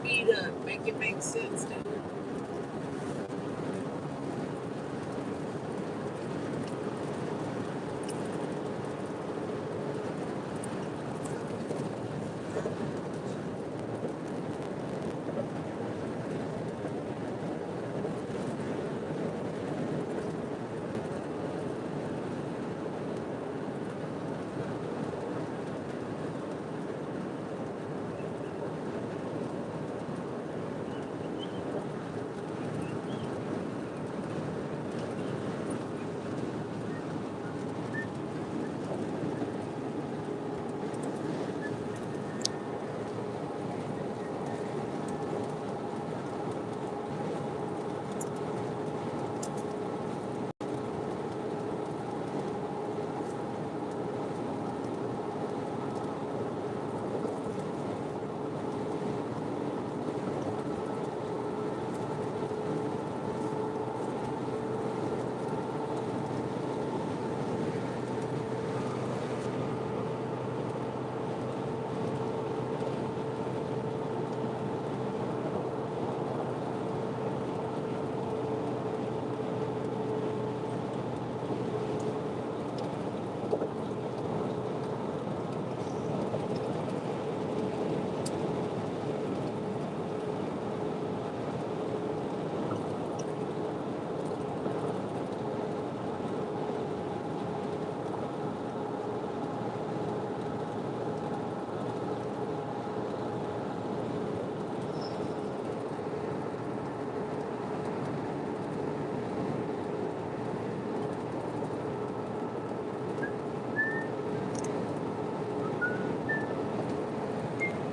speed up. Make it make sense, dude.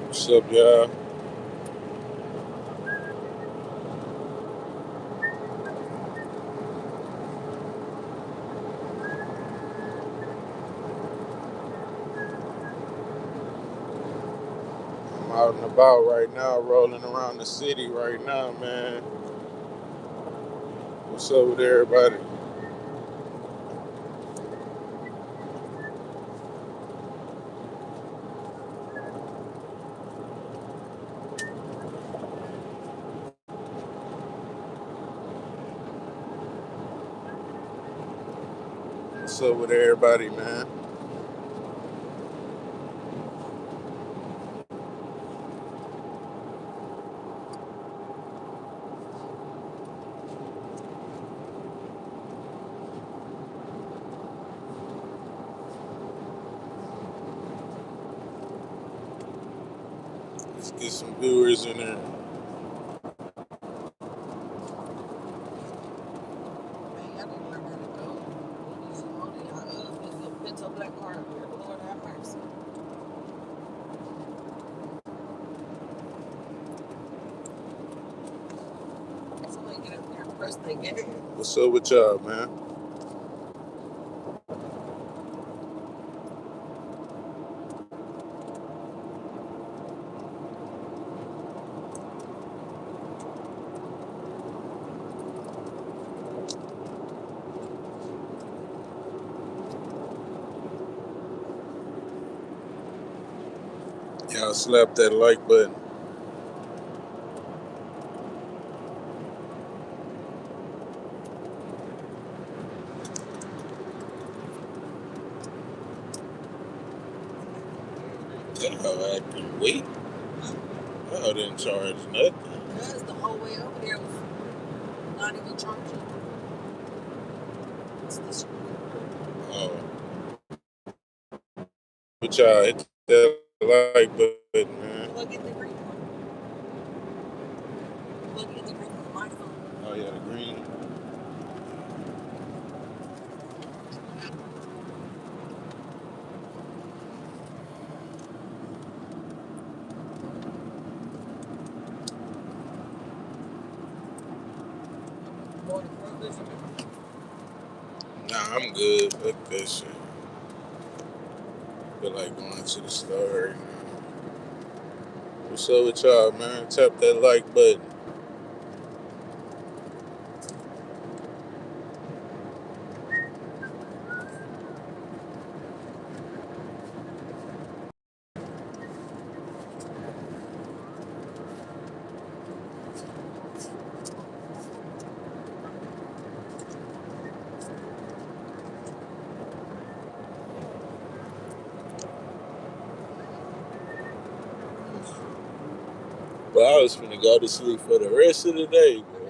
What's up, y'all? I'm out and about right now, rolling around the city right now, man. What's up with everybody? What's up with everybody, man? Let's get some viewers in there. Man, y'all need to learn how to go. All these pinto black car up here. Lord have mercy. Somebody get up there and press their gas. What's up with y'all, man? Y'all slap that like button. Y'all acting weak. Y'all didn't charge nothing. Because the whole way over there was not even charging. It's the screw. Oh, but y'all hit that like button, man. Plug in the green one. Plug in the green one on my phone. Oh yeah, the green. Going to Kroger's. Nah, I'm good. Fuck that shit. Feel like going to the store right now. What's up with y'all, man? Tap that like button. But I was finna go to sleep for the rest of the day, bro.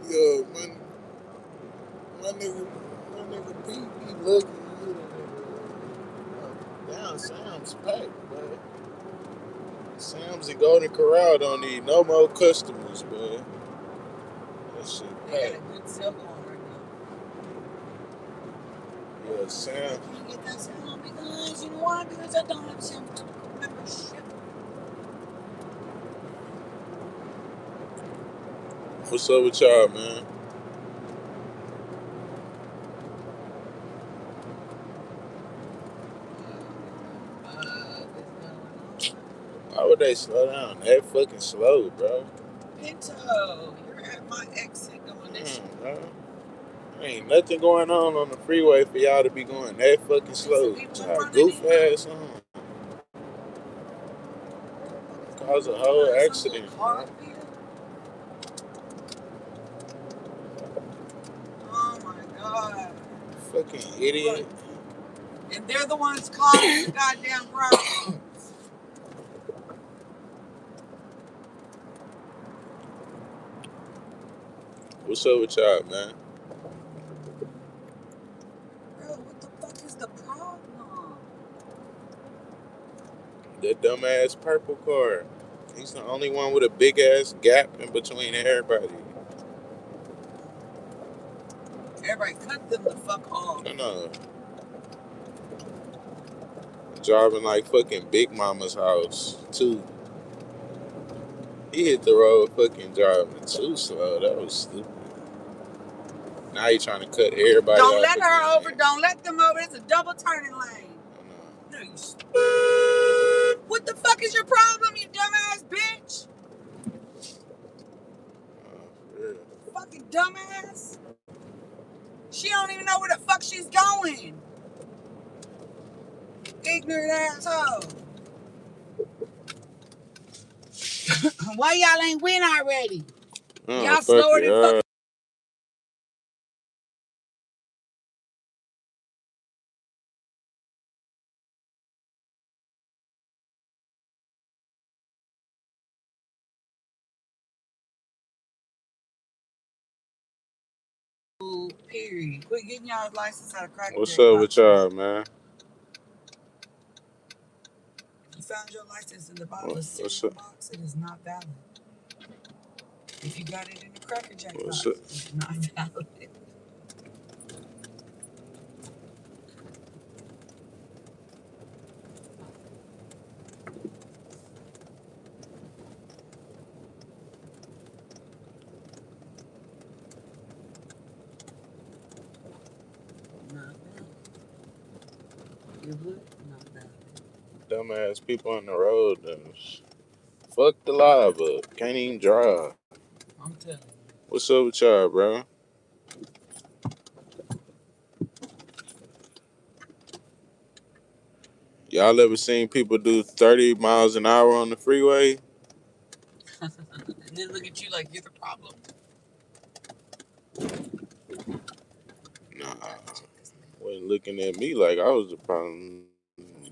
Yo, my nigga Pete be looking good, nigga. Down Sam's packed, bro. Sam's and Golden Corral don't need no more customers, bro. That shit They got packed. a good sale going right now. Yeah, Sam. Can you get that sale because you know why? Because I don't have Sam's membership. What's up with y'all, man? Why would they slow down that fucking slow, bro? Pinto, you're at my exit going this way. Bro. Ain't nothing going on the freeway for y'all to be going that fucking slow. Y'all goof ass on. Cause a whole accident, bro. Oh my god. Fucking idiot. And they're the ones causing the goddamn problems. What's up with y'all, man? Bro, what the fuck is the problem? That dumbass purple car. He's the only one with a big ass gap in between everybody. Everybody cut them the fuck off. No. Driving like fucking Big Mama's house, too. He hit the road fucking driving too slow. That was stupid. Now he trying to cut everybody Don't off let her again. over. Don't let them over. It's a double turning lane. No, you what the fuck is your problem, you dumbass bitch? Yeah. Fucking dumbass. She don't even know where the fuck she's going. Ignorant asshole. Why y'all ain't win already? Y'all slower than fucking. Period. Quit getting y'all's license out of crack. What's up with y'all, man? You found your license in the bottom of the cereal box. It is not valid. If you got it in the Cracker Jack box, it's not valid. Not valid. Your wood, not valid. Dumbass people on the road. Fuck the live up. Can't even drive. I'm telling you. What's up with y'all, bro? Y'all ever seen people do 30 miles an hour on the freeway? And then look at you like you're the problem. Nah. Wasn't looking at me like I was the problem.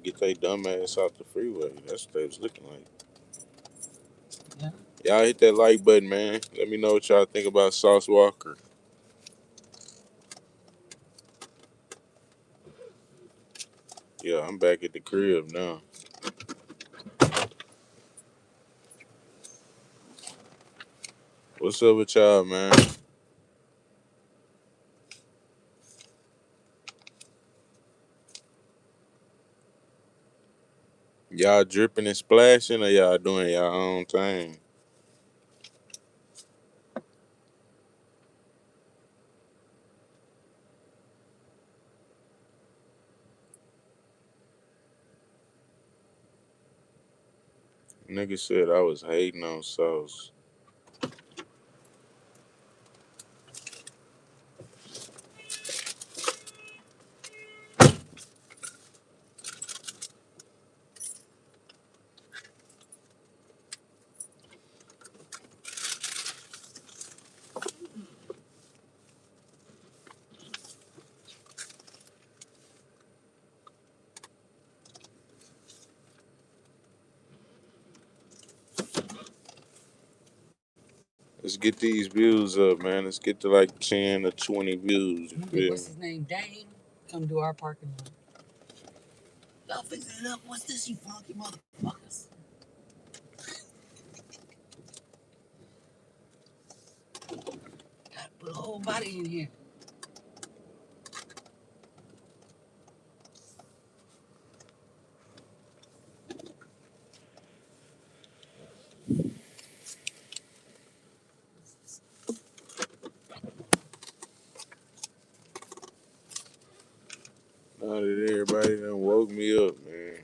Get they dumb ass off the freeway. That's what they was looking like. Yeah. Y'all hit that like button, man. Let me know what y'all think about Sauce Walker. Yeah, I'm back at the crib now. What's up with y'all, man? Y'all dripping and splashing or y'all doing y'all own thing? Nigga said I was hating on Sauce. Let's get these views up, man. Let's get to like 10 or 20 views. What's his name? Dane? Come do our parking lot. Y'all fixing it up. What's this, you funky motherfuckers? Gotta put a whole body in here. Now that everybody done woke me up, man.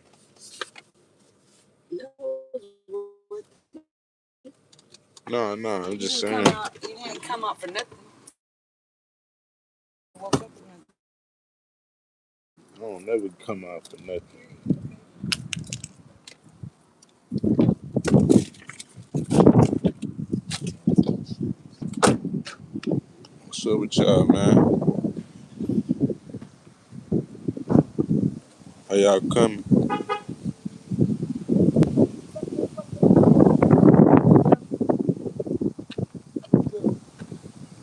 No, I'm just saying. You didn't come out for nothing. Woke up for nothing. I don't never come out for nothing. What's up with y'all, man? How y'all coming?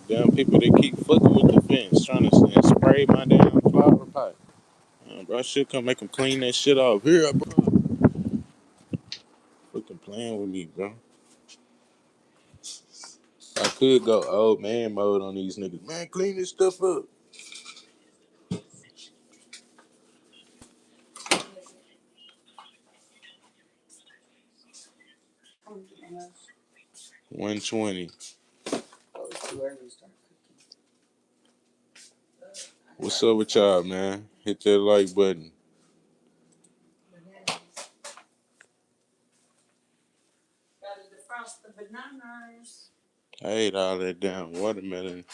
Damn people that keep fucking with the fence, trying to spray my damn flower pot. Bro, I should come make them clean that shit off. Here, bro. Fucking playing with me, bro. I could go old man mode on these niggas. Man, clean this stuff up. $120. What's up with y'all, man? Hit that like button. Defrost the bananas. I ate all that damn watermelon.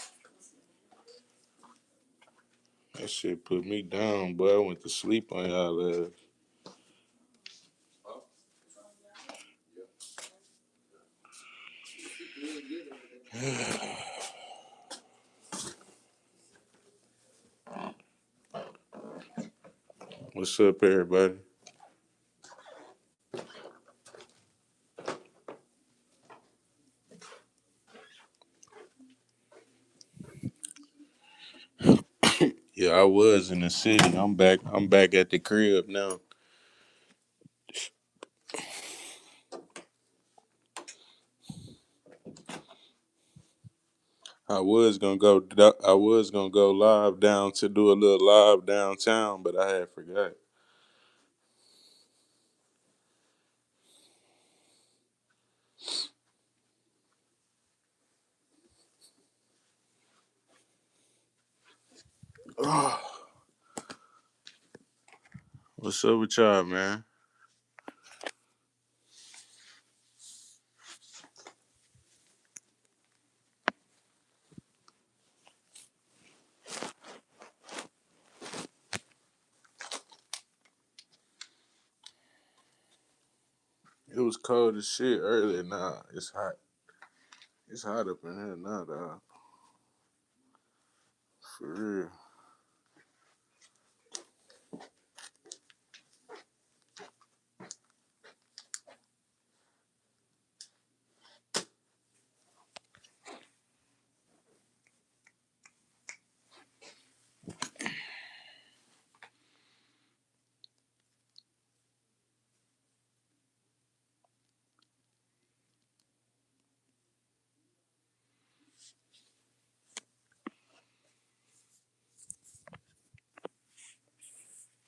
That shit put me down, boy. I went to sleep on y'all What's up, everybody? Yeah, I was in the city. I'm back. I'm back at the crib now. I was gonna go. I was gonna go live down to do a little live downtown, but I had forgot. What's up with y'all, man? It was cold as shit earlier. Nah, it's hot. It's hot up in here now, dog. For real.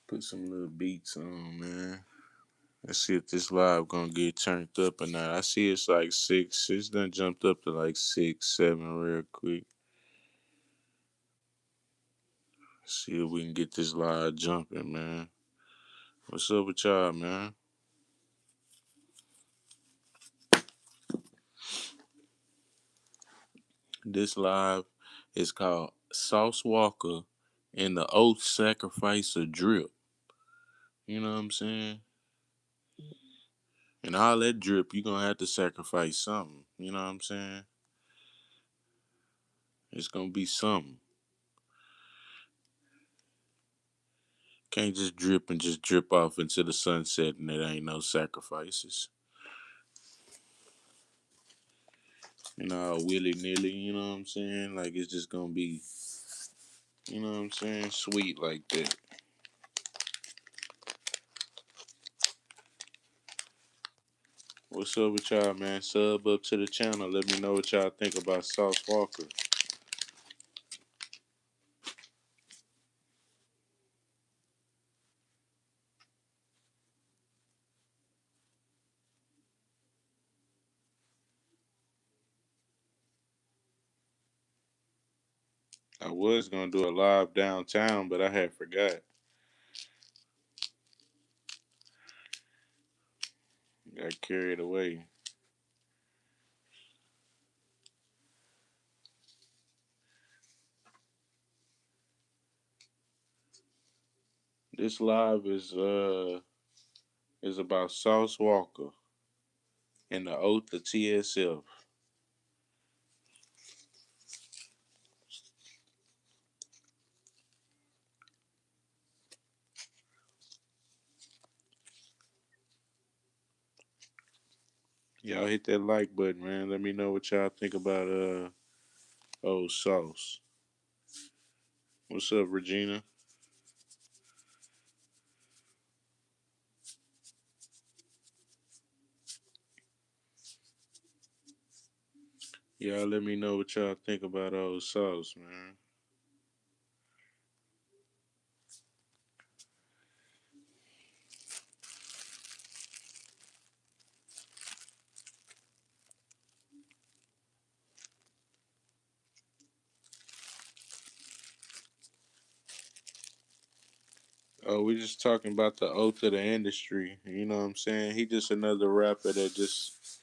Put some little beats on, man. Let's see if this live gonna get turned up or not. I see it's like 6. It's done jumped up to like 6, 7 real quick. See if we can get this live jumping, man. What's up with y'all, man? This live is called Sauce Walka and the Oath Sacrifice of Drip. You know what I'm saying? And all that drip, you gonna have to sacrifice something. You know what I'm saying? It's gonna be something. Can't just drip and just drip off into the sunset and there ain't no sacrifices. willy nilly. You know what I'm saying? Like it's just gonna be, you know what I'm saying, sweet like that. What's up with y'all, man? Sub up to the channel. Let me know what y'all think about Sauce Walka. I was gonna do a live downtown, but I had forgot. Got carried away. This live is about Sauce Walka and the oath of TSF. Y'all hit that like button, man. Let me know what y'all think about old Sauce. What's up, Regina? Y'all let me know what y'all think about old Sauce, man. Oh, we just talking about the oath of the industry. You know what I'm saying? He just another rapper that just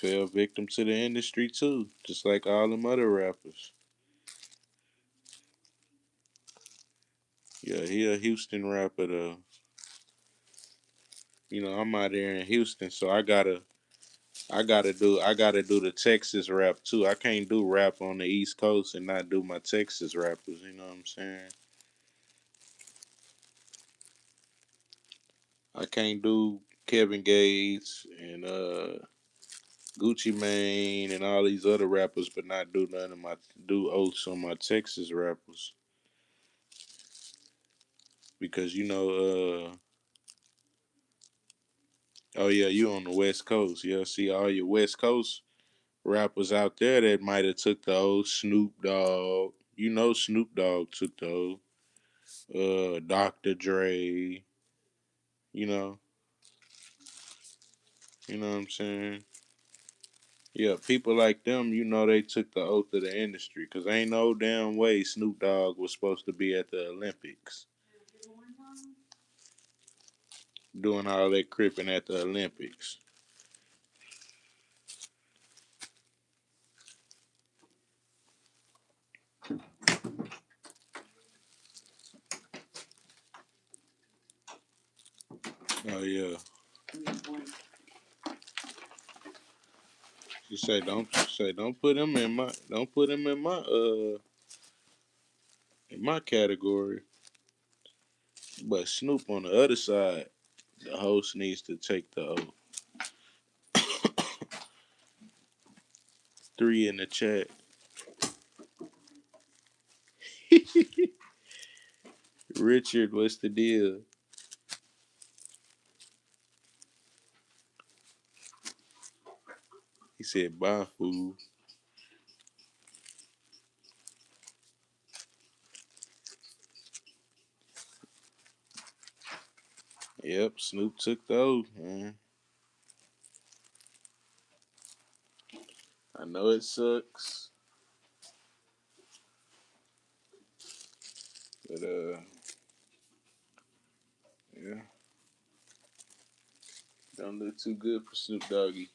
fell victim to the industry too, just like all them other rappers. Yeah, he a Houston rapper though. I'm out here in Houston, so I gotta do the Texas rap too. I can't do rap on the East Coast and not do my Texas rappers. You know what I'm saying? I can't do Kevin Gates and Gucci Mane and all these other rappers, but not do none of my do oaths on my Texas rappers because oh yeah, you on the West Coast. Yeah, see all your West Coast rappers out there that might have took the old Snoop Dogg. Snoop Dogg took the old Dr. Dre. You know, you know what I'm saying? Yeah, people like them, they took the oath of the industry because ain't no damn way Snoop Dogg was supposed to be at the Olympics doing all that cripping at the Olympics. Oh yeah. She say don't put him in my category. But Snoop on the other side, the host needs to take the oath. Three in the chat. Richard, what's the deal? He said, bye, fool. Yep, Snoop took the oath, man. I know it sucks, but yeah, don't look too good for Snoop Doggy.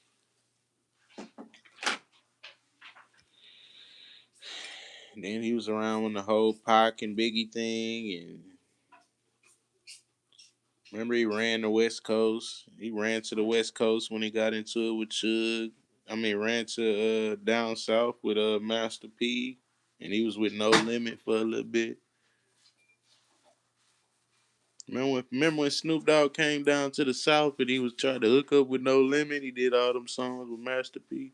And then he was around when the whole Pac and Biggie thing, and remember he ran the West Coast. He ran to the West Coast when he got into it with Chug. I mean, ran to down south with Master P, and he was with No Limit for a little bit. Remember when Snoop Dogg came down to the South and he was trying to hook up with No Limit? He did all them songs with Master P.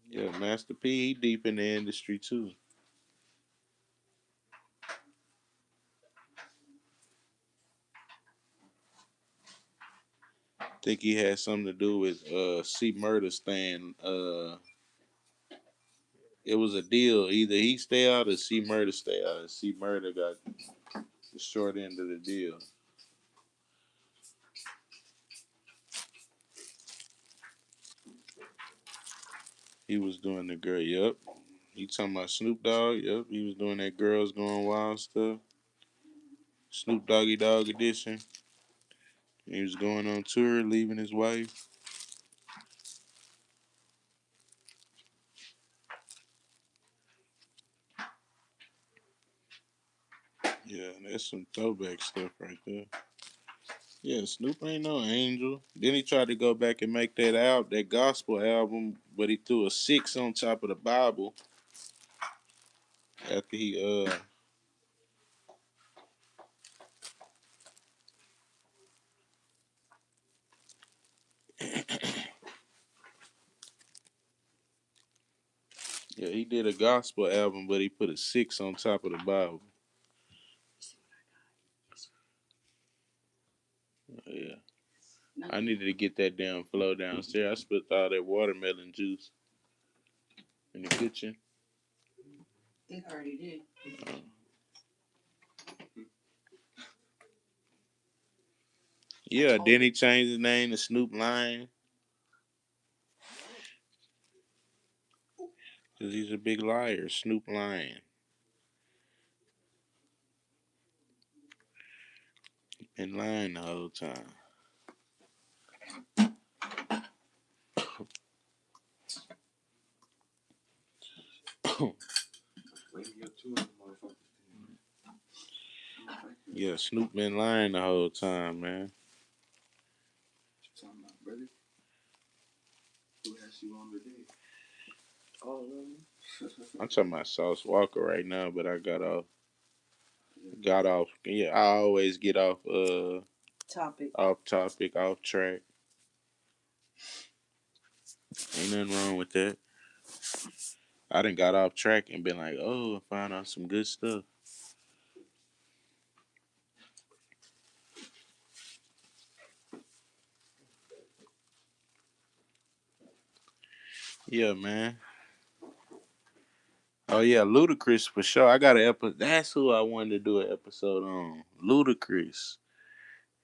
Yeah, Master P, he deep in the industry too. Think he had something to do with C Murder staying. It was a deal. Either he stay out or C Murder stay out. And C Murder got the short end of the deal. He was doing the girl. Yep. You talking about Snoop Dogg? Yep. He was doing that Girls Going Wild stuff. Snoop Doggy Dogg edition. He was going on tour, leaving his wife. Yeah, that's some throwback stuff right there. Yeah, Snoop ain't no angel. Then he tried to go back and make that gospel album, but he threw a 6 on top of the Bible after he yeah, he did a gospel album, but he put a 6 on top of the Bible. Yeah. I needed to get that damn flow downstairs. I spilled all that watermelon juice in the kitchen. It already did. Yeah, then he changed his name to Snoop Lion because he's a big liar. Snoop Lion. Been lying the whole time. Yeah, Snoop been lying the whole time, man. I'm talking about Sauce Walker right now, but I got off. Yeah, I always get off Topic. off topic, off track. Ain't nothing wrong with that. I done got off track and been like, oh, I found out some good stuff. Yeah, man. Oh yeah, Ludacris for sure. I got an episode. That's who I wanted to do an episode on. Ludacris.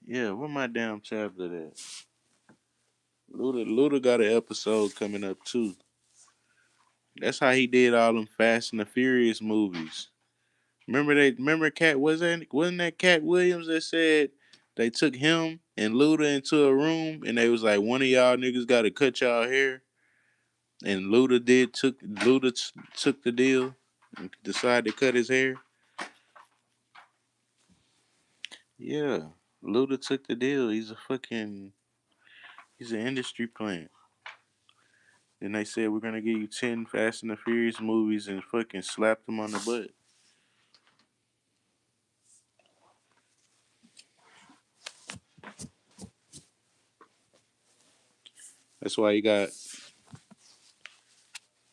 Yeah, where my damn tablet at? Luda got an episode coming up too. That's how he did all them Fast and the Furious movies. Remember Cat wasn't that Cat Williams that said they took him and Luda into a room and they was like, one of y'all niggas gotta cut y'all hair. And took the deal and decided to cut his hair. Yeah. Luda took the deal. He's an industry plant. Then they said we're gonna give you 10 Fast and the Furious movies and fucking slapped him on the butt. That's why he got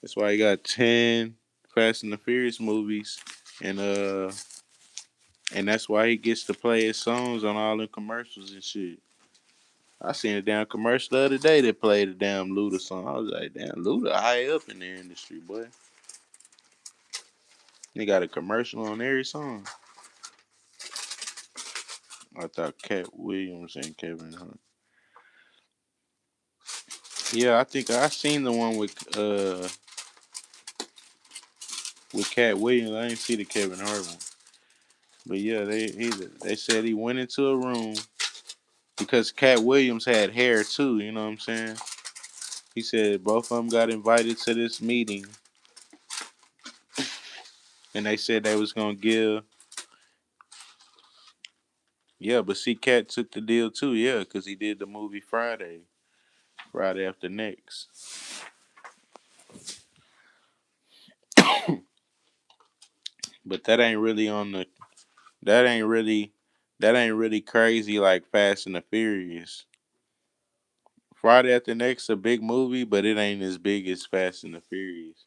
that's why he got 10 Fast and the Furious movies and and that's why he gets to play his songs on all the commercials and shit. I seen a damn commercial the other day that played a damn Luda song. I was like, damn, Luda high up in the industry, boy. He got a commercial on every song. I thought Cat Williams and Kevin Hart. Yeah, I think I seen the one with Cat Williams. I didn't see the Kevin Hart one. But yeah, they said he went into a room because Cat Williams had hair too, you know what I'm saying? He said both of them got invited to this meeting and they said they was gonna give. Yeah, but see, Cat took the deal too, yeah, because he did the movie Friday after next. But that ain't really that ain't really crazy like Fast and the Furious. Friday After Next a big movie, but it ain't as big as Fast and the Furious.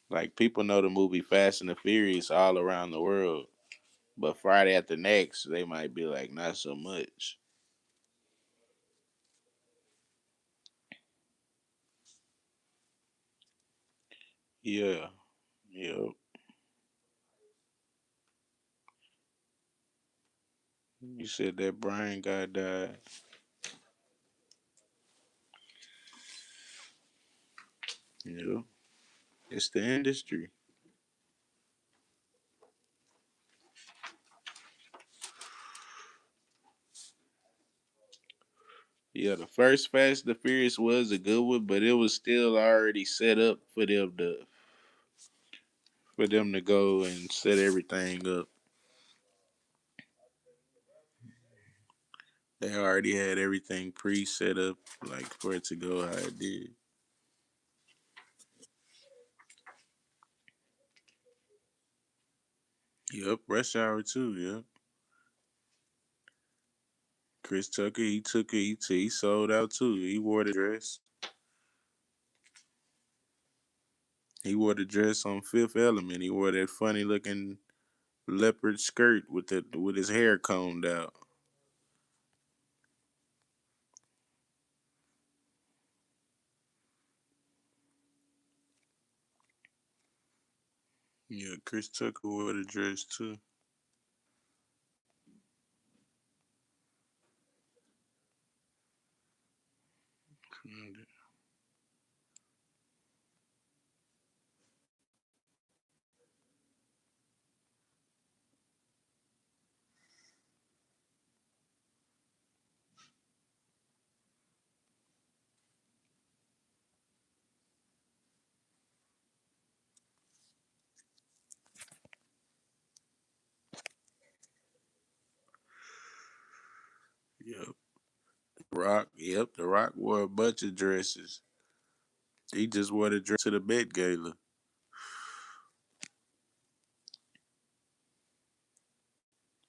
Like people know the movie Fast and the Furious all around the world, but Friday After Next they might be like not so much. Yeah, yeah. You said that Brian guy died. Yeah, it's the industry. Yeah, the first Fast and the Furious was a good one, but it was still already set up for them to go and set everything up. They already had everything pre set up, like for it to go how it did. Yep, Rush Hour too. Yep. Chris Tucker, he took it. He sold out too. He wore the dress. He wore the dress on Fifth Element. He wore that funny looking leopard skirt with his hair combed out. Yeah, Chris Tucker wore the dress too. Yep. Rock. Yep. The Rock wore a bunch of dresses. He just wore the dress to the Met Gala.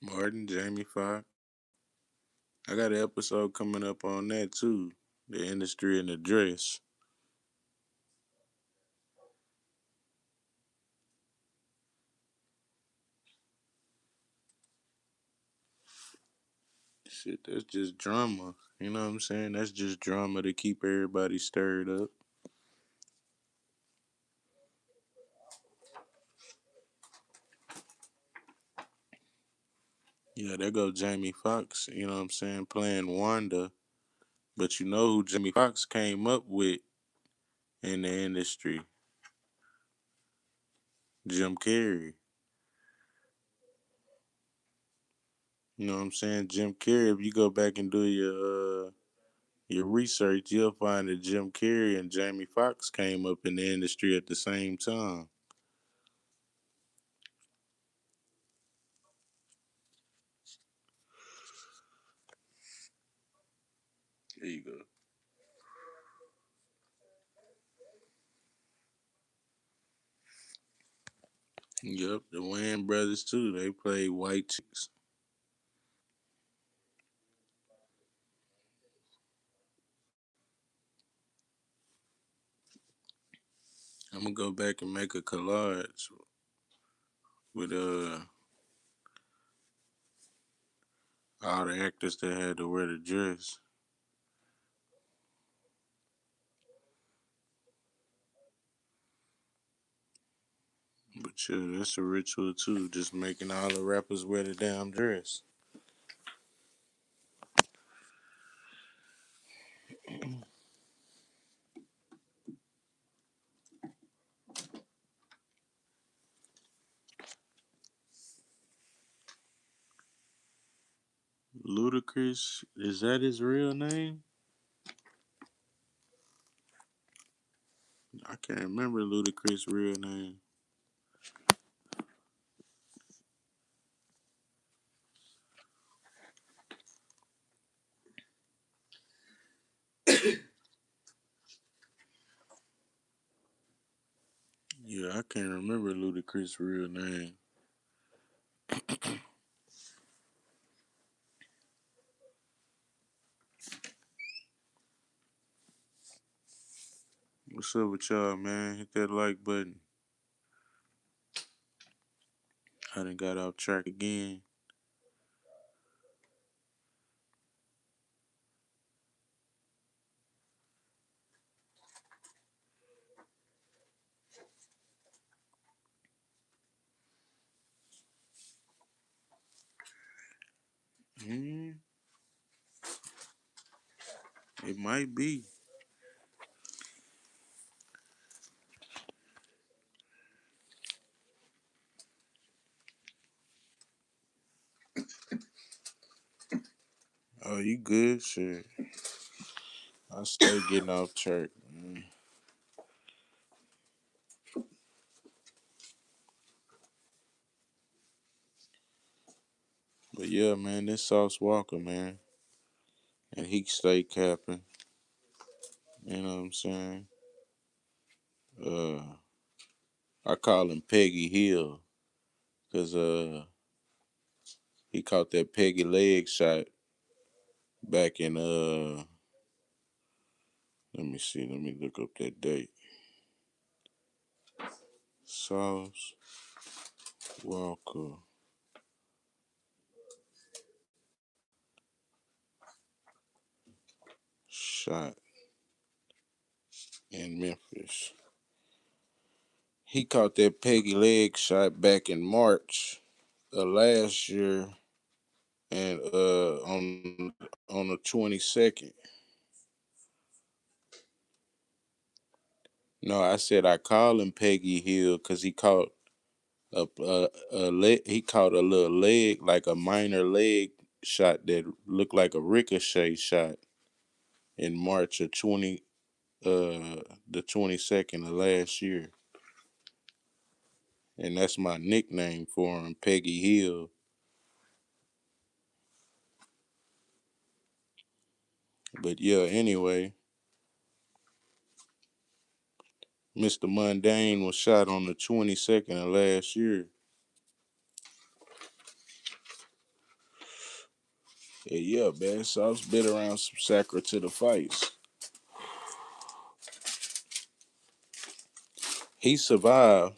Martin, Jamie Foxx. I got an episode coming up on that too. The industry and the dress. Shit, that's just drama. You know what I'm saying? That's just drama to keep everybody stirred up. Yeah, there go Jamie Foxx, you know what I'm saying, playing Wanda. But you know who Jamie Foxx came up with in the industry? Jim Carrey. You know what I'm saying? Jim Carrey, if you go back and do your research, you'll find that Jim Carrey and Jamie Foxx came up in the industry at the same time. There you go. Yep, the Wayans brothers too. They played white chicks. I'm gonna go back and make a collage with all the actors that had to wear the dress. But yeah, that's a ritual too, just making all the rappers wear the damn dress. Ludacris, is that his real name? I can't remember Ludacris' real name. Yeah, I can't remember Ludacris' real name. What's up with y'all, man? Hit that like button. I done got off track again. Mm, it might be. Oh, you good? Shit. I stay getting off track, man. But yeah, man, this Sauce Walker, man. And he stay capping. You know what I'm saying? Uh, I call him Peggy Hill. Cause he caught that Peggy leg shot back in let me see, let me look up that date. Sauce Walker shot in Memphis. He caught that Peggy leg shot back in March of last year, and on the 22nd. No, I said I call him Peggy Hill because he caught a leg, he caught a little leg, like a minor leg shot that looked like a ricochet shot in March of 22nd of last year. And that's my nickname for him, Peggy Hill. But yeah, anyway, Mr. Mundane was shot on the 22nd of last year. And yeah, man, Sauce been around some sacred to the fights. He survived.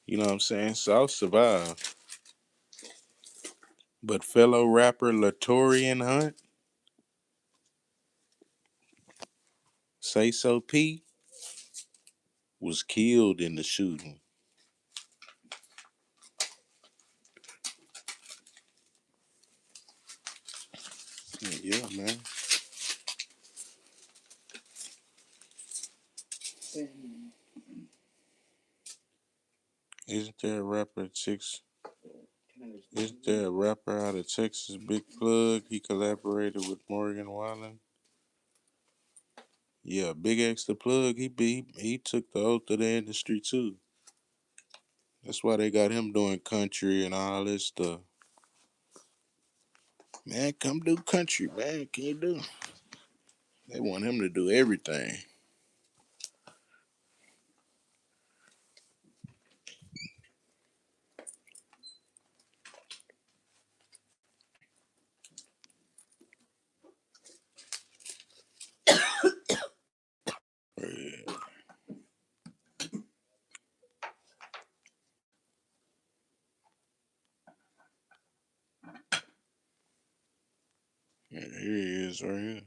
You know what I'm saying? Sauce survived. But fellow rapper Latorian Hunt, Say So P, was killed in the shooting. Yeah, man. Isn't there a rapper six? Isn't there a rapper out of Texas, Big Plug? He collaborated with Morgan Wallen. Yeah, Big X the Plug. He took the oath of the industry too. That's why they got him doing country and all this stuff. Man, come do country, man. Can you do? They want him to do everything. Yeah, yeah, here he is right here.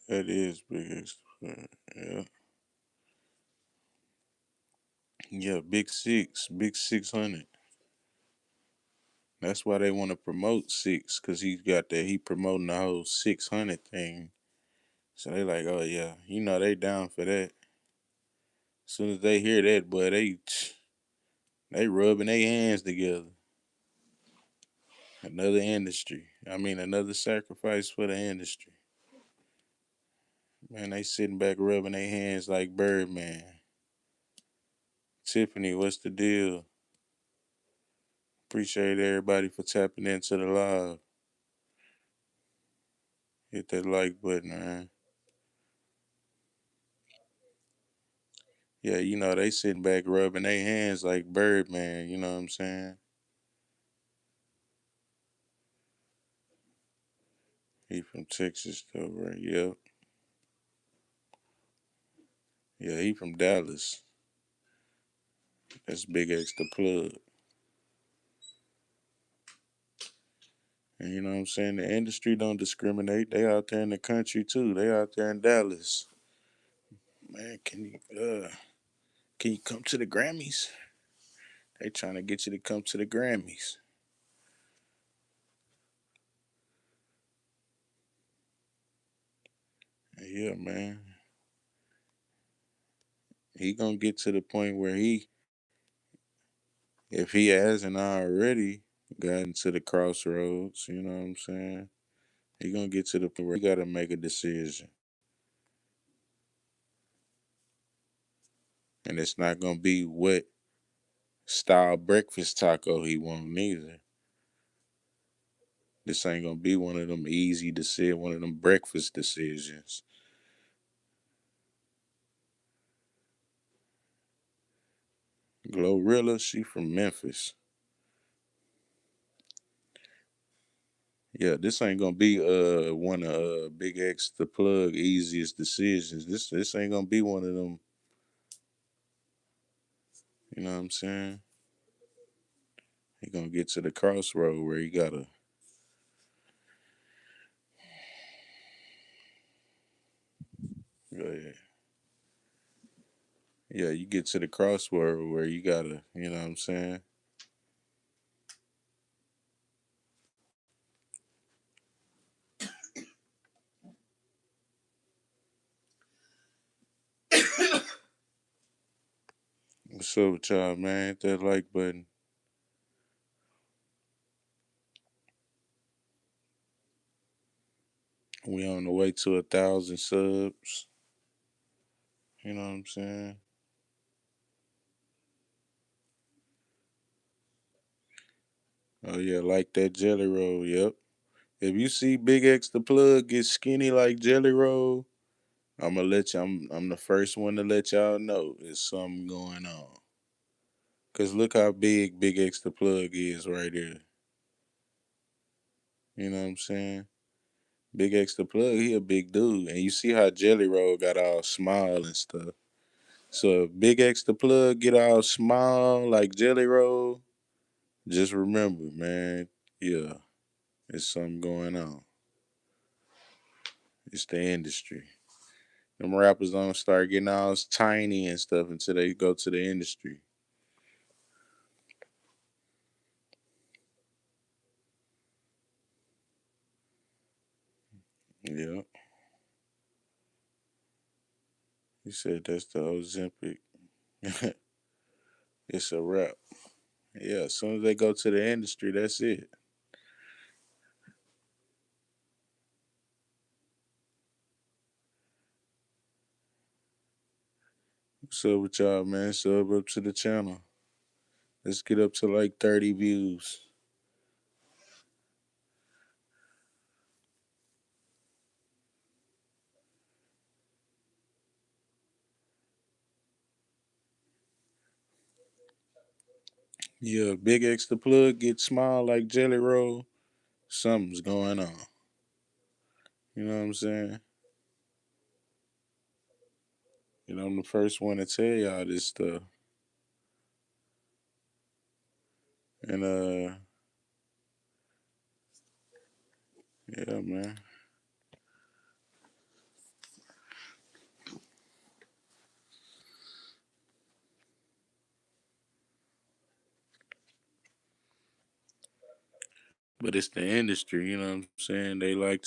That is Big X. Yeah, yeah, Big Six, Big 600. That's why they want to promote Six, cause he's got that. He promoting the whole 600 thing. So they like, oh yeah, you know they down for that. As soon as they hear that, boy, they rubbing their hands together. Another industry. I mean, another sacrifice for the industry. Man, they sitting back rubbing their hands like Birdman. Tiffany, what's the deal? Appreciate everybody for tapping into the live. Hit that like button, man. Yeah, you know, they sitting back rubbing their hands like Birdman, you know what I'm saying? He from Texas though, right? Yep. Yeah, he from Dallas. That's Big X the plug. And you know what I'm saying? The industry don't discriminate. They out there in the country too. They out there in Dallas. Man, can you come to the Grammys? They trying to get you to come to the Grammys. Yeah, man. He gonna get to the point where if he hasn't already gotten to the crossroads, you know what I'm saying? He gonna get to the point where he gotta make a decision. And it's not gonna be what style breakfast taco he want neither. This ain't gonna be one of them easy decisions, one of them breakfast decisions. Glorilla, she from Memphis. Yeah, this ain't gonna be one of Big X the plug easiest decisions. This ain't gonna be one of them. You know what I'm saying? He gonna get to the crossroad where he gotta. Yeah, yeah, you get to the crossroad where you gotta. You know what I'm saying? What's up with y'all, man? Hit that like button. We on the way to 1,000 subs. You know what I'm saying? Oh yeah, like that jelly roll. Yep. If you see Big X the plug get skinny like jelly roll, I'm gonna let you. I'm the first one to let y'all know there's something going on. Cause look how big Big X the plug is right here. You know what I'm saying? Big X the plug, he a big dude, and you see how Jelly Roll got all small and stuff. So if Big X the plug get all small like Jelly Roll, just remember, man, yeah, there's something going on. It's the industry. Them rappers don't start getting all tiny and stuff until they go to the industry. Yeah, he said that's the Ozempic. It's a rap. Yeah, as soon as they go to the industry, that's it. What's up with y'all, man? Sub up to the channel. Let's get up to like 30 views. Yeah, Big X the plug gets small like Jelly Roll. Something's going on. You know what I'm saying? You know, I'm the first one to tell y'all this stuff. And yeah, man. But it's the industry, you know what I'm saying? They like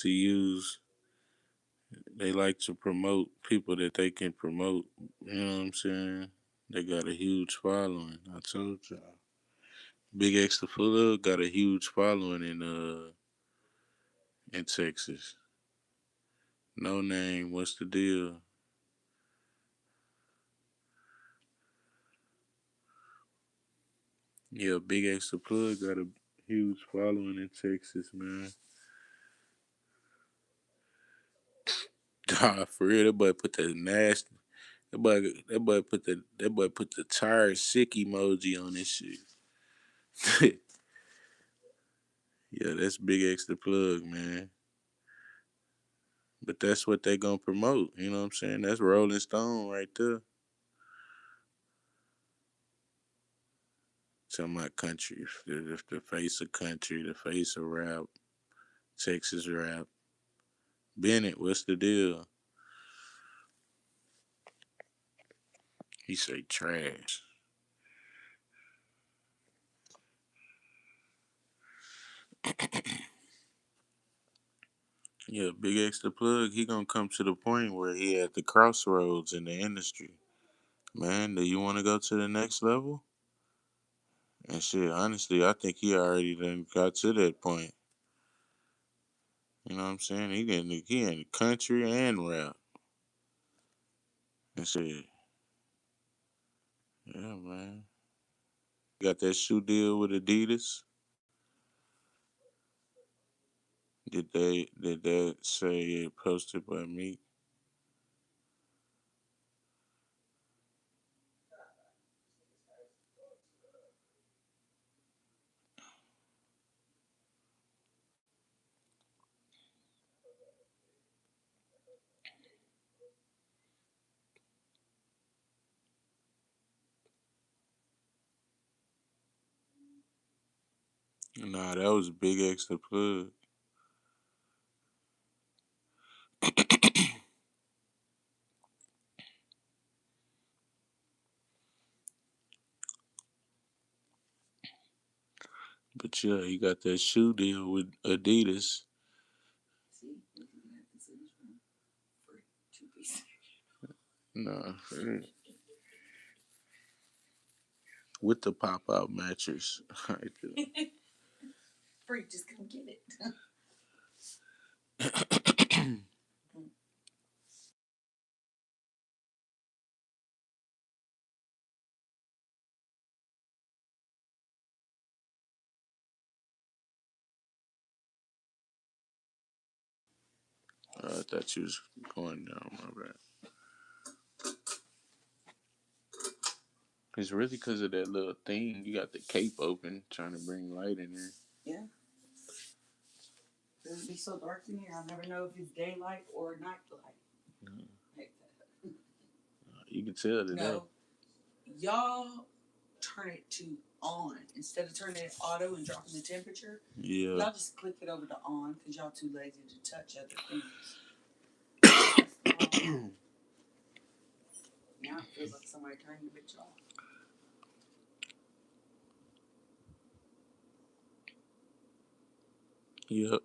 to promote people that they can promote. You know what I'm saying? They got a huge following. I told y'all. Big X the plug got a huge following in Texas. No name, what's the deal? Yeah, Big X the plug got a huge following in Texas, man. Nah, for real, that boy put the nasty. That boy put the tired sick emoji on this shit. Yeah, that's Big X the plug, man. But that's what they gonna promote. You know what I'm saying? That's Rolling Stone right there. Talking about country, the face of country, the face of rap, Texas rap. Bennett, what's the deal? He say trash. Yeah, Big X the plug. He gonna come to the point where he at the crossroads in the industry. Man, do you want to go to the next level? And shit, honestly, I think he already done got to that point. You know what I'm saying? He in country and rap and shit. Yeah, man. Got that shoe deal with Adidas. Did that say it posted by me? Nah, that was Big X the plug. But yeah, he got that shoe deal with Adidas. Nah, with the pop out mattress. Free, just come get it. I thought you was going down, my bad. It's really because of that little thing. You got the cape open, trying to bring light in there. Yeah. It'll be so dark in here, I'll never know if it's daylight or night light. You can tell today. No. Y'all turn it to on instead of turning it auto and dropping the temperature. Yeah. Y'all just click it over to on because y'all too lazy to touch other things. Now it feels like somebody turned the bitch off. Yep.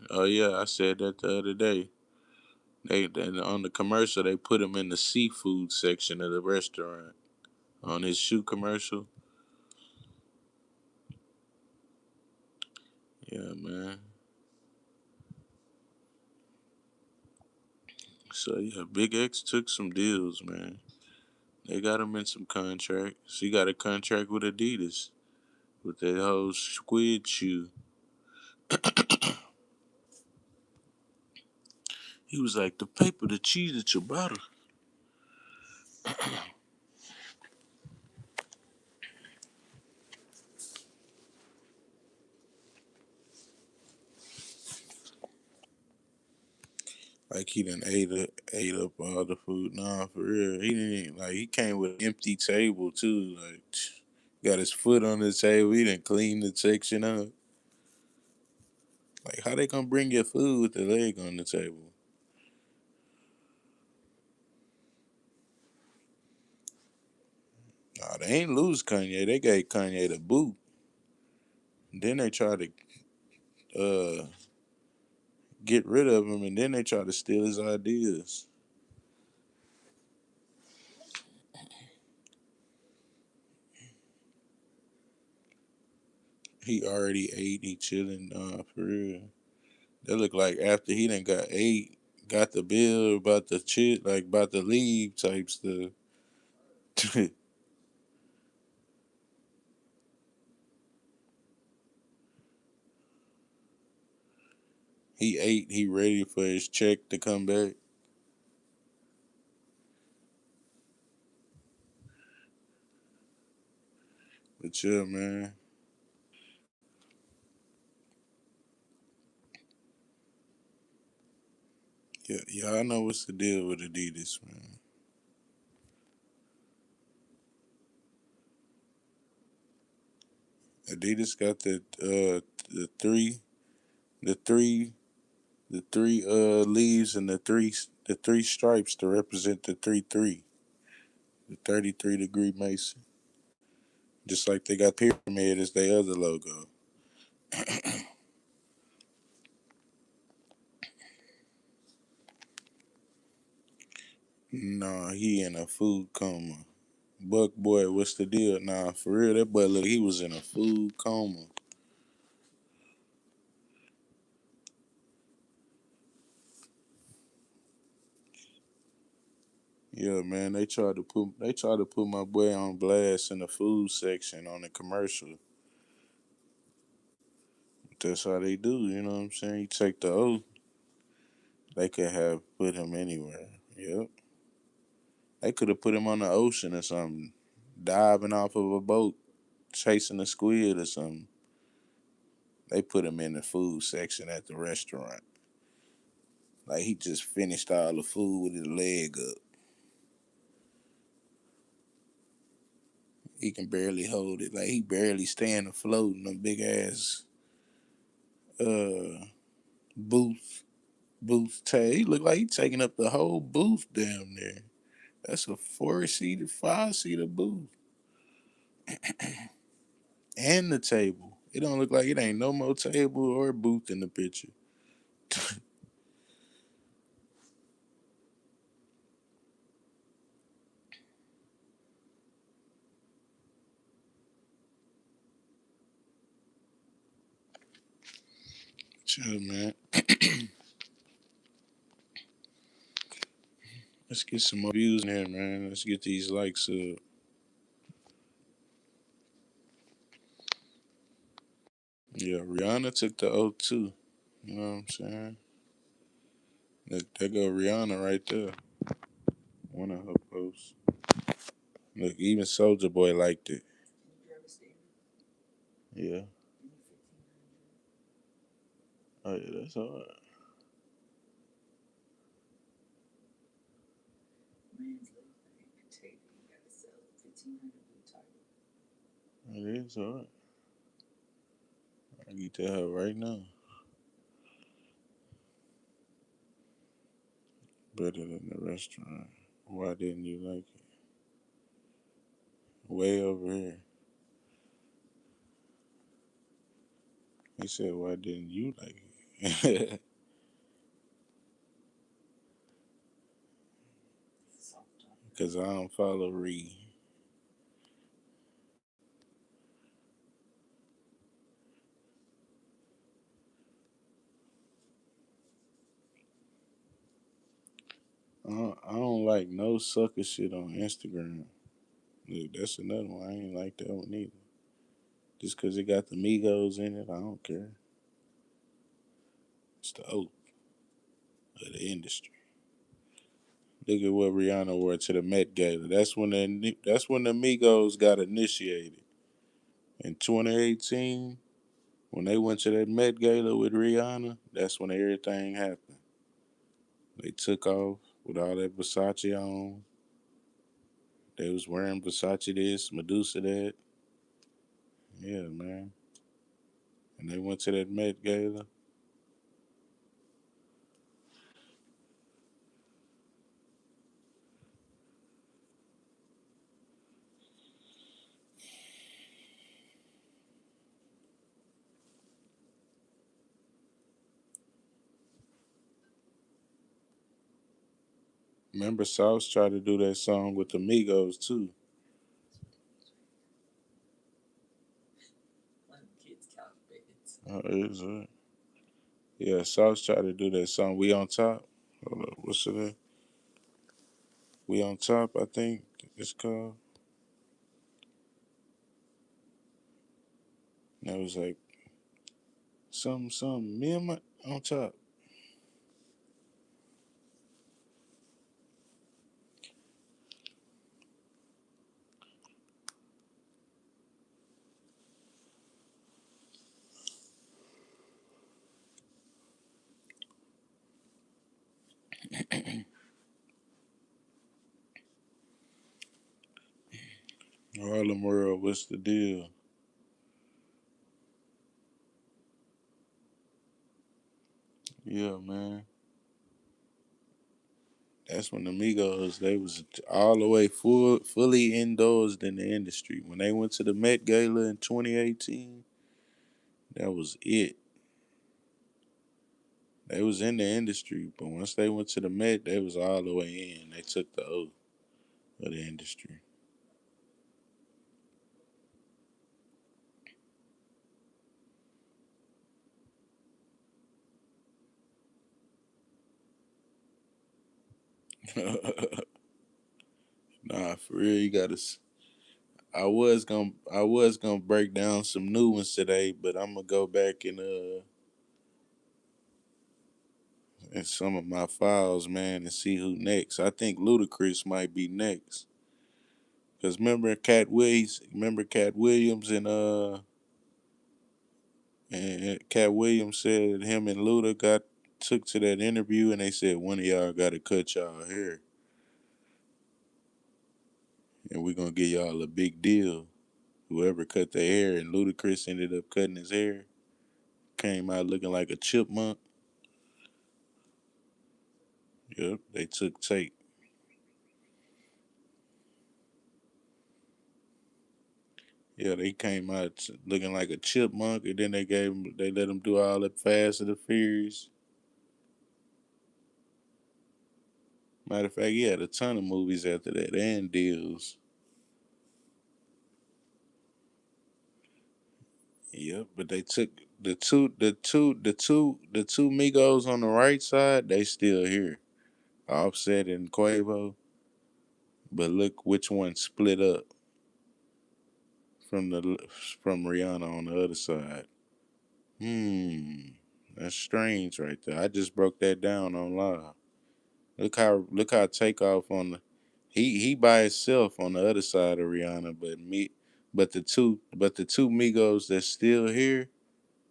Oh yeah, I said that the other day. They on the commercial they put him in the seafood section of the restaurant on his shoe commercial. Yeah, man. So yeah, Big X took some deals, man. They got him in some contracts. He got a contract with Adidas with that whole squid shoe. He was like, the paper, the cheese at your bottle. Like he done ate up all the food. Nah, for real. He didn't like he came with an empty table too. Like got his foot on the table. He didn't clean the section up. Like how they gonna bring your food with the leg on the table? Nah, they ain't lose Kanye. They gave Kanye the boot. Then they try to get rid of him, and then they try to steal his ideas. He already ate. He chilling. Nah, for real. That look like after he done got ate, got the bill about the shit, like about the leave type stuff. He ate. He ready for his check to come back. But yeah, man. Yeah, y'all know what's the deal with Adidas, man. Adidas got the the three the three leaves and the three stripes to represent the 33-degree Mason. Just like they got pyramid as their other logo. Nah, he in a food coma. Buck boy, what's the deal? Nah, for real, that boy look, he was in a food coma. Yeah, man, they tried to put my boy on blast in the food section on the commercial. That's how they do, you know what I'm saying? You take the oath, they could have put him anywhere. Yep. They could have put him on the ocean or something, diving off of a boat, chasing a squid or something. They put him in the food section at the restaurant. Like he just finished all the food with his leg up. He can barely hold it. Like he barely staying afloat in a big ass uh booth tag. He look like he taking up the whole booth damn near. That's a 4-seater, 5-seater booth. And the table. It don't look like it ain't no more table or booth in the picture. Chill, man. Let's get some more views in here, man. Let's get these likes up. Yeah, Rihanna took the oath too. You know what I'm saying? Look, there go Rihanna right there. One of her posts. Look, even Soldier Boy liked it. Yeah. Oh yeah, that's all right. It is all right. I get to her right now. Better than the restaurant. Why didn't you like it? Way over here. He said, why didn't you like it? Because I don't follow Reed. I don't like no sucker shit on Instagram. Look, that's another one. I ain't like that one either. Just because it got the Migos in it, I don't care. It's the oath of the industry. Look at what Rihanna wore to the Met Gala. That's when the Migos got initiated in 2018. When they went to that Met Gala with Rihanna, that's when everything happened. They took off with all that Versace on. They was wearing Versace this, Medusa that. Yeah, man. And they went to that Met Gala. Remember, Sauce tried to do that song with the Migos too. Is it? Yeah, Sauce tried to do that song. We on top. Hold up, what's it? We on top. I think it's called. And it was like something. Me and my on top. Harlem World, what's the deal? Yeah, man. That's when the Migos, they was all the way fully endorsed in the industry. When they went to the Met Gala in 2018, that was it. They was in the industry, but once they went to the Met, they was all the way in. They took the oath of the industry. Nah, for real, you gotta. I was gonna break down some new ones today, but I'm gonna go back and in some of my files, man, and see who next. I think Ludacris might be next. Cause remember Cat Williams and Cat Williams said him and Luda got took to that interview and they said one of y'all gotta cut y'all hair and we're gonna give y'all a big deal. Whoever cut their hair and Ludacris ended up cutting his hair, came out looking like a chipmunk. Yep, they took tape. Yeah, they came out looking like a chipmunk, and then they let him do all the Fast and the Furious. Matter of fact, he had a ton of movies after that and deals. Yep, but they took the two Migos on the right side. They still here, Offset and Quavo. But look which one split up from the from Rihanna on the other side. Hmm, that's strange right there. I just broke that down on live. Look how Takeoff on the he by himself on the other side of Rihanna, but the two Migos that's still here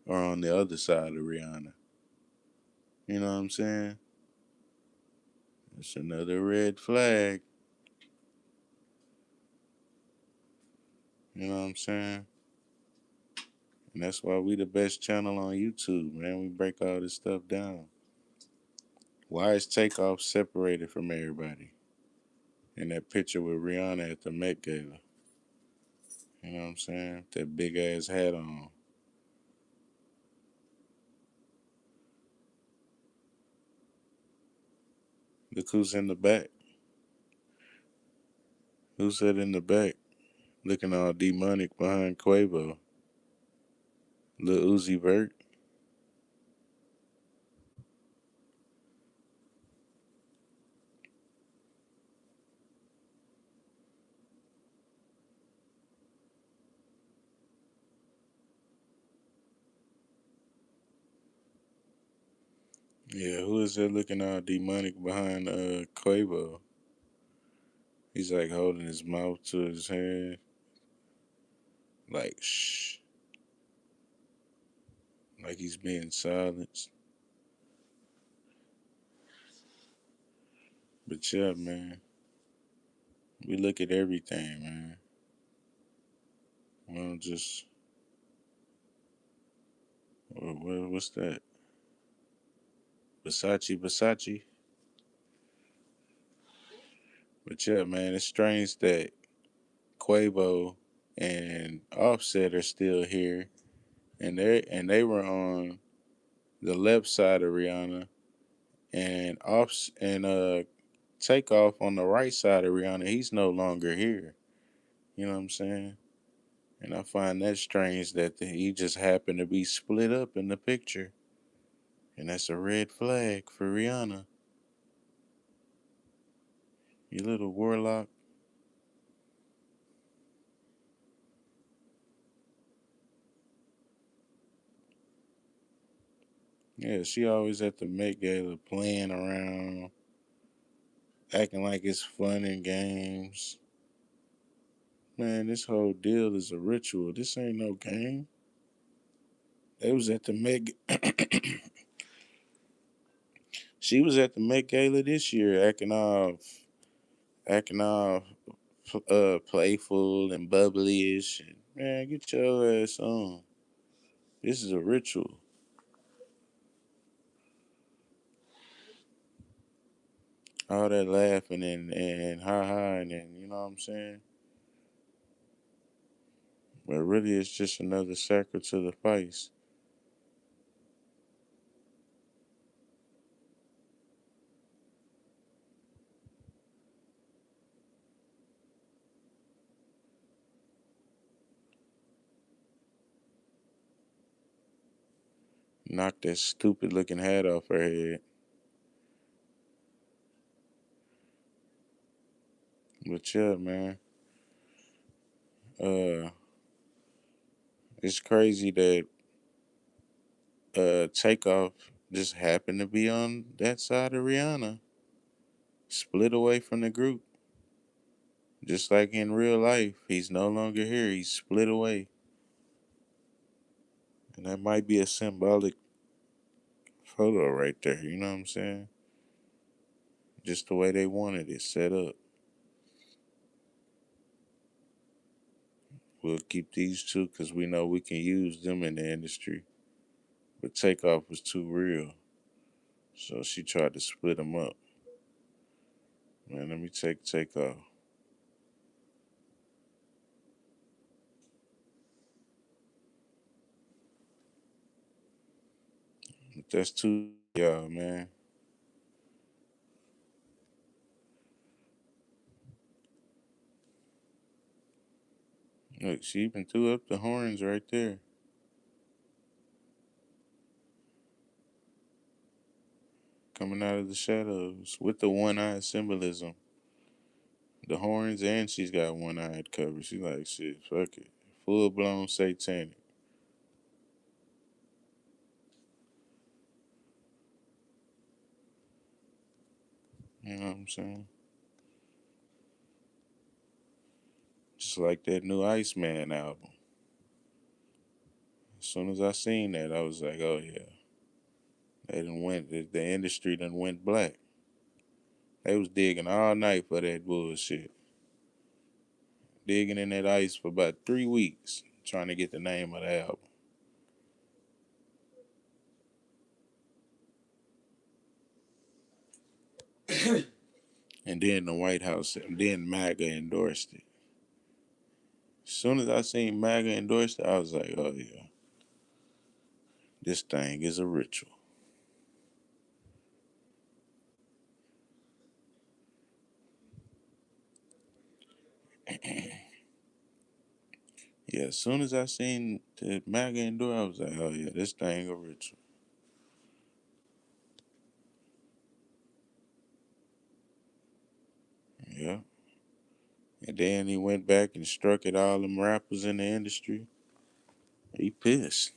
are on the other side of Rihanna. You know what I'm saying? It's another red flag. You know what I'm saying? And that's why we the best channel on YouTube, man. We break all this stuff down. Why is Takeoff separated from everybody in that picture with Rihanna at the Met Gala? You know what I'm saying? That big ass hat on. Look who's in the back. Who's that in the back? Looking all demonic behind Quavo. Lil Uzi Vert. Yeah, who is that looking all demonic behind Quavo? He's like holding his mouth to his hand. Like shh. Like he's being silenced. But yeah, man. We look at everything, man. We don't just what's that? Versace. But yeah, man, it's strange that Quavo and Offset are still here, and they were on the left side of Rihanna, and Takeoff on the right side of Rihanna. He's no longer here. You know what I'm saying? And I find that strange that he just happened to be split up in the picture, and that's a red flag for Rihanna. You little warlock. Yeah, she always at the Met Gala playing around, acting like it's fun and games. Man, this whole deal is a ritual. This ain't no game. They was at the Met. She was at the Met Gala this year, acting all playful and bubbly-ish. Man, get your ass on. This is a ritual. All that laughing and ha ha and you know what I'm saying? But really it's just another sacrifice to the vice. Knock that stupid looking hat off her head. But yeah, man. Uh it's crazy that Takeoff just happened to be on that side of Rihanna. Split away from the group. Just like in real life, he's no longer here. He's split away. And that might be a symbolic photo right there. You know what I'm saying? Just the way they wanted it set up. We'll keep these two because we know we can use them in the industry. But Takeoff was too real. So she tried to split them up. Man, let me take Takeoff. But that's too y'all, man. Look, she even threw up the horns right there. Coming out of the shadows with the one-eyed symbolism. The horns, and she's got one-eyed cover. She's like, shit, fuck it. Full-blown satanic. You know what I'm saying? Just like that new Iceman album. As soon as I seen that, I was like, oh yeah. They done went, the industry done went black. They was digging all night for that bullshit. Digging in that ice for about 3 weeks, trying to get the name of the album. And then the White House, and then MAGA endorsed it. As soon as I seen MAGA endorsed it, I was like, oh yeah, this thing is a ritual. Yeah, as soon as I seen the MAGA endorse, I was like, oh yeah, this thing a ritual. Yeah. And then he went back and struck at all them rappers in the industry. He pissed.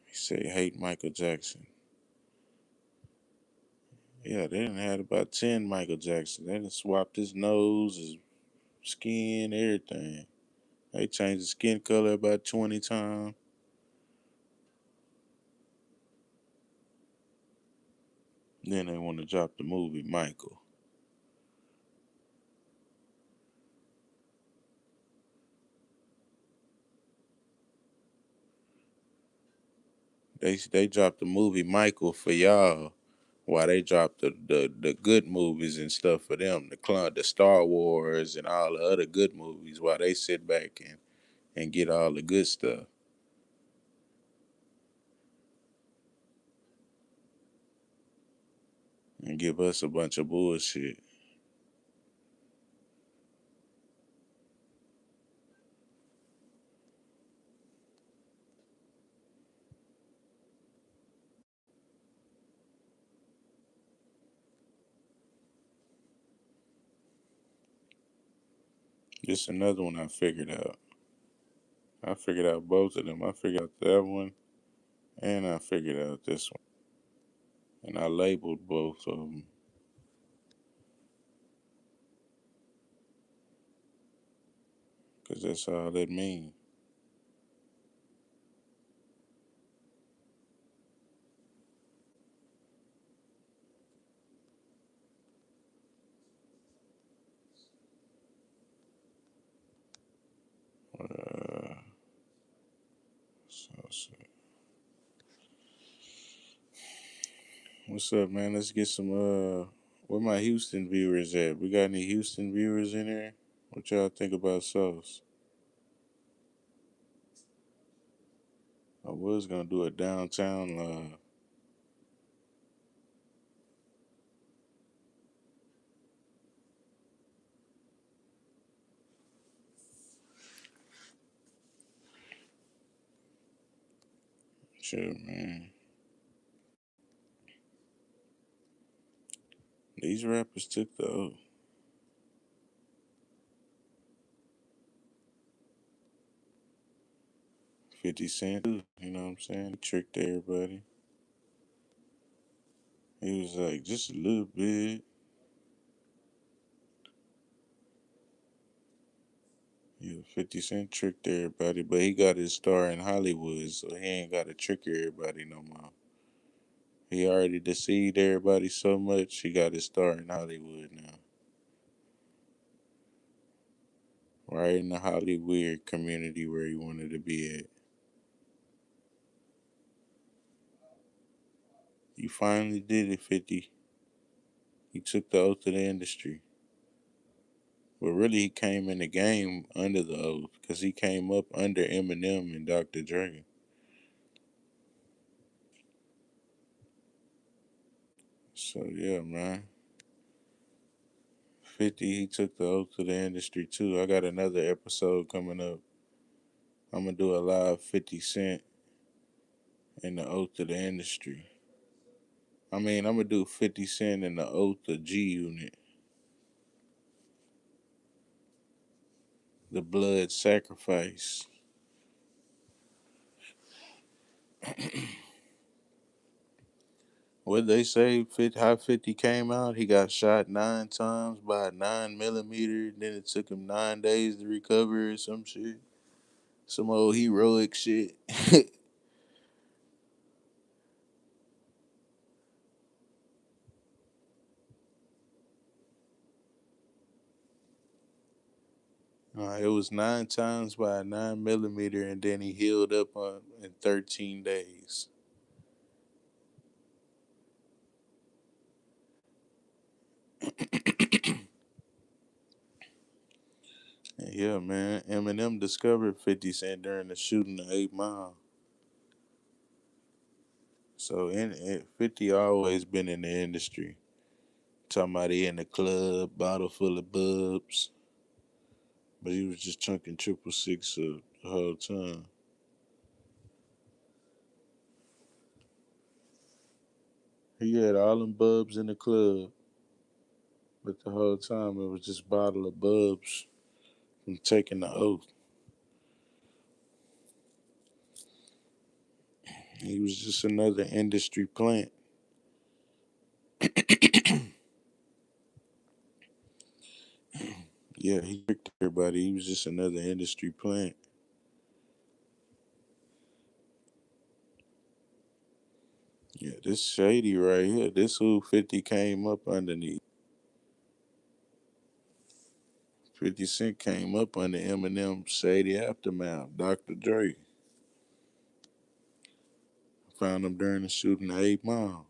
He said he hate Michael Jackson. Yeah, they done had about 10 Michael Jackson. They done swapped his nose, his skin, everything. They changed his skin color about 20 times. Then they want to drop the movie Michael. They dropped the movie Michael for y'all, while they dropped the good movies and stuff for them, the Star Wars and all the other good movies, while they sit back and get all the good stuff and give us a bunch of bullshit. This another one I figured out. I figured out both of them. I figured out that one and I figured out this one. And I labeled both of them because that's all that means. What's up, man? Let's get some where my Houston viewers at? We got any Houston viewers in here? What y'all think about Sauce? I was gonna do a downtown live. Sure, man. These rappers took the oath. 50 Cent, you know what I'm saying? He tricked everybody. He was like, just a little bit. Yeah, 50 Cent tricked everybody, but he got his star in Hollywood, so he ain't got to trick everybody no more. He already deceived everybody so much, he got his star in Hollywood now. Right in the Hollywood community where he wanted to be at. You finally did it, 50. He took the oath of the industry. But really, he came in the game under the oath because he came up under Eminem and Dr. Dre. So, yeah, man. 50, he took the oath of the industry too. I got another episode coming up. I'm going to do a live 50 Cent and the oath of the industry. I mean, I'm going to do 50 Cent and the oath of G Unit. The blood sacrifice. What they say, how 50 came out, he got shot 9 times by a 9 millimeter. Then it took him 9 days to recover or some shit. Some old heroic shit. It was 9 times by a 9 millimeter, and then he healed up in 13 days. And yeah, man, Eminem discovered 50 Cent during the shooting of 8 Mile. So 50 always been in the industry. Talking about he in the club, bottle full of bubs. But he was just chunking 666 the whole time. He had all them bubs in the club, but the whole time it was just bottle of bubs from taking the oath. He was just another industry plant. Yeah, he tricked everybody. He was just another industry plant. Yeah, this shady right here. This who 50 came up underneath. 50 Cent came up under Eminem shady aftermath. Dr. Dre found him during the shooting of 8 Mile.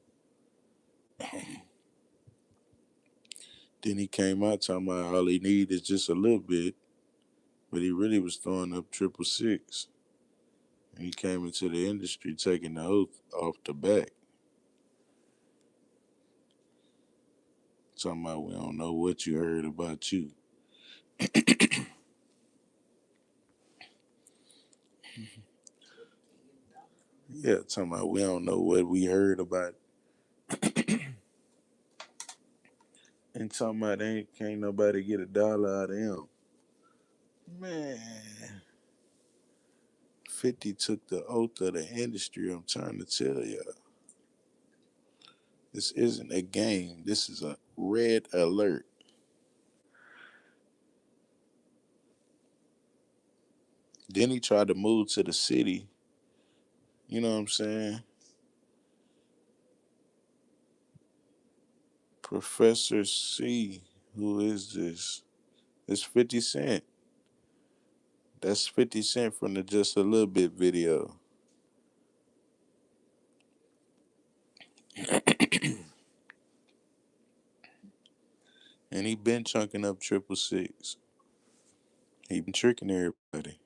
Then he came out talking about all he need is just a little bit, but he really was throwing up 666. And he came into the industry taking the oath off the back. Talking about we don't know what you heard about you. Yeah, talking about we don't know what we heard about. And talking about can't nobody get $1 out of him. Man, 50 took the oath of the industry. I'm trying to tell y'all. This isn't a game. This is a red alert. Then he tried to move to the city. You know what I'm saying? Professor C. Who is this? It's 50 Cent. That's 50 Cent from the Just a Little Bit video. And he been chunking up 666. He been tricking everybody.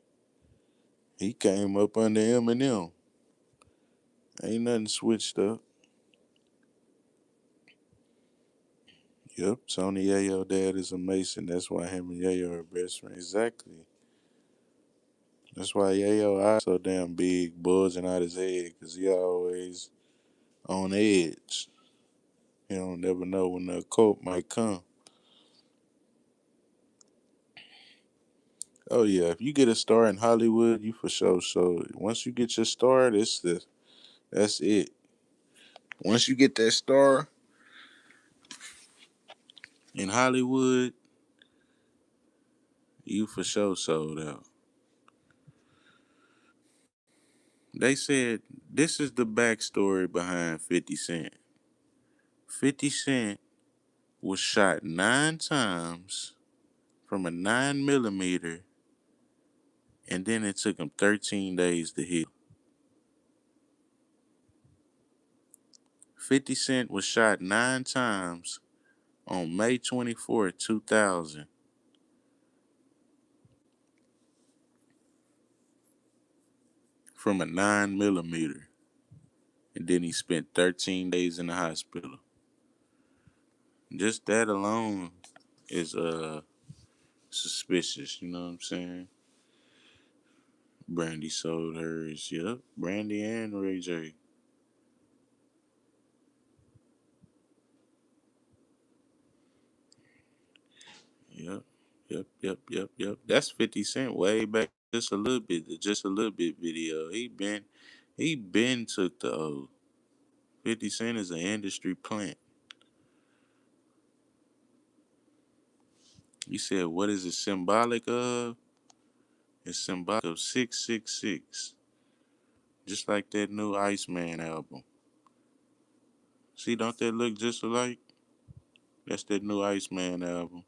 He came up under Eminem. Ain't nothing switched up. Yep, Tony Yayo dad is a Mason. That's why him and Yayo are best friends. Exactly. That's why Yayo eyes so damn big, bulging out his head, because he always on edge. You don't never know when the coat might come. Oh yeah, if you get a star in Hollywood, you for sure. So once you get your star, that's it. Once you get that star in Hollywood, you for sure sold out. They said this is the backstory behind 50 Cent. 50 Cent was shot 9 times from a 9 millimeter, and then it took him 13 days to heal. 50 Cent was shot 9 times on May 24th, 2000, from a 9 millimeter, and then he spent 13 days in the hospital. Just that alone is suspicious, you know what I'm saying? Brandy sold hers, yep. Brandy and Ray J. Yep. Yep. That's 50 Cent way back just a little bit video. He been took the O. 50 Cent is an industry plant. You said what is it symbolic of? It's symbolic of 666. Just like that new Iceman album. See, don't that look just alike? That's that new Iceman album.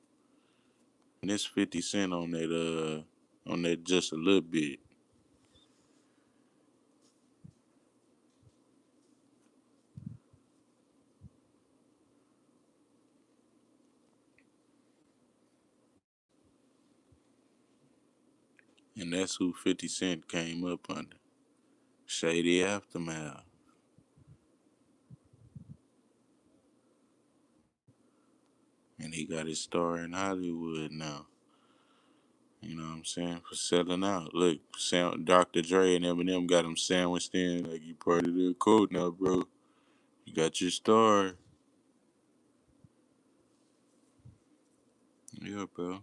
And it's 50 Cent on that just a little bit. And that's who 50 Cent came up under. Shady Aftermath. And he got his star in Hollywood now. You know what I'm saying? For selling out. Look, Dr. Dre and Eminem got him sandwiched in like you part of the code now, bro. You got your star. Yeah, bro.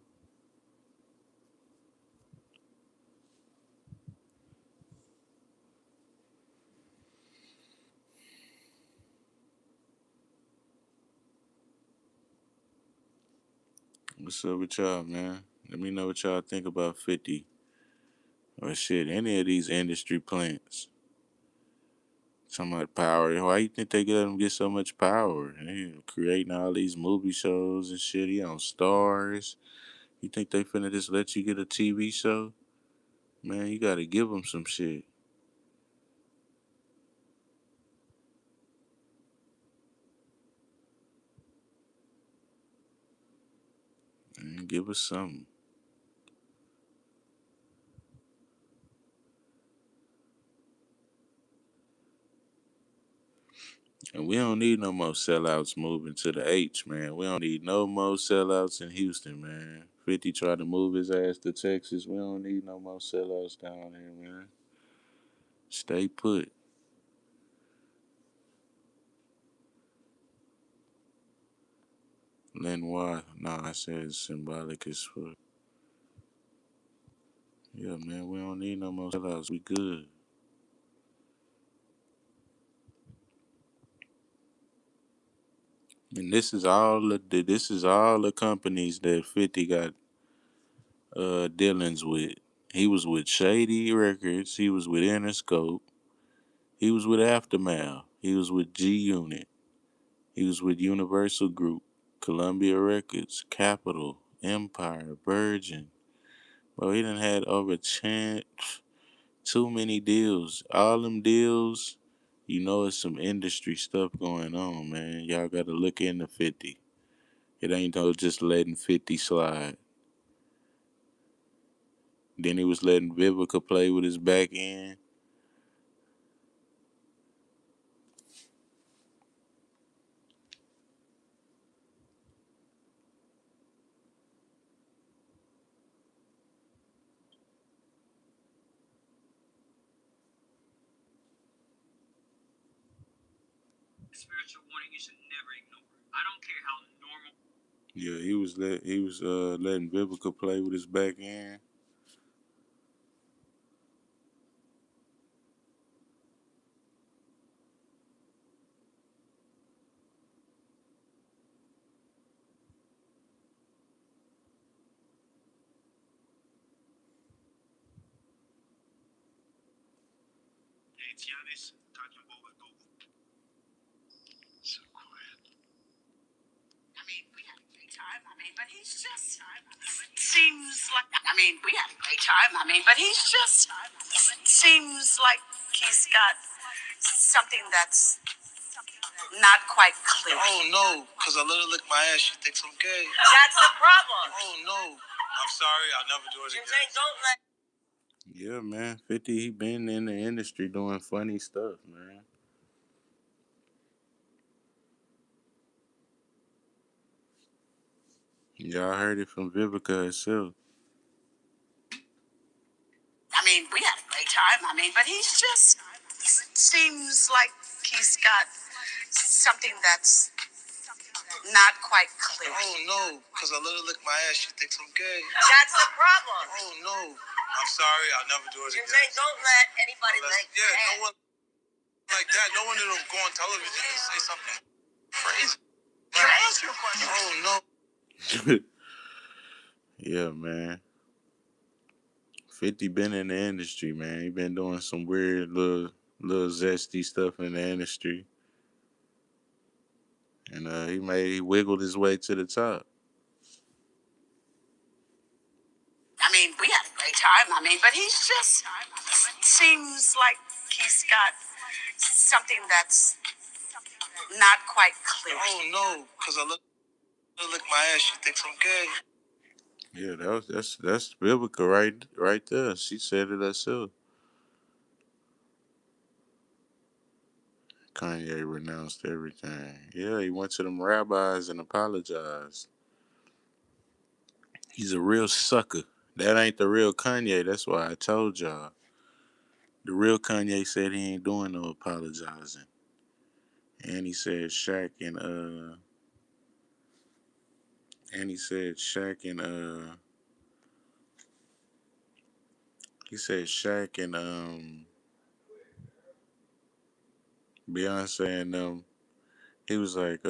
What's up with y'all, man? Let me know what y'all think about 50. Or shit, any of these industry plants. Talking about power. Why you think they let them get so much power? They creating all these movie shows and shit. He on Stars. You think they finna just let you get a TV show? Man, you gotta give them some shit. Man, give us something. And we don't need no more sellouts moving to the H, man. We don't need no more sellouts in Houston, man. 50 tried to move his ass to Texas. We don't need no more sellouts down here, man. Stay put. Lenoir, nah, I said it's symbolic as fuck. Yeah, man, we don't need no more sellouts. We good. And this is all the companies that 50 got dealings with. He was with Shady Records. He was with Interscope. He was with Aftermath. He was with G Unit. He was with Universal Group, Columbia Records, Capitol, Empire, Virgin. Bro, he done had over 10, too many deals. All them deals, you know it's some industry stuff going on, man. Y'all gotta look into 50. It ain't no just letting 50 slide. Then he was letting Vivica play with his back end. Spiritual warning you should never ignore. I don't care how normal. Yeah, he was letting Vivica play with his back end. Seems like he's got something that's not quite clear. Oh no, because I let her lick my ass. She thinks I'm gay. That's the problem. Oh no. I'm sorry, I'll never do it again. Don't let. Yeah, man. 50, he been in the industry doing funny stuff, man. Y'all heard it from Vivica herself. We had a great time. But he's just seems like he's got something that's not quite clear. Oh no, because I let her lick my ass. She thinks I'm gay. That's the problem. Oh no. I'm sorry, I'll never do it again. Don't let anybody like that. Yeah, no one like that. No one that'll go on television and say something crazy. Can I ask you a question? Oh no. Yeah, man. 50 been in the industry, man. He been doing some weird little zesty stuff in the industry. And he wiggled his way to the top. We had a great time. But he's just seems like he's got something that's not quite clear. Oh no, because I lick my ass. She thinks I'm gay. Yeah, that's Vivica right there. She said it herself. Kanye renounced everything. Yeah, he went to them rabbis and apologized. He's a real sucker. That ain't the real Kanye. That's why I told y'all. The real Kanye said he ain't doing no apologizing. And he said Shaq and he said Shaq and Beyonce and he was like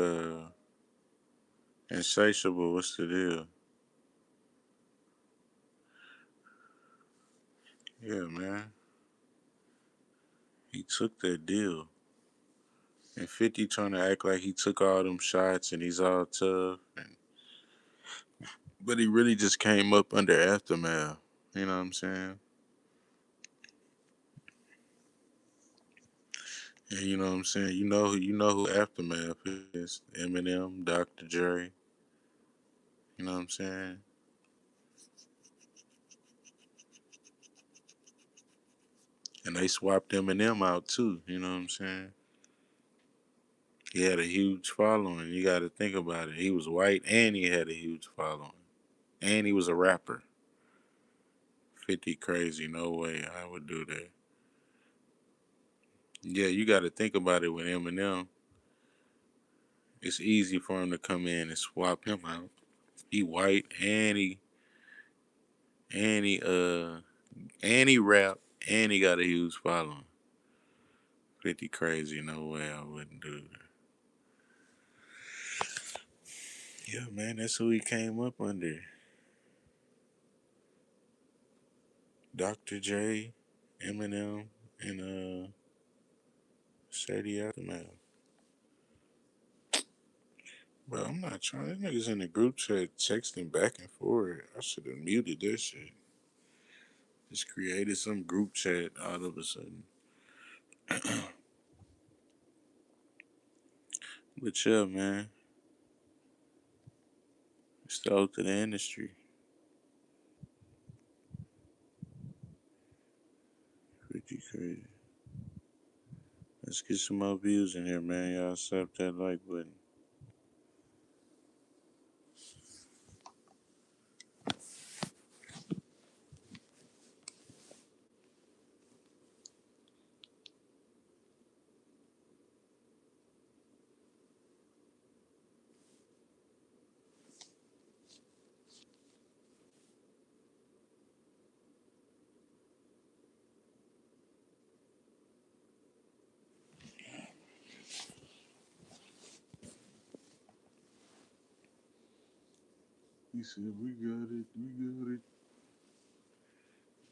insatiable, what's the deal? Yeah, man. He took that deal. And 50 trying to act like he took all them shots and he's all tough. But he really just came up under aftermath. You know what I'm saying? And you know what I'm saying? You know who aftermath is. Eminem, Dr. Dre. You know what I'm saying? And they swapped Eminem out too. You know what I'm saying? He had a huge following. You got to think about it. He was white and he had a huge following. And he was a rapper. 50 crazy. No way I would do that. Yeah, you got to think about it with Eminem. It's easy for him to come in and swap him out. He white and he and he rap and he got a huge following. 50 crazy. No way I wouldn't do that. Yeah, man, that's who he came up under. Dr. J, Eminem, and Sadie Aftermath. But I'm not trying. This niggas in the group chat texting back and forth. I should have muted this shit. Just created some group chat all of a sudden. But yeah, man. It's the oath of the industry. Pretty crazy. Let's get some more views in here, man. Y'all slap that like button. He said, "We got it, we got it."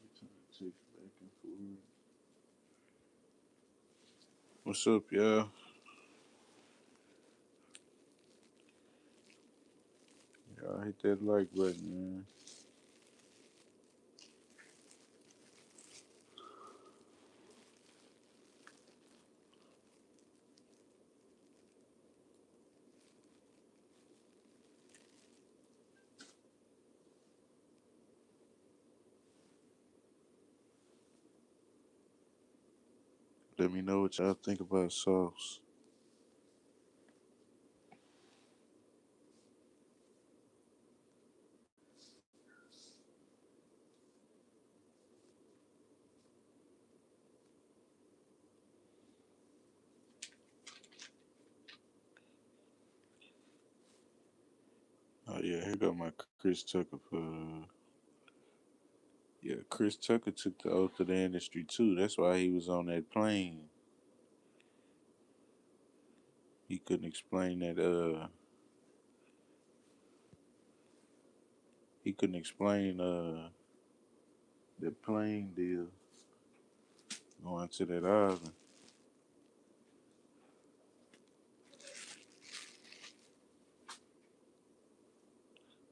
We trying to text back and forth. What's up, y'all? Y'all hit that like button, man. Let me know what y'all think about sauce. Oh yeah, here go my Chris Tucker for. Yeah, Chris Tucker took the oath of the industry too. That's why he was on that plane. He couldn't explain that. He couldn't explain the plane deal going to that island.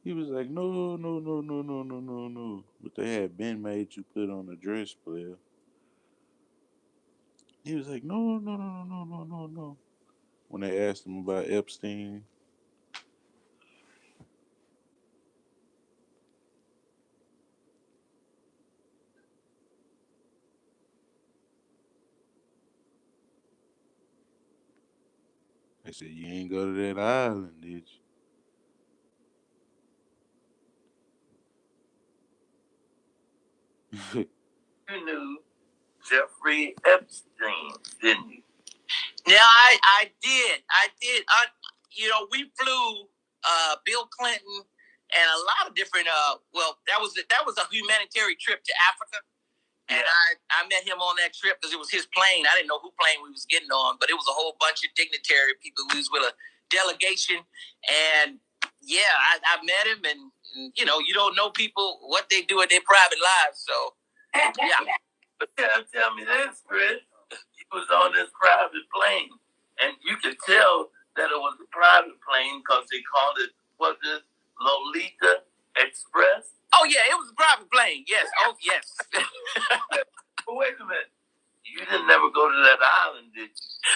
He was like, no, no, no, no, no, no, no, no. But they had been made you put on a dress, player. He was like, no, no, no, no, no, no, no, no. When they asked him about Epstein, they said, you ain't go to that island, did you? You knew Jeffrey Epstein, didn't you? Yeah, I did. I did. We flew Bill Clinton and a lot of different. That was a humanitarian trip to Africa, and I met him on that trip because it was his plane. I didn't know who plane we was getting on, but it was a whole bunch of dignitary people. We was with a delegation, and I met him, and you don't know people what they do in their private lives, so yeah. But tell me this, Chris. He was on this private plane, and you could tell that it was a private plane because they called it, was it Lolita Express? Oh yeah, it was a private plane. Yes. Oh yes. But wait a minute. You didn't never go to that island, did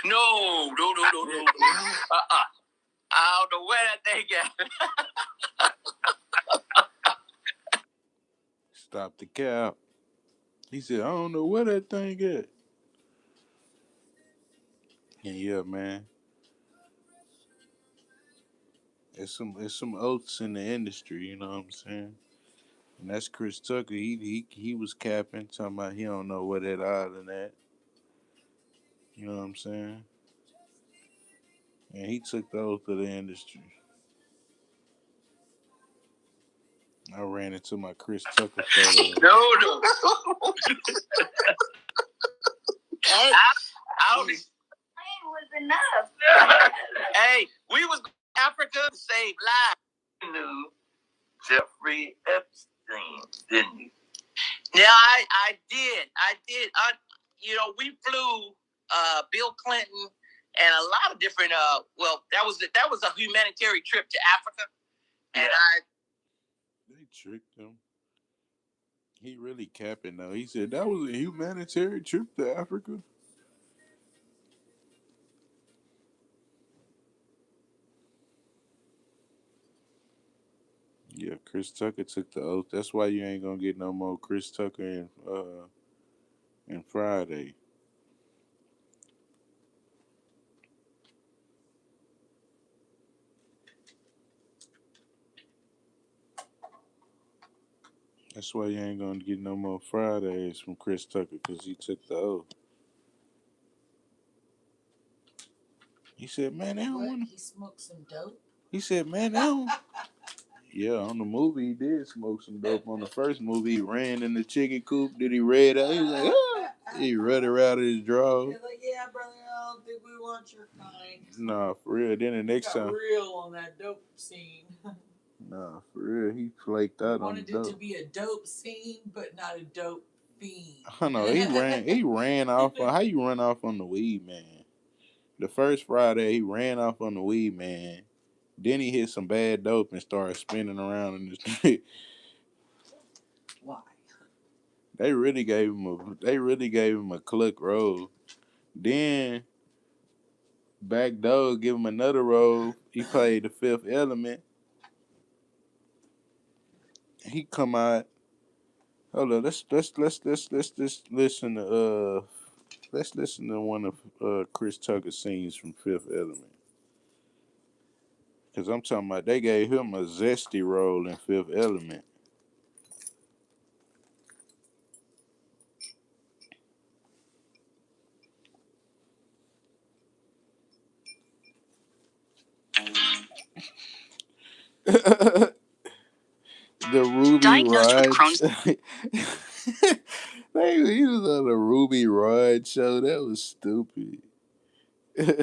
you? No. I don't know where that thing at. Stop the cap. He said, I don't know where that thing at. And yeah, man. It's some oaths in the industry, you know what I'm saying? And that's Chris Tucker. He was capping, talking about he don't know where that island at. You know what I'm saying? And he took the oath of the industry. I ran into my Chris Tucker photo. No. I don't was enough. Hey, we was in Africa to save lives. You knew Jeffrey Epstein, didn't you? Yeah, I did. I did. We flew Bill Clinton and a lot of different. That was a humanitarian trip to Africa, and They tricked him. He really capping though. He said that was a humanitarian trip to Africa. Yeah, Chris Tucker took the oath. That's why you ain't gonna get no more Chris Tucker and Friday. That's why you ain't gonna get no more Fridays from Chris Tucker because he took the oath. He said, "Man, they don't want to." He smoked some dope. He said, "Man, they don't." Yeah, on the movie he did smoke some dope. On the first movie, he ran in the chicken coop. Did he read out? He was like, ah! He read her out of his drawers. He's like, yeah, brother, I don't think we want your kind. Nah, for real. Then the next time, real on that dope scene. Nah, for real. He flaked out on the dope. Wanted it to be a dope scene, but not a dope fiend. I know. He ran. He ran off. How you run off on the weed man? The first Friday, he ran off on the weed man. Then he hit some bad dope and started spinning around in the street. Why? They really gave him a cluck roll. Then back door give him another role. He played the Fifth Element. He come out. Hold on, let's listen to one of Chris Tucker's scenes from Fifth Element. Cause I'm talking about they gave him a zesty role in Fifth Element. The Ruby Rod. He was on the Ruby Rod show. That was stupid. This boy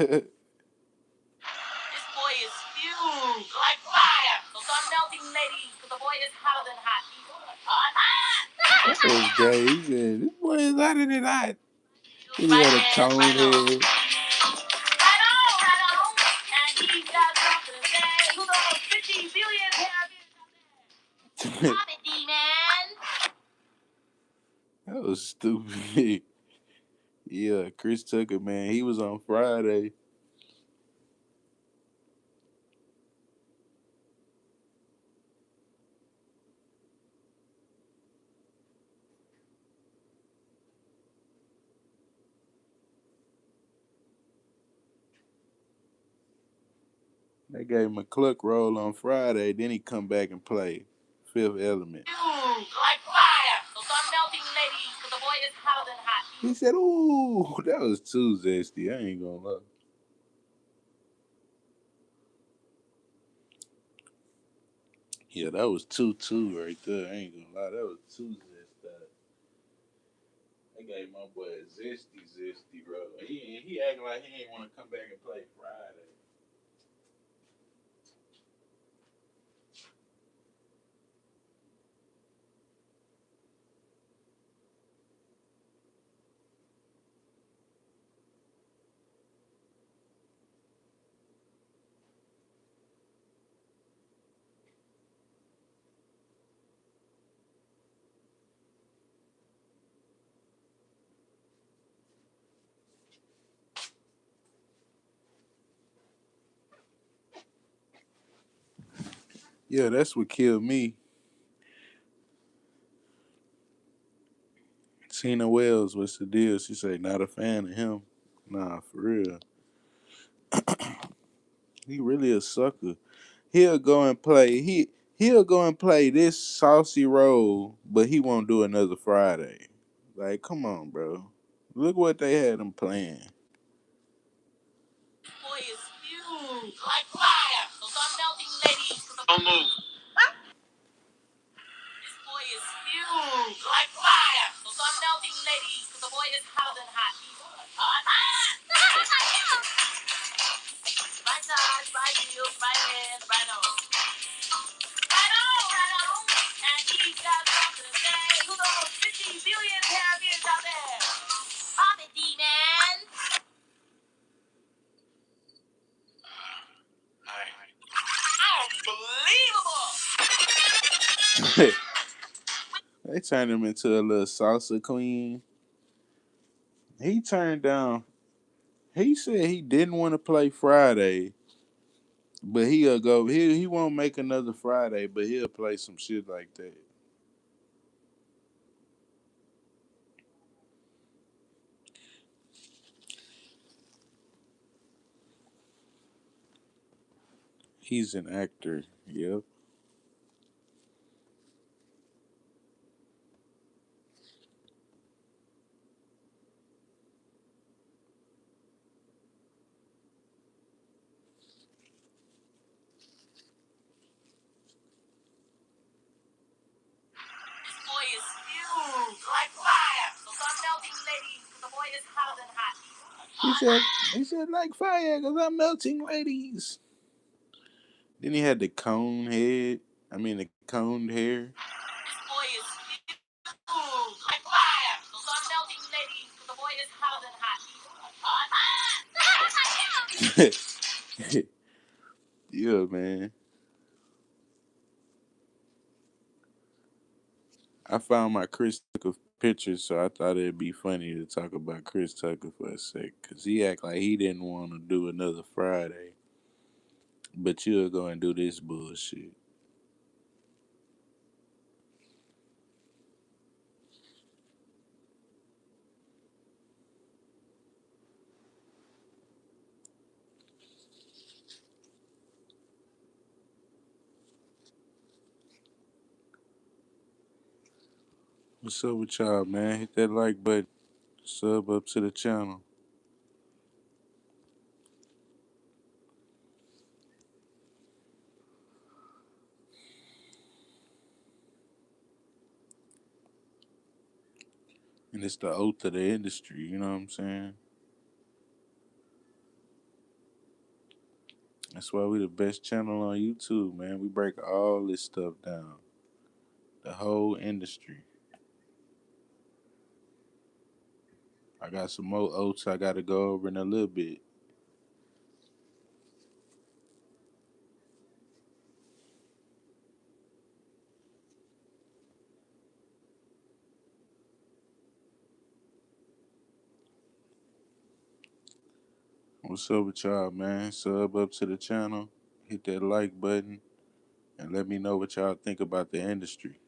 is huge, like fire. So start melting, ladies, because the boy is hotter than hot. He's hot. That was gay. He said, "This boy is hotter than hot." He had a cone head. Right on, right on. And he's got something to say. Who those 50 billion pair of ears? Pop it, D-man. That was stupid. Yeah, Chris Tucker, man, he was on Friday. They gave him a cluck roll on Friday. Then he come back and play Fifth Element. Like fire. So start melting, ladies, because the boy is hotter than hot. He said, "Ooh, that was too zesty. I ain't gonna lie." Yeah, that was 2-2 right there. I ain't gonna lie, that was too zesty. They gave my boy a zesty, bro. He acting like he ain't want to come back and play Friday. Yeah, that's what killed me. Tina Wells, what's the deal? She say, not a fan of him. Nah, for real. He really a sucker. He'll go and play. He'll go and play this saucy role, but he won't do another Friday. Like, come on, bro. Look what they had him playing. Boy is huge, like fire. So start melting, ladies. Don't move. This boy is huge, like fire. So start melting, ladies, because the boy is hotter than hot. He's hot. Right sides, right heels, right hands, right on. Right on, right on. And he's got something to say. Who those 50 billion pair of ears out there? Pop it, D-man. Unbelievable. They turned him into a little salsa queen. He turned down. He said he didn't want to play Friday, But he'll go. He won't make another Friday, but he'll play some shit like that. He's an actor. Yep. Boy is huge, like fire. So stop melting, ladies. The boy is hotter than hot. He said like fire because I'm melting, ladies. Then he had the cone head. I mean the coned hair. This boy is huge, like fire. So stop melting, ladies. The boy is hotter than hot. Yeah, man. I found my Chris Tucker picture, so I thought it'd be funny to talk about Chris Tucker for a sec, cause he act like he didn't want to do another Friday, but you'll go and do this bullshit. What's up with y'all, man? Hit that like button, sub up to the channel, and it's the oath of the industry. You know what I'm saying? That's why we the best channel on YouTube, man. We break all this stuff down, the whole industry. I got some more oats I gotta go over in a little bit. What's up with y'all, man? Sub up to the channel, hit that like button, and let me know what y'all think about the industry.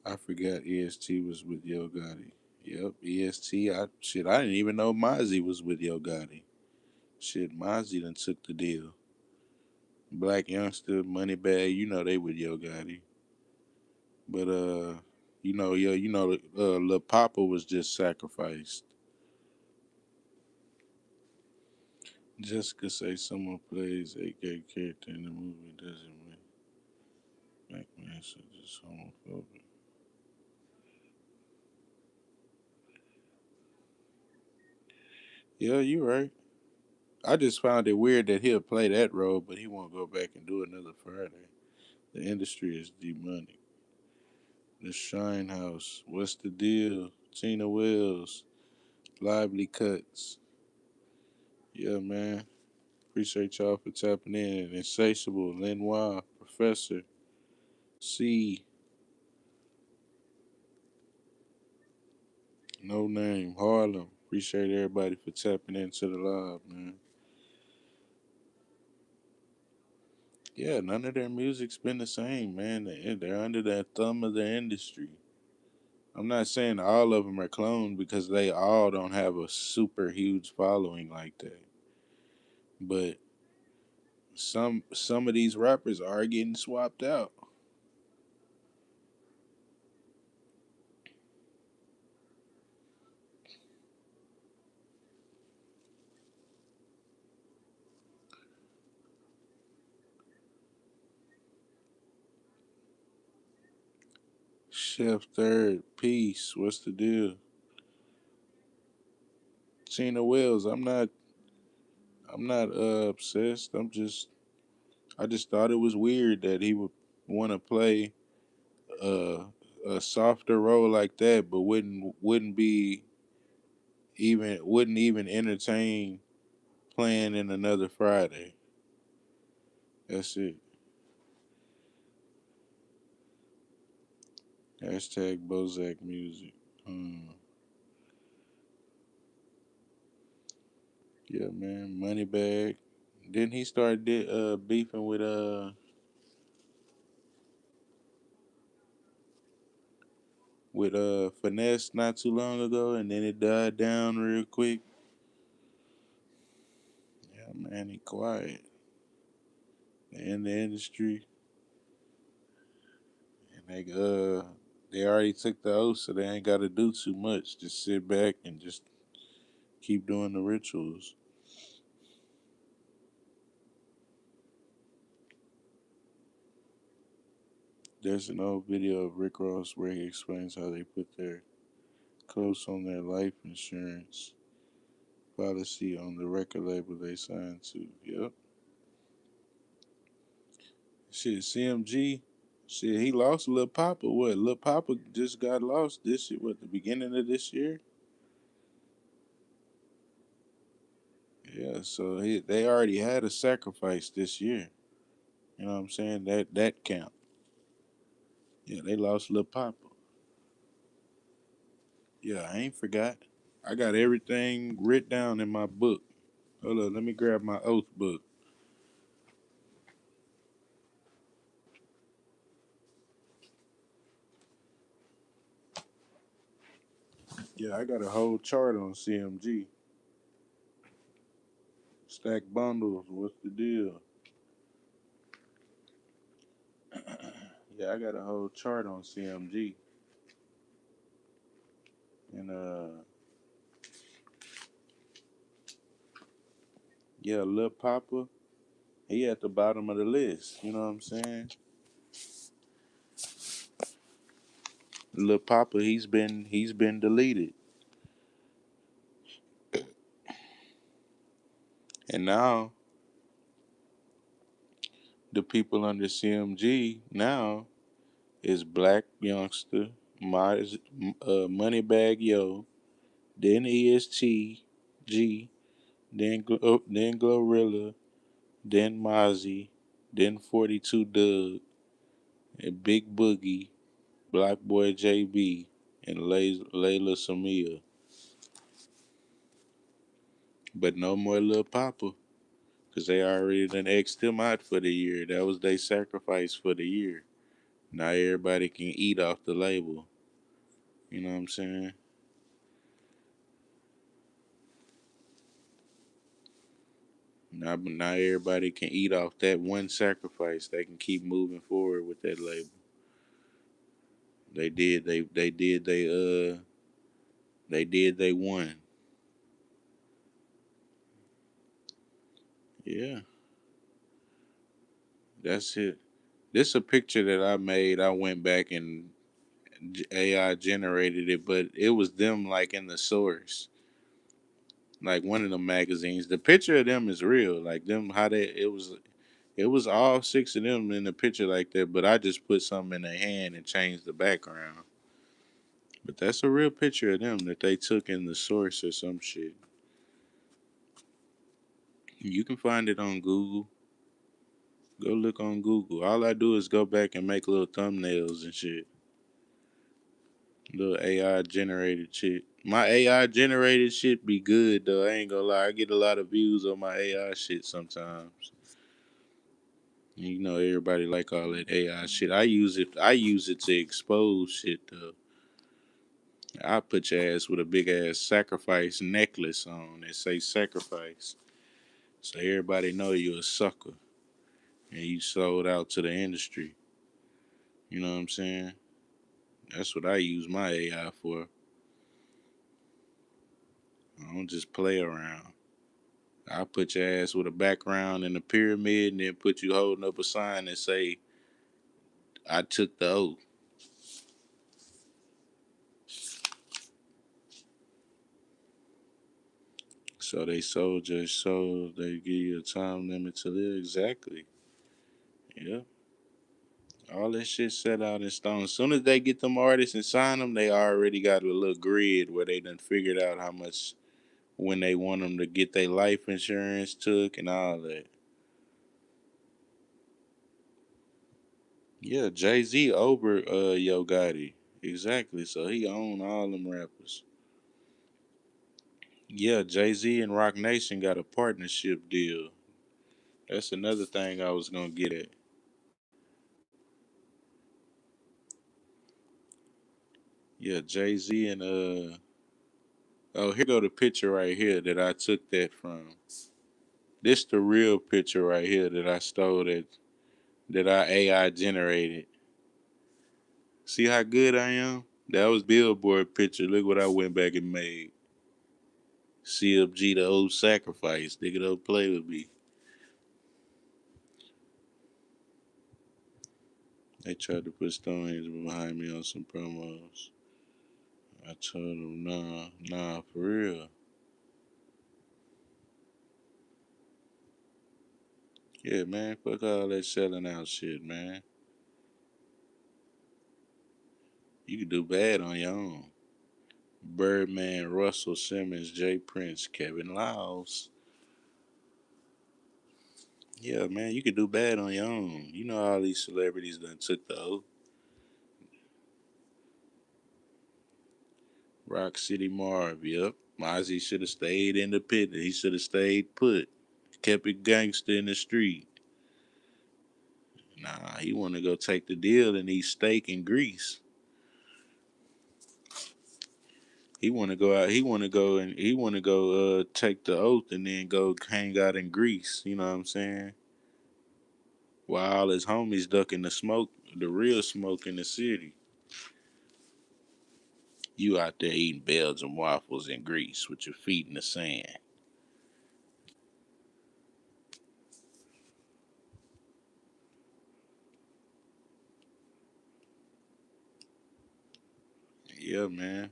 I forgot EST was with Yo Gotti. Yep, EST. I didn't even know Mozzie was with Yo Gotti. Shit, Mozzie done took the deal. Black Youngster, Moneybag, you know they with Yo Gotti. But Lil Papa was just sacrificed. Jessica say someone plays a gay character in the movie doesn't make black man so just homophobic. Yeah, you right. I just found it weird that he'll play that role, but he won't go back and do another Friday. The industry is demonic. The Shine House. What's the deal? Tina Wills. Lively Cuts. Yeah, man. Appreciate y'all for tapping in. Insatiable. Lenoir. Professor. C. No Name. Harlem. Appreciate everybody for tapping into the live, man. Yeah, none of their music's been the same, man. They're under the thumb of the industry. I'm not saying all of them are cloned because they all don't have a super huge following like that. But some of these rappers are getting swapped out. Chef Third, Peace, what's the deal? Tina Wells, I'm not obsessed. I just thought it was weird that he would want to play uh, a softer role like that, but wouldn't even entertain playing in another Friday. That's it. Hashtag Bozak Music. Hmm. Yeah, man. Moneybag. Didn't he start beefing with finesse not too long ago, and then it died down real quick? Yeah, man. He quiet in the industry, and they already took the oath, so they ain't got to do too much. Just sit back and just keep doing the rituals. There's an old video of Rick Ross where he explains how they put their quotes on their life insurance policy on the record label they signed to. Yep. Shit, CMG. Shit, he lost Lil Papa. What? Lil Papa just got lost this year. What? The beginning of this year? Yeah. So they already had a sacrifice this year. You know what I'm saying? That count. Yeah, they lost Lil Papa. Yeah, I ain't forgot. I got everything written down in my book. Hold on, let me grab my oath book. Yeah, I got a whole chart on CMG. Stack bundles. What's the deal? Yeah, I got a whole chart on CMG. And yeah, Lil Papa, he at the bottom of the list. You know what I'm saying? Lil Papa, he's been deleted. And now the people under CMG now is Black Youngster, Moneybag Yo, then EST G, then Glorilla, then Mozzie, then 42 Doug, and Big Boogie, Black Boy JB, and Layla Samia. But no more Lil Papa, because they already done X'd him out for the year. That was their sacrifice for the year. Now everybody can eat off the label. You know what I'm saying? Now everybody can eat off that one sacrifice. They can keep moving forward with that label. They won. Yeah, that's it. This a picture that I made. I went back and AI generated it, but it was them like in the source, like one of the magazines. The picture of them is real, like them how they it was all six of them in the picture like that. But I just put something in their hand and changed the background. But that's a real picture of them that they took in the source or some shit. You can find it on Google. Go look on Google. All I do is go back and make little thumbnails and shit. Little AI generated shit. My AI generated shit be good though. I ain't gonna lie. I get a lot of views on my AI shit sometimes. You know everybody like all that AI shit. I use it to expose shit though. I put your ass with a big ass sacrifice necklace on that say sacrifice. So everybody know you a sucker and you sold out to the industry. You know what I'm saying? That's what I use my AI for. I don't just play around. I put your ass with a background in the pyramid and then put you holding up a sign and say, I took the oath. So they sold your soul. They give you a time limit to live. Exactly. Yeah. All that shit set out in stone. As soon as they get them artists and sign them, they already got a little grid where they done figured out how much when they want them to get their life insurance took and all that. Yeah, Jay Z over Yo Gotti. Exactly. So he own all them rappers. Yeah, Jay Z and Rock Nation got a partnership deal. That's another thing I was gonna get at. Yeah, Jay Z and oh, here go the picture right here that I took that from. This the real picture right here that I stole that I AI generated. See how good I am? That was Billboard picture. Look what I went back and made. CFG the old sacrifice. Nigga don't play with me. They tried to put Stonehands behind me on some promos. I told them, nah, for real. Yeah, man, fuck all that selling out shit, man. You can do bad on your own. Birdman, Russell Simmons, Jay Prince, Kevin Lyles. Yeah, man, you can do bad on your own. You know all these celebrities done took the oath. Rock City Marv, yep. Mozzie should have stayed independent. He should have stayed put. Kept it gangster in the street. Nah, he want to go take the deal and eat steak in Greece. He want to go out. He want to go take the oath and then go hang out in Greece. You know what I'm saying? While all his homies ducking the smoke, the real smoke in the city. You out there eating Belgian waffles in Greece with your feet in the sand. Yeah, man.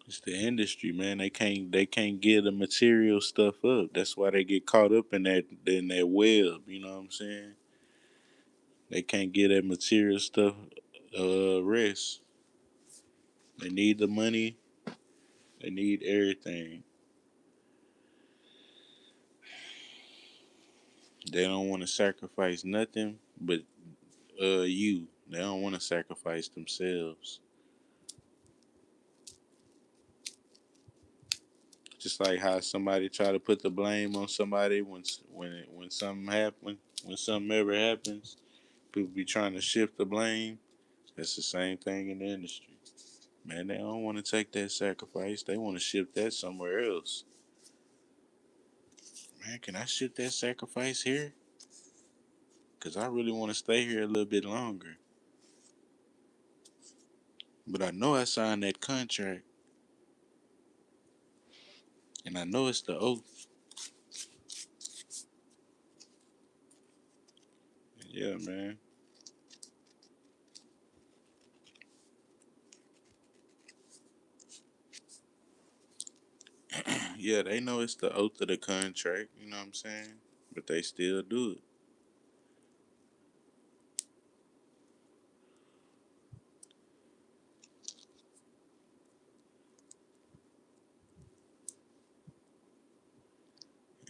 It's the industry, man. They can't get the material stuff up. That's why they get caught up in that web. You know what I'm saying? They can't get that material stuff rest. They need the money. They need everything. They don't want to sacrifice nothing but you. They don't want to sacrifice themselves. Just like how somebody try to put the blame on somebody when something happen when something ever happens, people be trying to shift the blame. That's the same thing in the industry. Man, they don't want to take that sacrifice. They want to shift that somewhere else. Man, can I shift that sacrifice here? Cause I really want to stay here a little bit longer. But I know I signed that contract, and I know it's the oath. Yeah, man. Yeah, they know it's the oath of the contract. You know what I'm saying? But they still do it.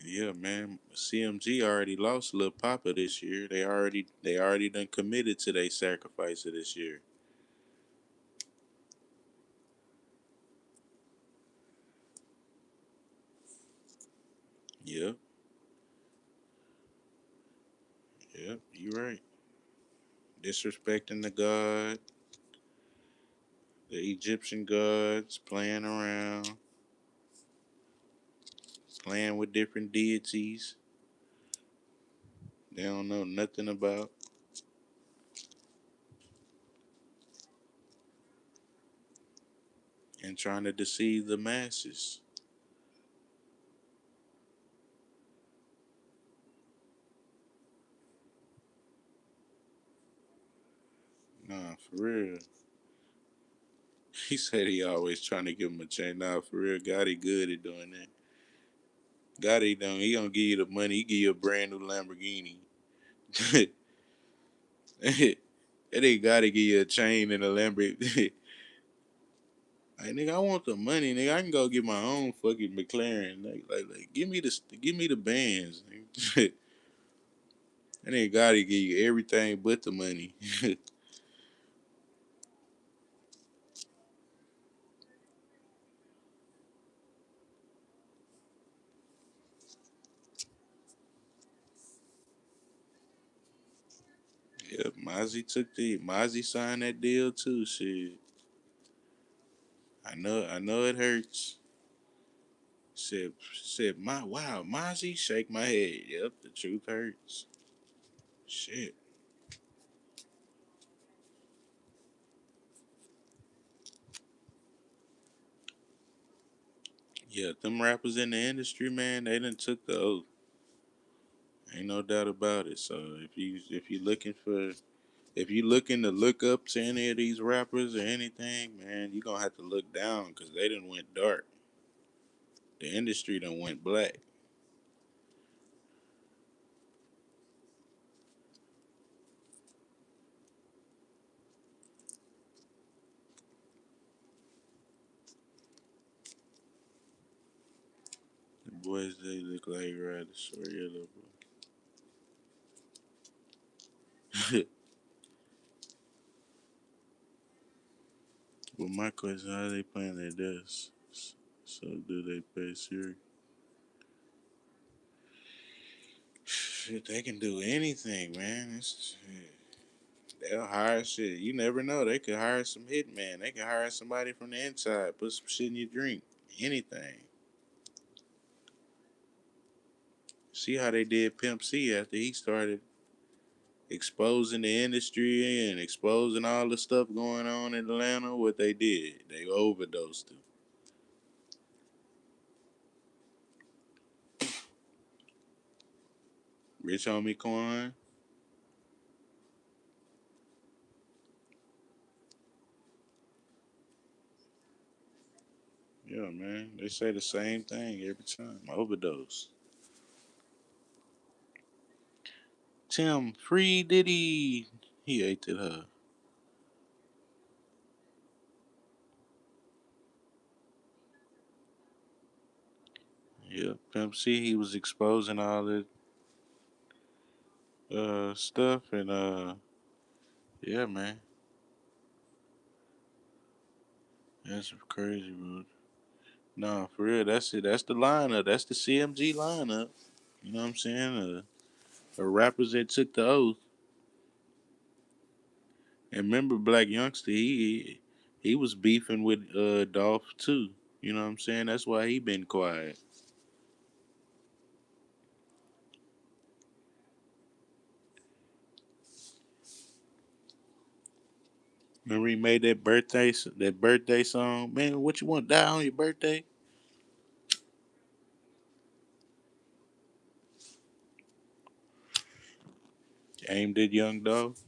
Yeah, man. CMG already lost Lil Papa this year. They already done committed to their sacrifice of this year. Yep, yep. You right. Disrespecting the god, the Egyptian gods, playing around, playing with different deities they don't know nothing about, and trying to deceive the masses. Nah, for real. He said he always trying to give him a chance. Nah, for real. Gotti good at doing that. Gotti don't. He gonna give you the money. He give you a brand new Lamborghini. That nigga gotta give you a chain and a Lamborghini. Like, nigga, I want the money, nigga. I can go get my own fucking McLaren. Like, give me the bands. Nigga. And then Gotti give you everything but the money. Yep, Mozzie signed that deal too. Shit, I know it hurts. Said my wow, Mozzie, shake my head. Yep, the truth hurts. Shit. Yeah, them rappers in the industry, man, they done took the oath. Ain't no doubt about it. So if you looking to look up to any of these rappers or anything, man, you gonna have to look down because they done went dark. The industry done went black. The boys they look like rather short yellow, bro. Well, my question: how they playing their dust? So do they pay Siri? Shit, they can do anything, man. They'll hire shit. You never know. They could hire some hitman. They could hire somebody from the inside. Put some shit in your drink. Anything. See how they did Pimp C after he started exposing the industry and exposing all the stuff going on in Atlanta. What they did, they overdosed him. Rich homie Quan. Yeah, man. They say the same thing every time. Overdose. Tim, free Diddy. He ate it her. Yeah, Pimp C, he was exposing all that stuff and yeah, man. That's crazy, bro. No, for real, that's it. That's the lineup. That's the CMG lineup. You know what I'm saying? The rappers that took the oath. And remember Black Youngster, he was beefing with Dolph too. You know what I'm saying? That's why he been quiet. Remember he made that birthday song. Man, what you want to die on your birthday? Aimed at Young Dolph.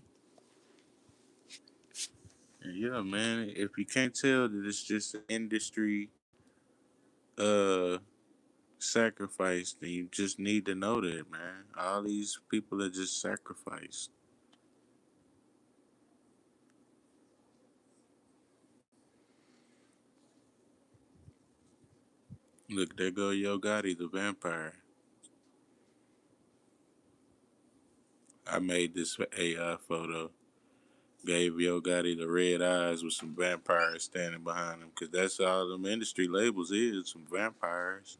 And yeah, man. If you can't tell that it's just an industry uh sacrifice, then you just need to know that, man. All these people are just sacrificed. Look, there go Yo Gotti, the vampire. I made this AI photo. Gave Yo Gotti the red eyes with some vampires standing behind him, cause that's all them industry labels is, some vampires.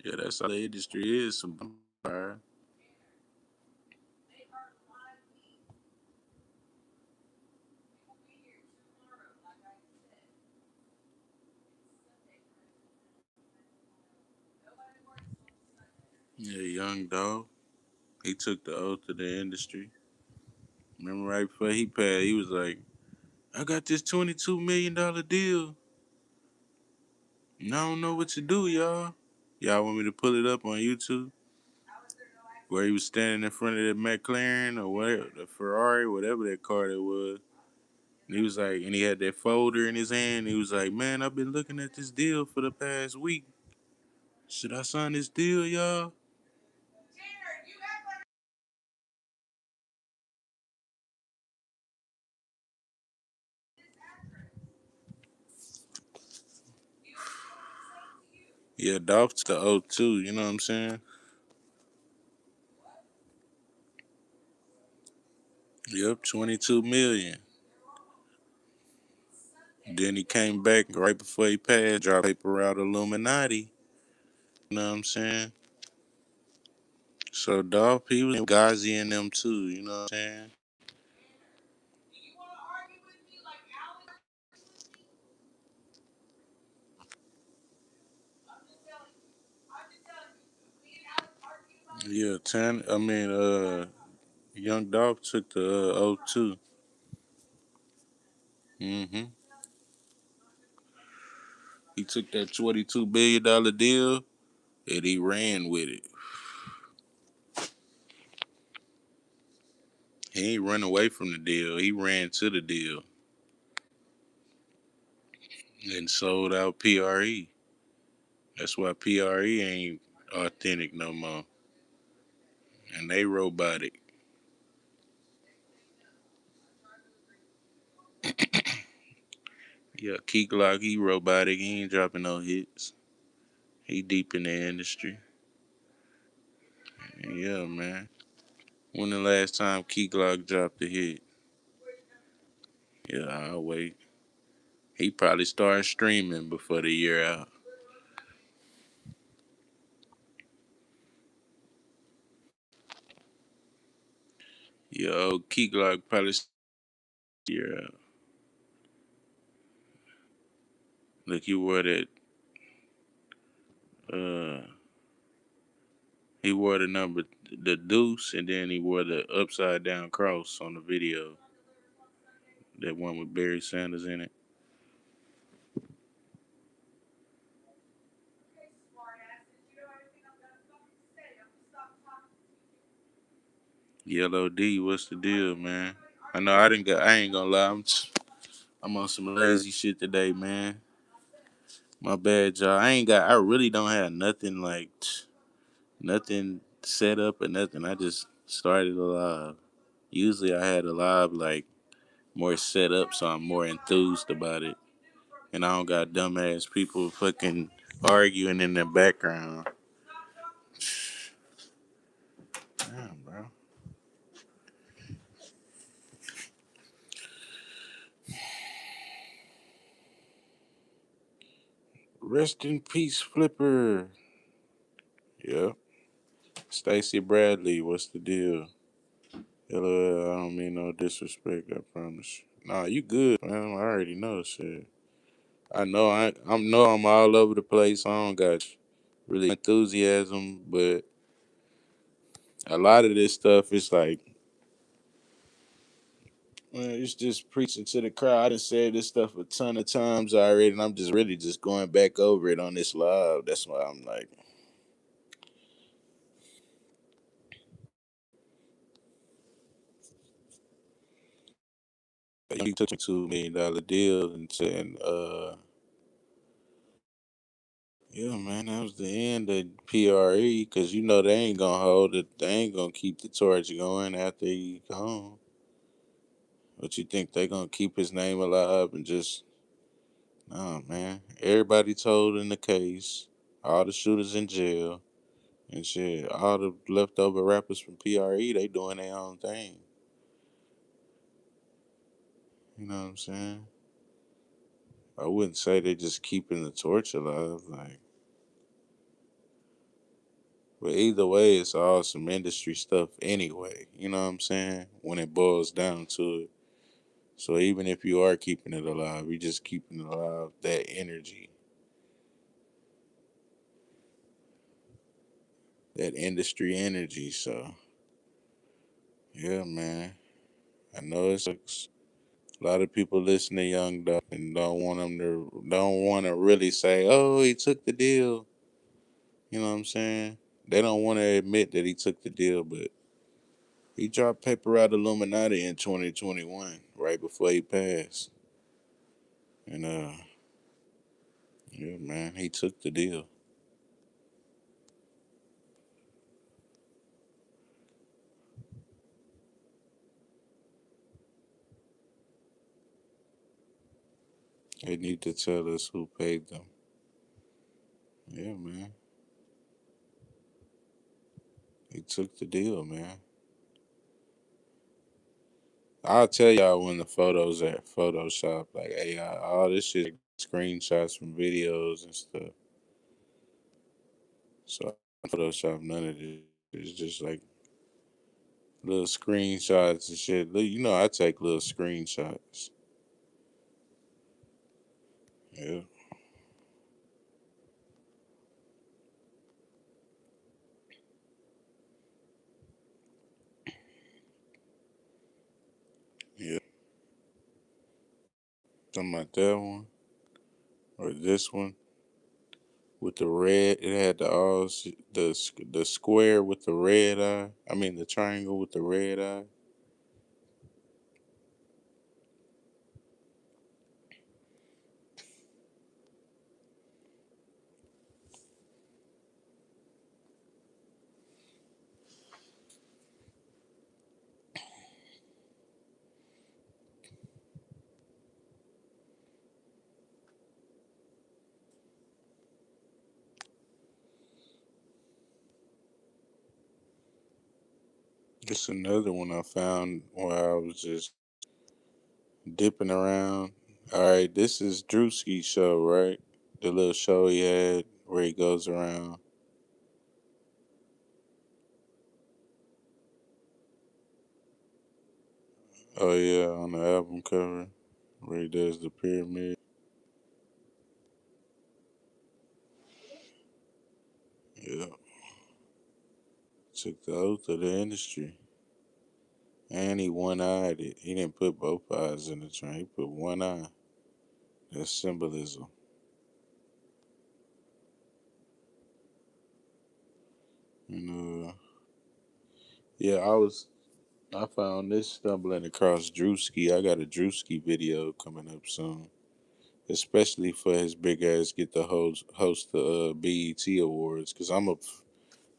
Yeah, that's all the industry is, some vampire. Yeah, young dog. He took the oath to the industry. Remember right before he passed, he was like, I got this $22 million deal. And I don't know what to do, y'all. Y'all want me to pull it up on YouTube? Where he was standing in front of the McLaren or whatever, the Ferrari, whatever that car that was. He was like, and he had that folder in his hand. He was like, man, I've been looking at this deal for the past week. Should I sign this deal, y'all? Yeah, Dolph's the O2, you know what I'm saying? Yep, 22 million. Then he came back right before he passed, dropped paper out Illuminati. You know what I'm saying? So Dolph, he was Ghazi and them too, you know what I'm saying? Yeah, Young Dolph took the O2. Mm-hmm. He took that $22 billion deal and he ran with it. He ain't run away from the deal. He ran to the deal and sold out PRE. That's why PRE ain't authentic no more. And they robotic. Yeah, Key Glock, he robotic. He ain't dropping no hits. He deep in the industry. Yeah, man. When the last time Key Glock dropped a hit? Yeah, I'll wait. He probably started streaming before the year out. Yo, Key Glock probably started the year out. Look, he wore that. Uh, he wore the number, the deuce, and then he wore the upside down cross on the video. That one with Barry Sanders in it. Yellow D, what's the deal, man? I know I didn't get. I ain't gonna lie. I'm on some lazy shit today, man. My bad, y'all. I ain't got. I really don't have nothing like nothing set up or nothing. I just started a live. Usually I had a live like more set up, so I'm more enthused about it. And I don't got dumbass people fucking arguing in the background. Damn, bro. Rest in peace, Flipper. Yep. Stacy Bradley, what's the deal? Hello, I don't mean no disrespect, I promise. Nah, you good, man. I already know shit. I know I'm all over the place. I don't got really enthusiasm, but a lot of this stuff is like, man, it's just preaching to the crowd. I done said this stuff a ton of times already, and I'm just really just going back over it on this live. That's why I'm like, you took a $2 million deal and saying, yeah, man, that was the end of PRE because you know they ain't gonna hold it. They ain't gonna keep the torch going after he gone. But you think they gonna keep his name alive and just nah, man. Everybody told in the case, all the shooters in jail and shit. All the leftover rappers from PRE, they doing their own thing. You know what I'm saying? I wouldn't say they just keeping the torch alive, like. But either way, it's all some industry stuff anyway. You know what I'm saying? When it boils down to it. So even if you are keeping it alive, you're just keeping it alive, that energy, that industry energy. So yeah, man. I know it sucks. A lot of people listen to Young Duck and don't want to really say, "Oh, he took the deal." You know what I'm saying? They don't want to admit that he took the deal, but he dropped paper out Illuminati in 2021, right? right before he passed. And yeah, man, he took the deal. They need to tell us who paid them. Yeah, man, he took the deal, man. I'll tell y'all when the photos at Photoshop, like AI, all this shit, screenshots from videos and stuff. So Photoshop, none of this. It's just like little screenshots and shit. You know, I take little screenshots. Yeah, yeah. Talking about that one or this one with the red. It had the square with the red eye. I mean the triangle with the red eye. It's another one I found while I was just dipping around. All right, this is Drewski's show, right? The little show he had where he goes around. Oh yeah, on the album cover where he does the pyramid. Yeah, took the oath of the industry, and he one-eyed it. He didn't put both eyes in the train. He put one eye. That's symbolism. And yeah, I found this stumbling across Drewski. I got a Drewski video coming up soon, especially for his big ass get to host the BET Awards. Cause I'm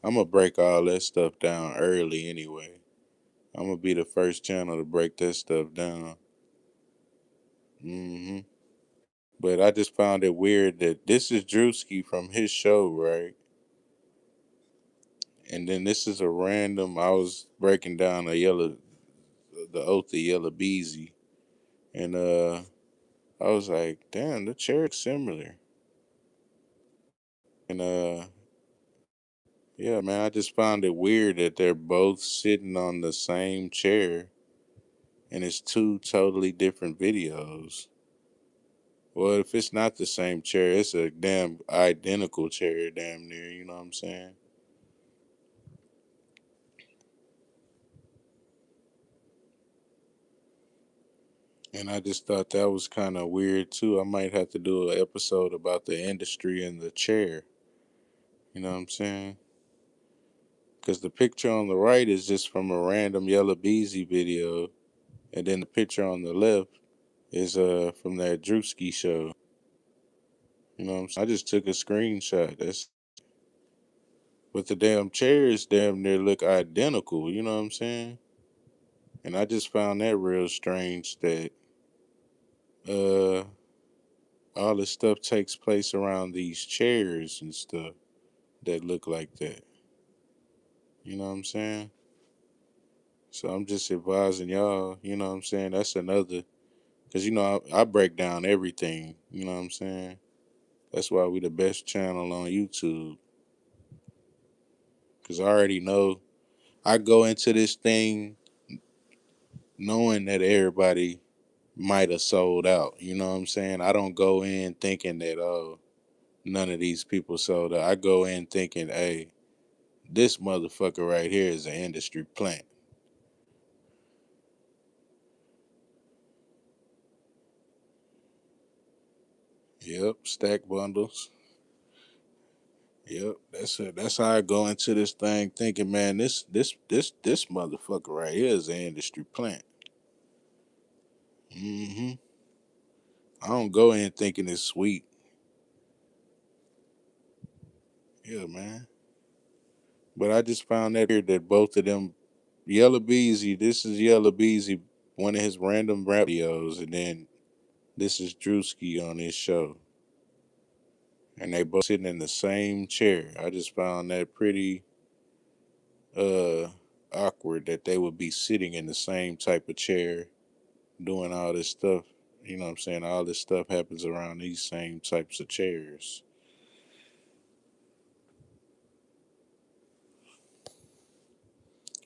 gonna break all that stuff down early anyway. I'm gonna be the first channel to break that stuff down. Hmm. But I just found it weird that this is Drewski from his show, right? And then this is a random. I was breaking down the oath of Yellow Beezy, and I was like, damn, the chair looks similar. And yeah, man, I just found it weird that they're both sitting on the same chair, and it's two totally different videos. Well, if it's not the same chair, it's a damn identical chair, damn near. You know what I'm saying? And I just thought that was kind of weird too. I might have to do an episode about the industry and the chair. You know what I'm saying? Because the picture on the right is just from a random Yellow Beezy video, and then the picture on the left is from that Drewski show. You know what I'm saying? I just took a screenshot. That's but the damn chairs damn near look identical. You know what I'm saying? And I just found that real strange that uh all this stuff takes place around these chairs and stuff that look like that. You know what I'm saying? So I'm just advising y'all. You know what I'm saying? That's another because you know I break down everything. You know what I'm saying? That's why we the best channel on YouTube. Cause I already know I go into this thing knowing that everybody might have sold out. You know what I'm saying? I don't go in thinking that none of these people sold out. I go in thinking, hey, this motherfucker right here is an industry plant. Yep, stack bundles. Yep, that's it. That's how I go into this thing thinking, man, this motherfucker right here is an industry plant. Hmm. I don't go in thinking it's sweet. Yeah, man. But I just found that weird that both of them, Yellow Beezy, this is Yellow Beezy, one of his random rap videos, and then this is Drewski on his show. And they both sitting in the same chair. I just found that pretty uh awkward that they would be sitting in the same type of chair doing all this stuff. You know what I'm saying? All this stuff happens around these same types of chairs.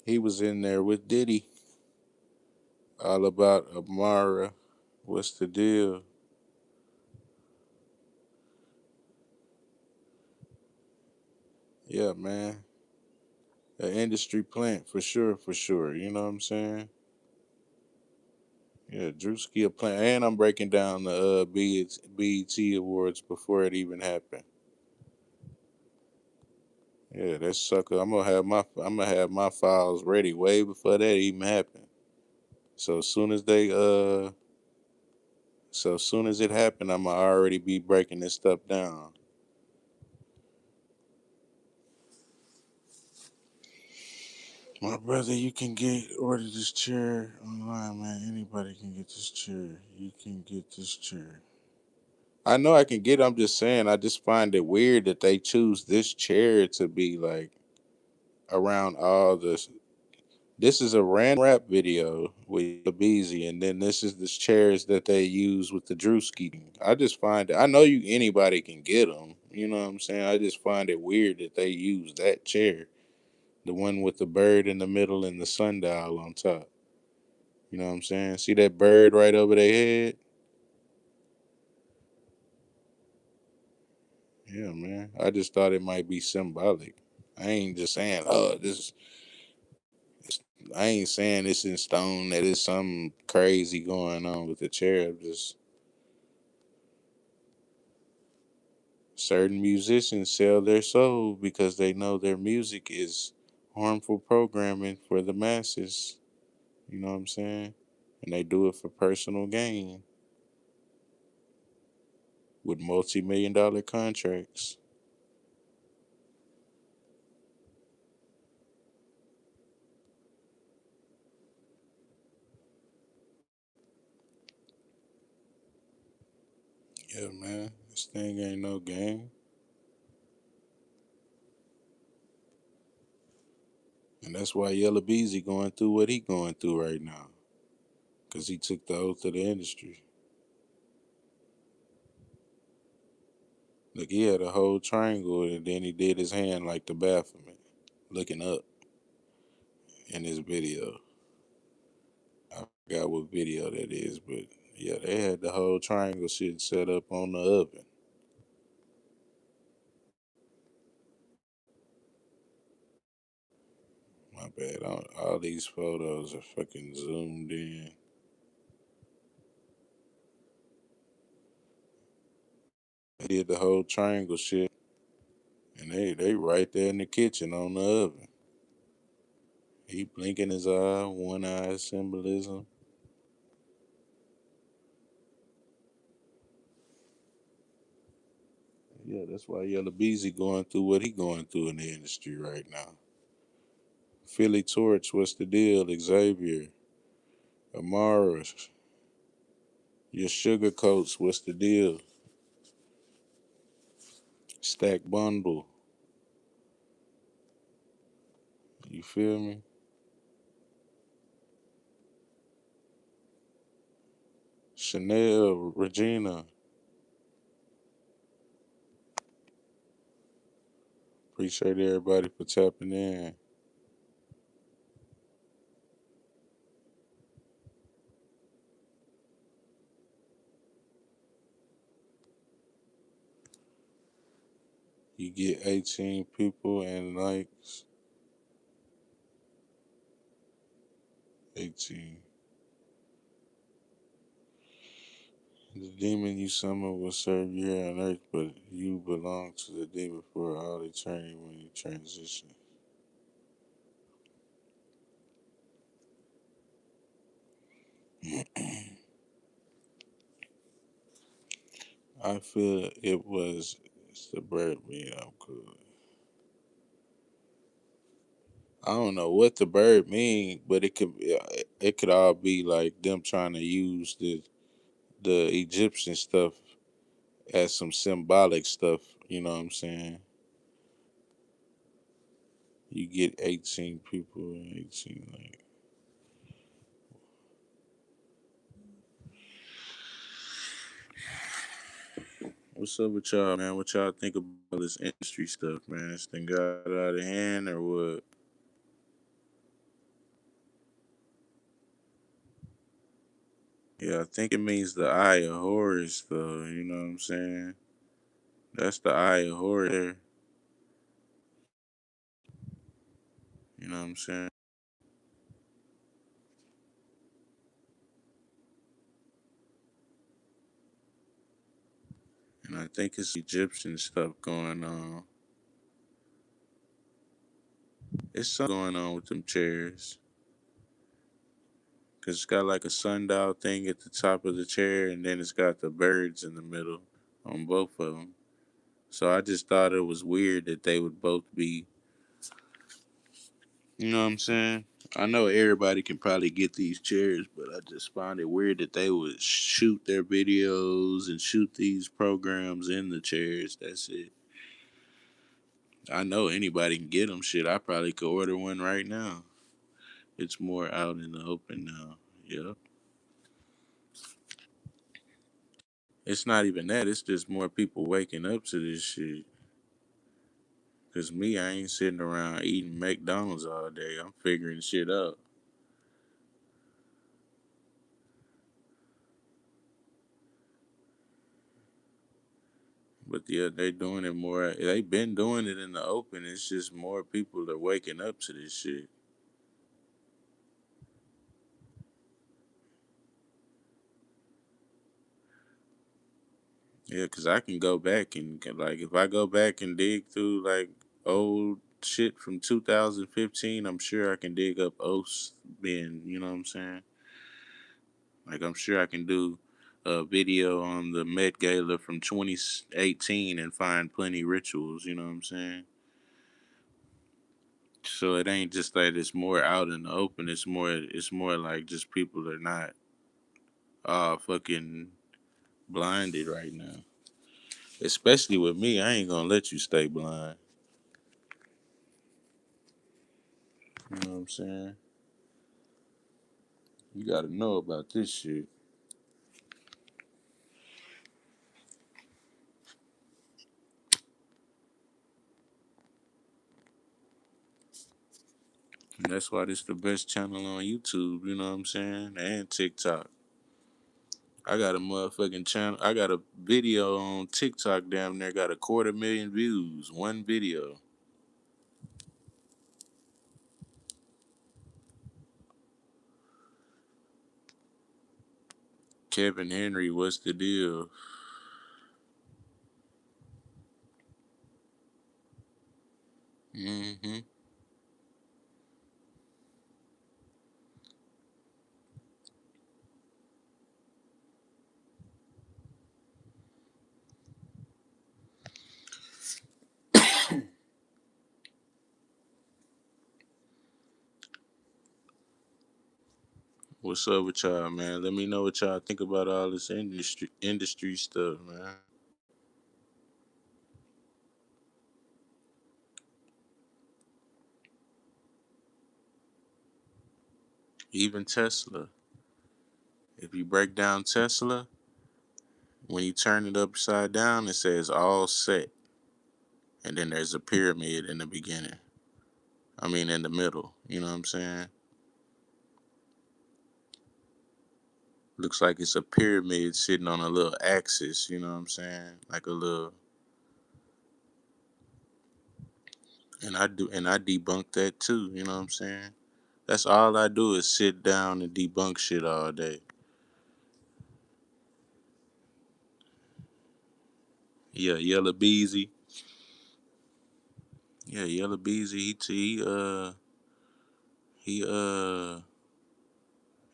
He was in there with Diddy, all about Amara. What's the deal? Yeah, man. An industry plant for sure, for sure. You know what I'm saying? Yeah, Drewski a plant. And I'm breaking down the BET Awards before it even happened. Yeah, that sucker. I'm gonna have my files ready way before that even happened. So as soon as they so as soon as it happened, I'ma already be breaking this stuff down. My brother, you can order this chair online, man. Anybody can get this chair. You can get this chair. I know I can get it. I'm just saying, I just find it weird that they choose this chair to be like around all this. This is a random rap video with the Beezy, and then this is the chairs that they use with the Drewski. I just find it. I know anybody can get them. You know what I'm saying? I just find it weird that they use that chair, the one with the bird in the middle and the sundial on top. You know what I'm saying? See that bird right over their head? Yeah, man. I just thought it might be symbolic. I ain't just saying, oh, this. I ain't saying it's in stone that it's something crazy going on with the chair. I'm just certain musicians sell their soul because they know their music is harmful programming for the masses. You know what I'm saying? And they do it for personal gain with multi-million-dollar contracts. Yeah, man. This thing ain't no game. And that's why Yellow Beezy going through what he going through right now. Because he took the oath of the industry. Look, he had a whole triangle and then he did his hand like the Baphomet, looking up in his video. I forgot what video that is, but yeah, they had the whole triangle shit set up on the oven. My bad. All these photos are fucking zoomed in. They did the whole triangle shit, and they right there in the kitchen on the oven. He blinking his eye, one eye symbolism. Yeah, that's why Yellow Beezy going through what he going through in the industry right now. Philly Torch, what's the deal? Xavier, Amara, your sugar coats, what's the deal? Stack bundle, you feel me? Chanel, Regina, appreciate everybody for tapping in. You get 18 people and likes. 18. The demon you summon will serve you here on earth, but you belong to the demon for all eternity when you transition. I feel it was suburban. I'm cool. I don't know what the bird mean, but it could all be like them trying to use the Egyptian stuff as some symbolic stuff. You know what I'm saying? You get 18 people, 18 like. What's up with y'all, man? What y'all think about all this industry stuff, man? This thing got out of hand or what? Yeah, I think it means the eye of Horus, though. You know what I'm saying? That's the eye of Horus there. You know what I'm saying? And I think it's Egyptian stuff going on. It's something going on with them chairs. Cause it's got like a sundial thing at the top of the chair, and then it's got the birds in the middle on both of them. So I just thought it was weird that they would both be. You know what I'm saying? I know everybody can probably get these chairs, but I just find it weird that they would shoot their videos and shoot these programs in the chairs. That's it. I know anybody can get them. Shit, I probably could order one right now. It's more out in the open now. Yep. It's not even that. It's just more people waking up to this shit. Cause me, I ain't sitting around eating McDonald's all day. I'm figuring shit out. But yeah, they doing it more. They been doing it in the open. It's just more people are waking up to this shit. Yeah, cause I can go back and like if I go back and dig through like old shit from 2015, I'm sure I can dig up O's being. You know what I'm saying? Like I'm sure I can do a video on the Met Gala from 2018 and find plenty rituals. You know what I'm saying? So it ain't just that it's more out in the open. It's more like just people are not fucking blinded right now. Especially with me, I ain't gonna let you stay blind. You know what I'm saying? You gotta know about this shit. And that's why this the best channel on YouTube, you know what I'm saying? And TikTok. I got a motherfucking channel. I got a video on TikTok down there, got 250,000 views. One video. Kevin Henry, what's the deal? Mm-hmm. What's up with y'all, man? Let me know what y'all think about all this industry stuff, man. Even Tesla. If you break down Tesla, when you turn it upside down, it says all set. And then there's a pyramid in the beginning. I mean, in the middle. You know what I'm saying? Looks like it's a pyramid sitting on a little axis. You know what I'm saying? Like a little. And I debunk that too. You know what I'm saying? That's all I do is sit down and debunk shit all day. Yeah, Yellow Beezy. Yeah, Yellow Beezy.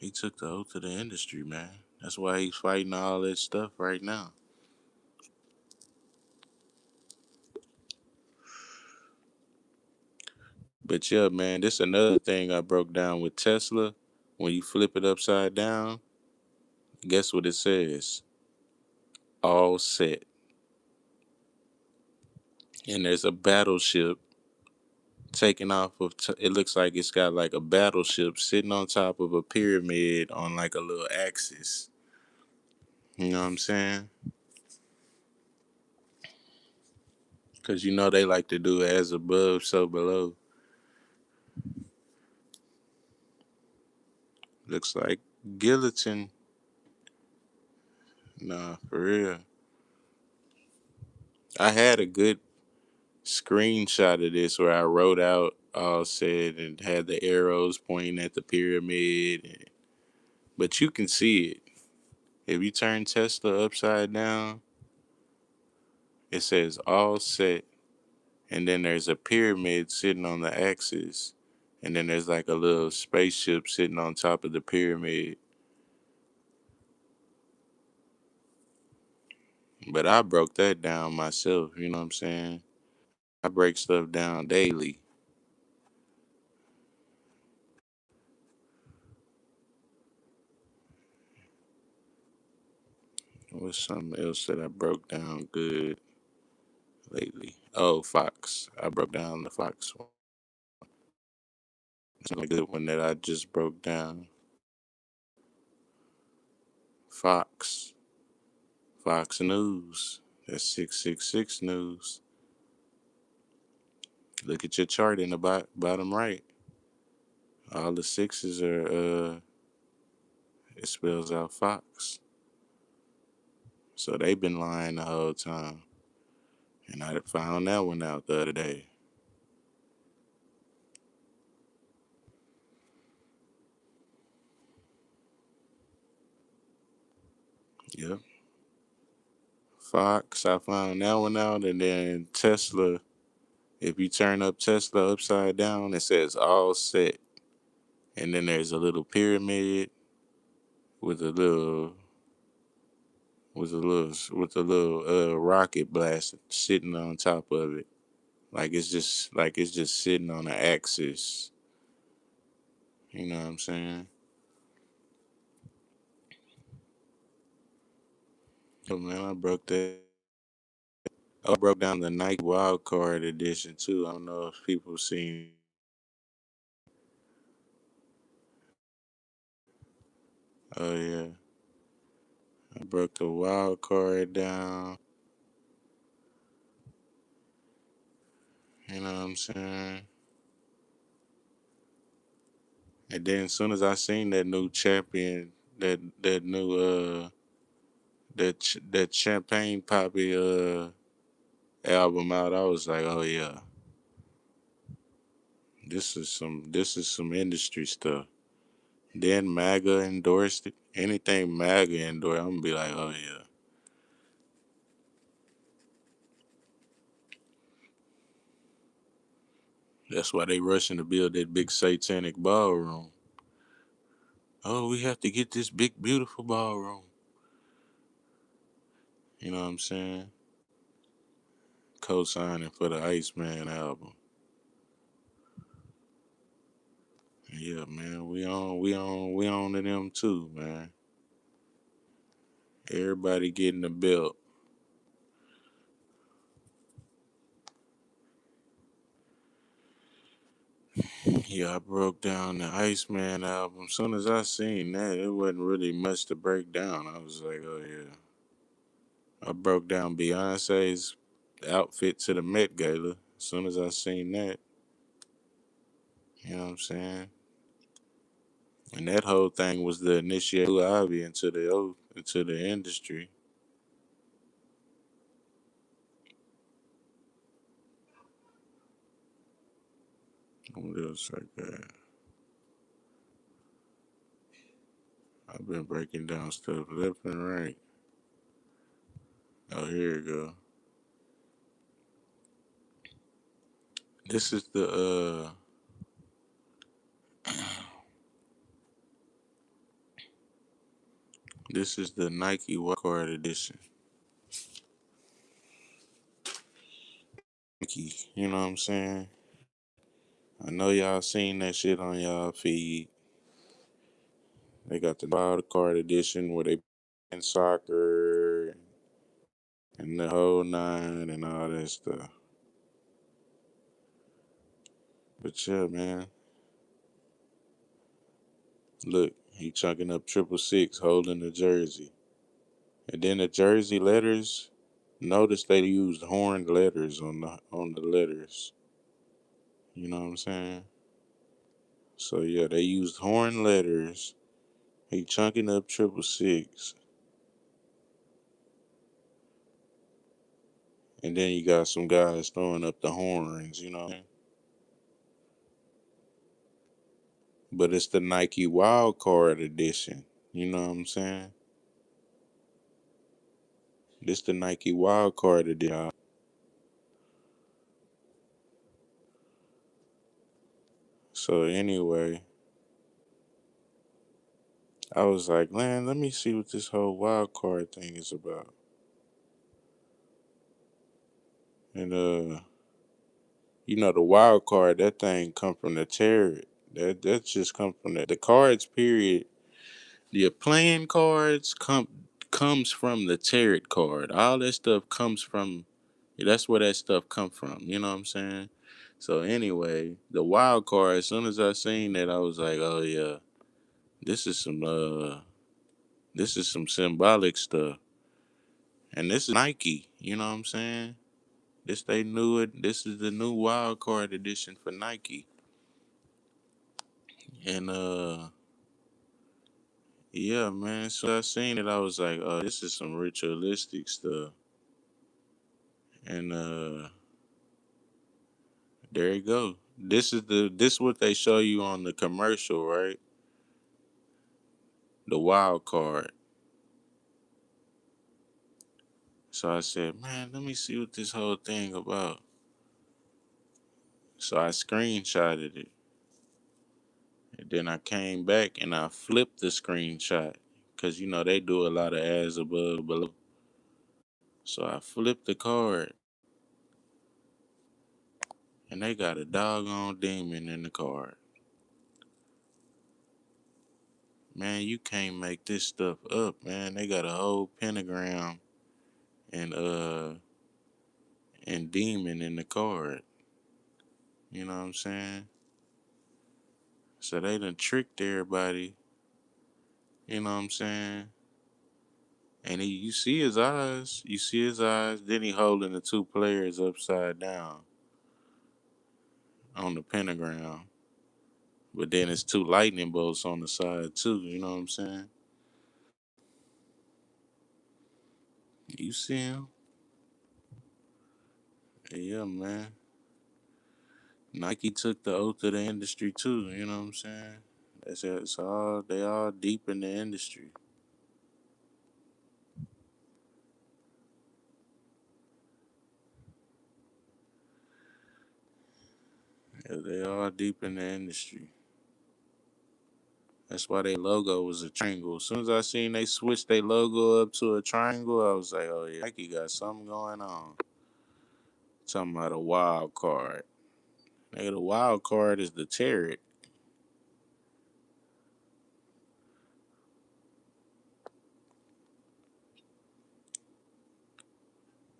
He took the oath to the industry, man. That's why he's fighting all that stuff right now. But yeah, man, this another thing I broke down with Tesla. When you flip it upside down, guess what it says? All set. And there's a battleship taking off of. It looks like it's got like a battleship sitting on top of a pyramid on like a little axis. You know what I'm saying? Because you know they like to do as above, so below. Looks like guillotine. Nah, for real. I had a good screenshot of this where I wrote out all said and had the arrows pointing at the pyramid. But you can see it. If you turn Tesla upside down, it says all set. And then there's a pyramid sitting on the axis. And then there's like a little spaceship sitting on top of the pyramid. But I broke that down myself, you know what I'm saying? I break stuff down daily. What's something else that I broke down good lately? Oh, Fox. I broke down the Fox one. It's a good one that I just broke down. Fox. Fox News. That's 666 News. Look at your chart in the bottom right. All the sixes are, it spells out Fox. So they've been lying the whole time. And I found that one out the other day. Yep. Fox, I found that one out. And then Tesla, if you turn up Tesla upside down, it says all set. And then there's a little pyramid with a little with a little rocket blast sitting on top of it. Like it's just sitting on an axis. You know what I'm saying? Oh man, I broke that. I broke down the Nike Wild Card edition too. I don't know if people seen. Oh yeah, I broke the Wild Card down. You know what I'm saying? And then as soon as I seen that new champion, that new that champagne poppy album out, I was like, oh yeah, this is some industry stuff. Then MAGA endorsed it. Anything MAGA endorsed, I'm gonna be like, oh yeah. That's why they rushing to build that big satanic ballroom. Oh, we have to get this big beautiful ballroom. You know what I'm saying? Co-signing for the Iceman album. Yeah, man, we on to them too, man. Everybody getting the belt. Yeah, I broke down the Iceman album. Soon as I seen that, it wasn't really much to break down. I was like, oh yeah. I broke down Beyonce's outfit to the Met Gala. As soon as I seen that, you know what I'm saying? And that whole thing was the initiate Blue Ivy into the industry. What else I got? I've been breaking down stuff left and right. Oh, here we go. This is the Nike Card edition. Nike, you know what I'm saying? I know y'all seen that shit on y'all feed. They got the wild card edition where they in soccer and the whole nine and all that stuff. But yeah, man. Look, he chunking up 666 holding the jersey. And then the jersey letters, notice they used horned letters on the letters. You know what I'm saying? So yeah, they used horned letters. He chunking up 666. And then you got some guys throwing up the horns, you know. But it's the Nike Wild Card edition. You know what I'm saying? This the Nike Wild Card edition. So anyway, I was like, man, let me see what this whole wild card thing is about. And the wild card, that thing come from the tarot. That just come from the cards. Period. The playing cards comes from the tarot card. All that stuff comes from. That's where that stuff come from. You know what I'm saying? So anyway, the wild card. As soon as I seen that, I was like, oh yeah, this is some symbolic stuff. And this is Nike. You know what I'm saying? This they knew it. This is the new wild card edition for Nike. And yeah, man. So I seen it, I was like, oh, this is some ritualistic stuff. And there you go. This what they show you on the commercial, right? The wild card. So I said, man, let me see what this whole thing about. So I screenshotted it. And then I came back and I flipped the screenshot. Cause they do a lot of as above below. So I flipped the card and they got a doggone demon in the card. Man, you can't make this stuff up, man. They got a whole pentagram and demon in the card. You know what I'm saying? So they done tricked everybody. You know what I'm saying? And you see his eyes. You see his eyes. Then he holding the two players upside down on the pentagram. But then it's two lightning bolts on the side too. You know what I'm saying? You see him? Yeah, man. Nike took the oath of the industry too. You know what I'm saying? It's all they all deep in the industry. Yeah, they all deep in the industry. That's why their logo was a triangle. As soon as I seen they switched their logo up to a triangle, I was like, oh yeah, Nike got something going on. Talking about a wild card. Nigga, the wild card is the tarot.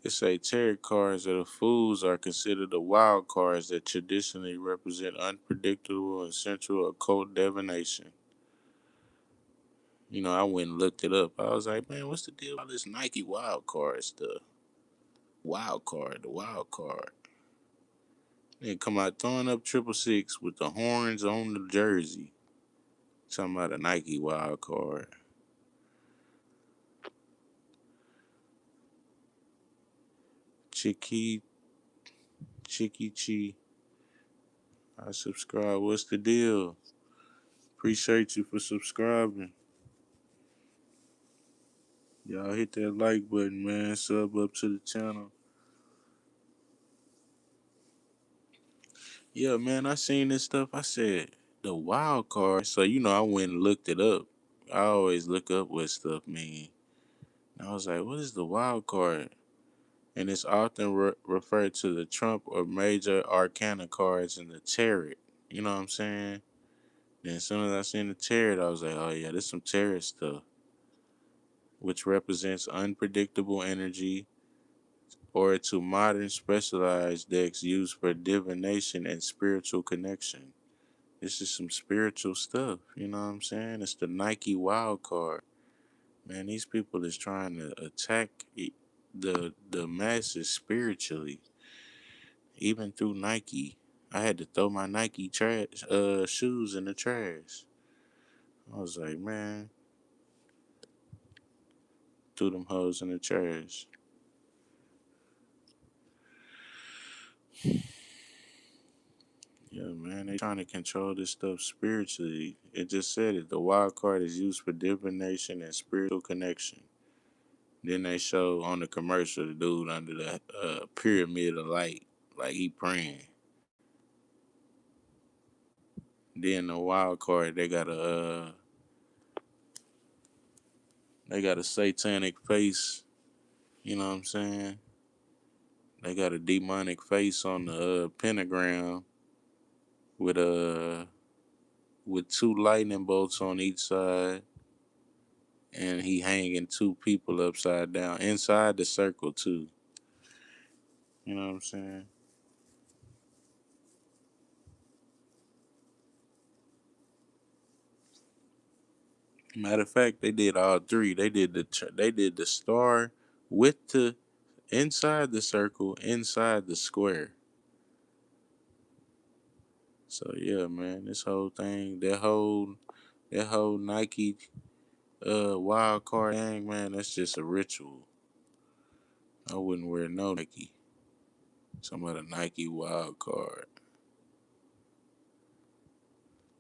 It say tarot cards of the fools are considered the wild cards that traditionally represent unpredictable and central occult divination. I went and looked it up. I was like, man, what's the deal with all this Nike wild card stuff? The wild card. They come out throwing up 666 with the horns on the jersey. Talking about a Nike wild card. Chicky, Chicky Chi. I subscribe. What's the deal? Appreciate you for subscribing. Y'all hit that like button, man. Sub up to the channel. Yeah, man, I seen this stuff. I said, the wild card. So, I went and looked it up. I always look up what stuff mean. And I was like, what is the wild card? And it's often referred to the trump or major arcana cards in the tarot. You know what I'm saying? Then as soon as I seen the tarot, I was like, oh yeah, this some tarot stuff, which represents unpredictable energy or to modern specialized decks used for divination and spiritual connection. This is some spiritual stuff, you know what I'm saying? It's the Nike wild card. Man, these people is trying to attack the masses spiritually, even through Nike. I had to throw my Nike trash shoes in the trash. I was like, man, threw them hoes in the trash. Yeah, man, they trying to control this stuff spiritually. It just said it. The wild card is used for divination and spiritual connection. Then they show on the commercial the dude under the pyramid of light, like he praying. Then the wild card, they got a satanic face. You know what I'm saying? They got a demonic face on the pentagram with with two lightning bolts on each side, and he hanging two people upside down inside the circle too. You know what I'm saying? Matter of fact, they did all three. They did the star with the inside the circle, inside the square. So yeah, man, this whole thing, that whole Nike wild card thing, man, that's just a ritual. I wouldn't wear no Nike. Some other Nike wild card.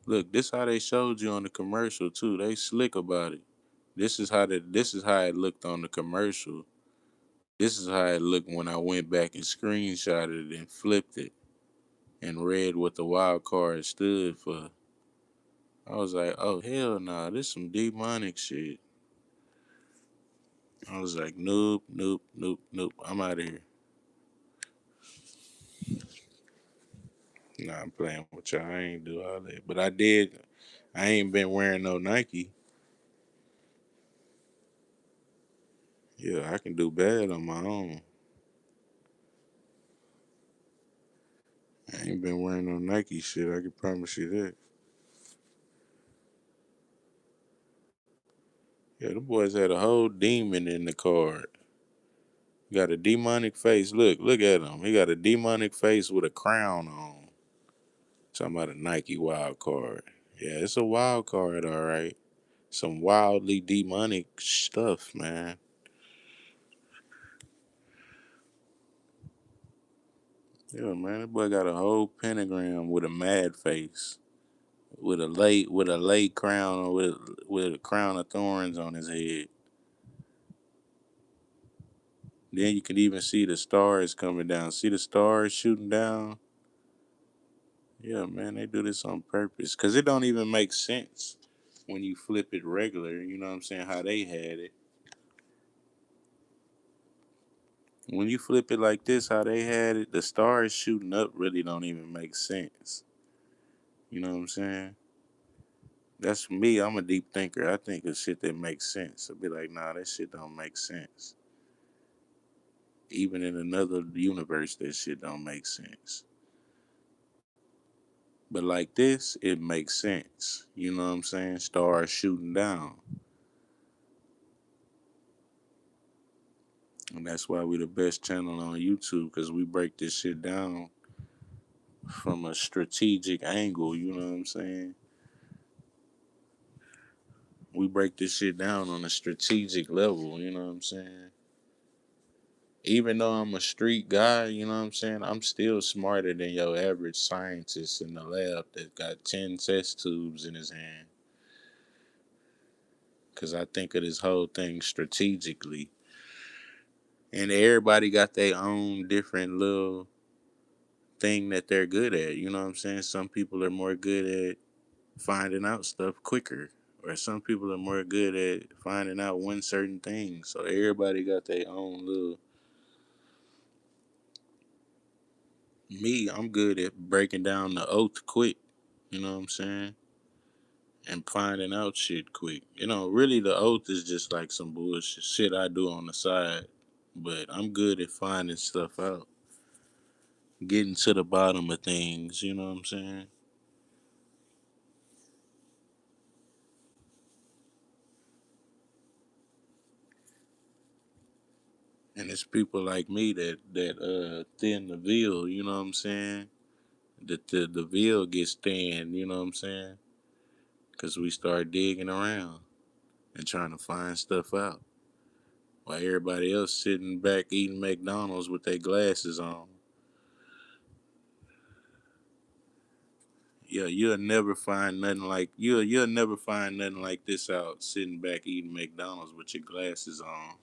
Look, this how they showed you on the commercial too. They slick about it. This is how it looked on the commercial. This is how it looked when I went back and screenshotted it and flipped it and read what the wild card stood for. I was like, oh hell nah, this some demonic shit. I was like, nope, nope, nope, nope. I'm out of here. Nah, I'm playing with y'all. I ain't do all that. But I did. I ain't been wearing no Nike. Yeah, I can do bad on my own. I ain't been wearing no Nike shit. I can promise you that. Yeah, the boys had a whole demon in the card. Got a demonic face. Look at him. He got a demonic face with a crown on. Talking about a Nike wild card. Yeah, it's a wild card, all right. Some wildly demonic stuff, man. Yeah, man, that boy got a whole pentagram with a mad face, with a lay crown, with a crown of thorns on his head. Then you can even see the stars coming down. See the stars shooting down? Yeah, man, they do this on purpose. Cause it don't even make sense when you flip it regular, you know what I'm saying, how they had it. When you flip it like this, how they had it, the stars shooting up really don't even make sense. You know what I'm saying? That's me. I'm a deep thinker. I think of shit that makes sense. I'll be like, nah, that shit don't make sense. Even in another universe, that shit don't make sense. But like this, it makes sense. You know what I'm saying? Stars shooting down. And that's why we the best channel on YouTube, because we break this shit down from a strategic angle. You know what I'm saying? We break this shit down on a strategic level. You know what I'm saying? Even though I'm a street guy, you know what I'm saying? I'm still smarter than your average scientist in the lab that got 10 test tubes in his hand. Because I think of this whole thing strategically. And everybody got their own different little thing that they're good at. You know what I'm saying? Some people are more good at finding out stuff quicker, or some people are more good at finding out one certain thing. So everybody got their own little. Me, I'm good at breaking down the oath quick. You know what I'm saying? And finding out shit quick. Really the oath is just like some bullshit shit I do on the side. But I'm good at finding stuff out. Getting to the bottom of things, you know what I'm saying? And it's people like me that thin the veil, you know what I'm saying? The veil gets thin, you know what I'm saying? Because we start digging around and trying to find stuff out. While everybody else sitting back eating McDonald's with their glasses on. Yeah, you'll never find nothing like this out sitting back eating McDonald's with your glasses on.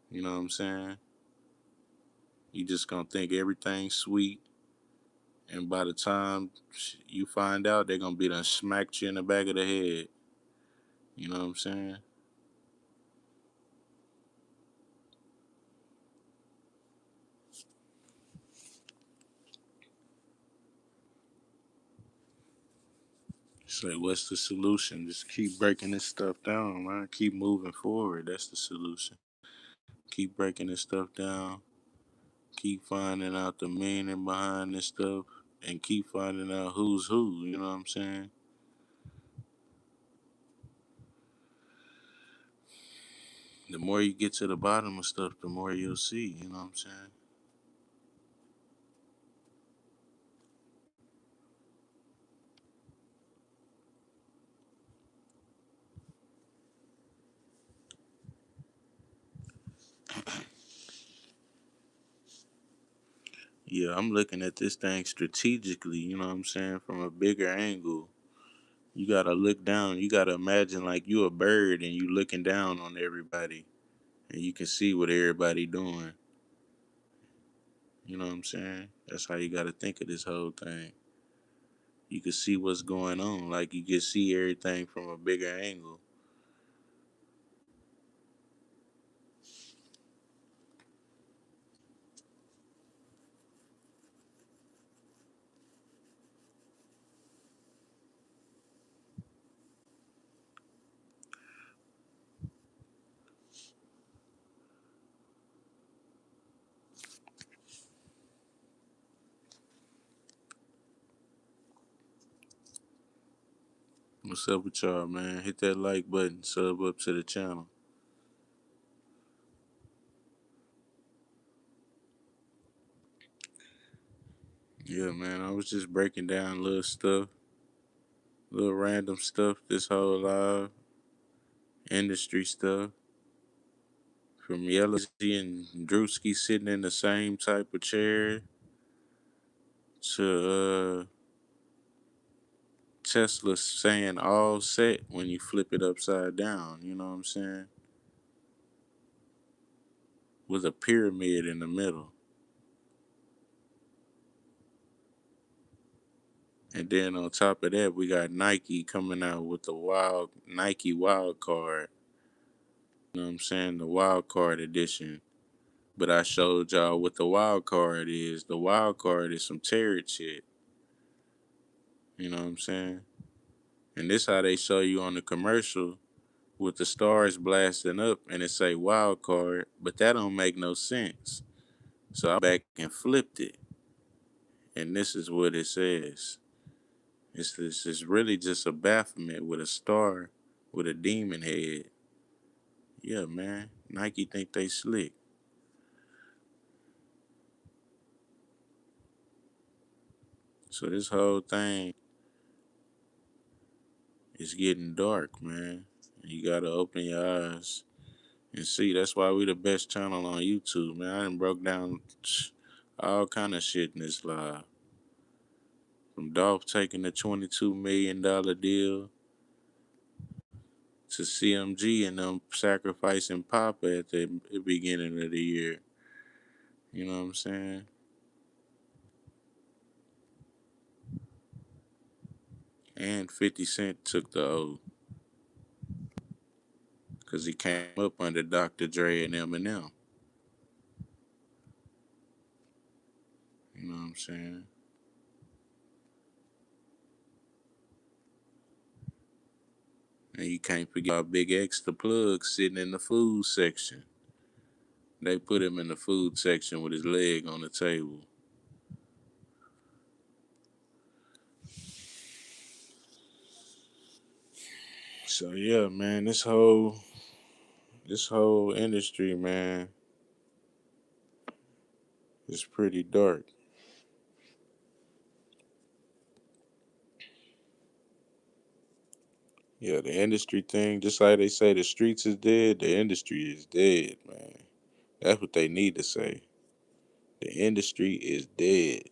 You know what I'm saying? You just gonna think everything's sweet, and by the time you find out, they're gonna be done smacked you in the back of the head. You know what I'm saying? It's like, what's the solution? Just keep breaking this stuff down, man. Keep moving forward. That's the solution. Keep breaking this stuff down. Keep finding out the meaning behind this stuff, and keep finding out who's who. You know what I'm saying? The more you get to the bottom of stuff, the more you'll see. You know what I'm saying? Yeah, I'm looking at this thing strategically. You know what I'm saying? From a bigger angle. You gotta look down. You gotta imagine like you a bird and you looking down on everybody, and you can see what everybody doing. You know what I'm saying? That's how you gotta think of this whole thing. You can see what's going on. Like you can see everything from a bigger angle. What's up with y'all, man? Hit that like button. Sub up to the channel. Yeah, man. I was just breaking down little stuff, little random stuff. This whole live industry stuff. From Yellow and Drewski sitting in the same type of chair to Tesla saying all set when you flip it upside down. You know what I'm saying? With a pyramid in the middle. And then on top of that, we got Nike coming out with the wild Nike wild card. You know what I'm saying? The wild card edition. But I showed y'all what the wild card is. The wild card is some terror shit. You know what I'm saying? And this how they show you on the commercial with the stars blasting up and it say wild card, but that don't make no sense. So I back and flipped it. And this is what it says. It's really just a Baphomet with a star with a demon head. Yeah, man. Nike think they slick. So this whole thing is getting dark, man. You gotta open your eyes and see. That's why we the best channel on YouTube, man. I done broke down all kind of shit in this live. From Dolph taking the $22 million deal to CMG and them sacrificing Papa at the beginning of the year. You know what I'm saying? And 50 Cent took the oath because he came up under Dr. Dre and Eminem. You know what I'm saying? And you can't forget about Big X the plug sitting in the food section. They put him in the food section with his leg on the table. So yeah, man, this whole industry, man, is pretty dark. Yeah, the industry thing, just like they say the streets is dead, the industry is dead, man. That's what they need to say. The industry is dead.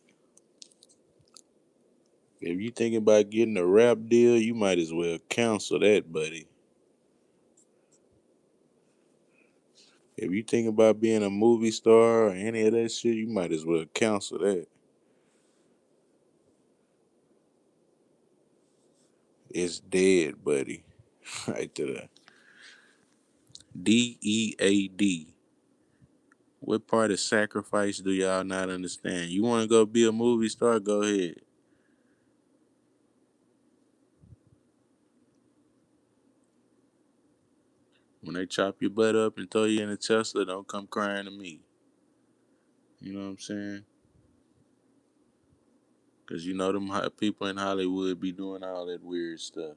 If you thinking about getting a rap deal, you might as well cancel that, buddy. If you think about being a movie star or any of that shit, you might as well cancel that. It's dead, buddy. Right to the DEAD. What part of sacrifice do y'all not understand? You want to go be a movie star? Go ahead. When they chop your butt up and throw you in a Tesla, don't come crying to me. You know what I'm saying? Because you know them people in Hollywood be doing all that weird stuff.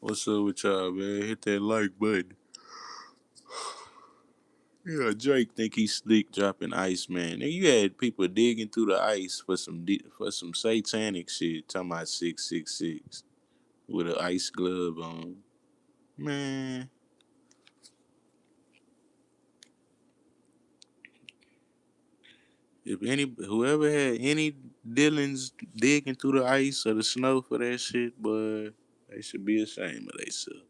What's up with y'all, man? Hit that like button. Yeah, Drake think he's slick dropping ice, man. And you had people digging through the ice for for some satanic shit, talking about 666 with an ice glove on. Man, if any whoever had any dealings digging through the ice or the snow for that shit, boy, they should be ashamed of themselves.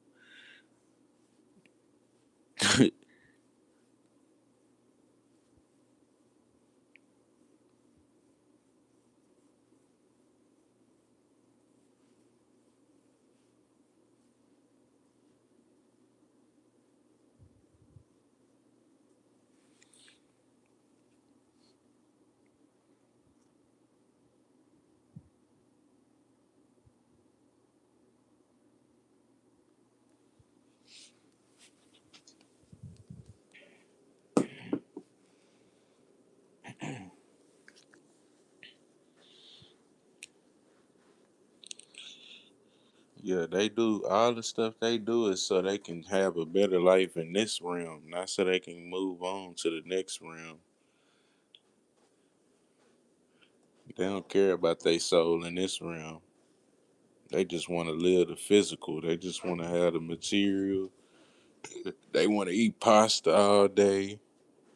Yeah, they do all the stuff they do is so they can have a better life in this realm, not so they can move on to the next realm. They don't care about their soul in this realm. They just want to live the physical. They just want to have the material. They want to eat pasta all day.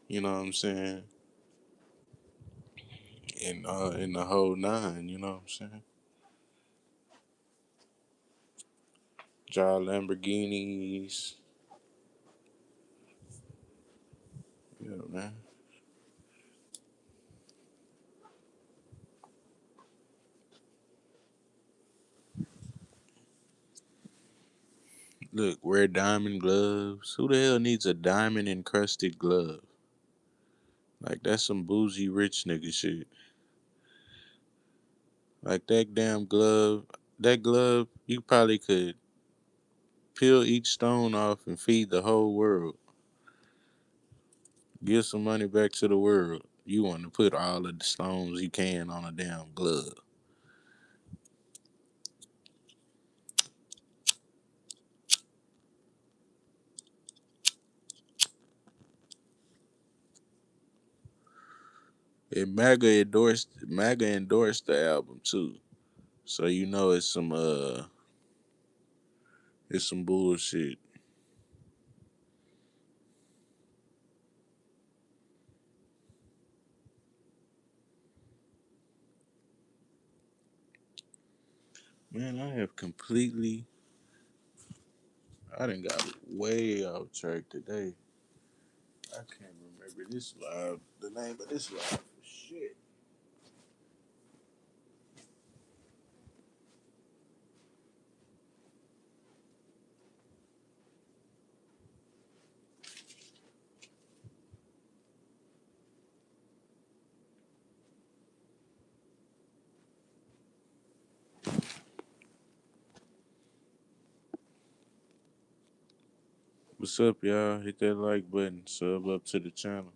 You know what I'm saying? And in the whole nine. You know what I'm saying? Drive Lamborghinis. Yeah, man. Look, wear diamond gloves. Who the hell needs a diamond encrusted glove? Like that's some bougie rich nigga shit. Like that damn glove. That glove, you probably could peel each stone off and feed the whole world. Give some money back to the world. You want to put all of the stones you can on a damn glove. And MAGA endorsed the album too. So you know it's some bullshit. Man, I done got way off track today. I can't remember the name of this live for shit. What's up, y'all? Hit that like button. Sub up to the channel.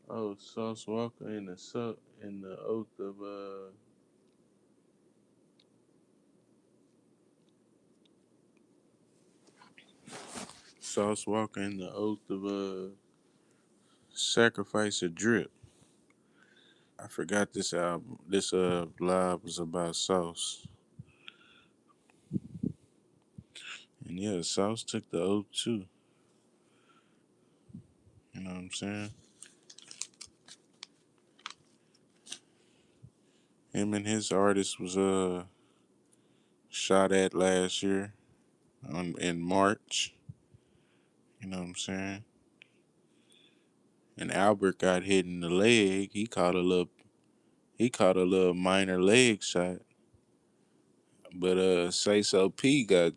Oh, Sauce Walker in the oath of Sauce Walker in the oath of sacrifice a drip. I forgot this album. This live was about Sauce. And yeah, Sauce took the oath too. You know what I'm saying? Him and his artist was shot at last year in March. You know what I'm saying? And Albert got hit in the leg. He caught a little minor leg shot. But Say So P got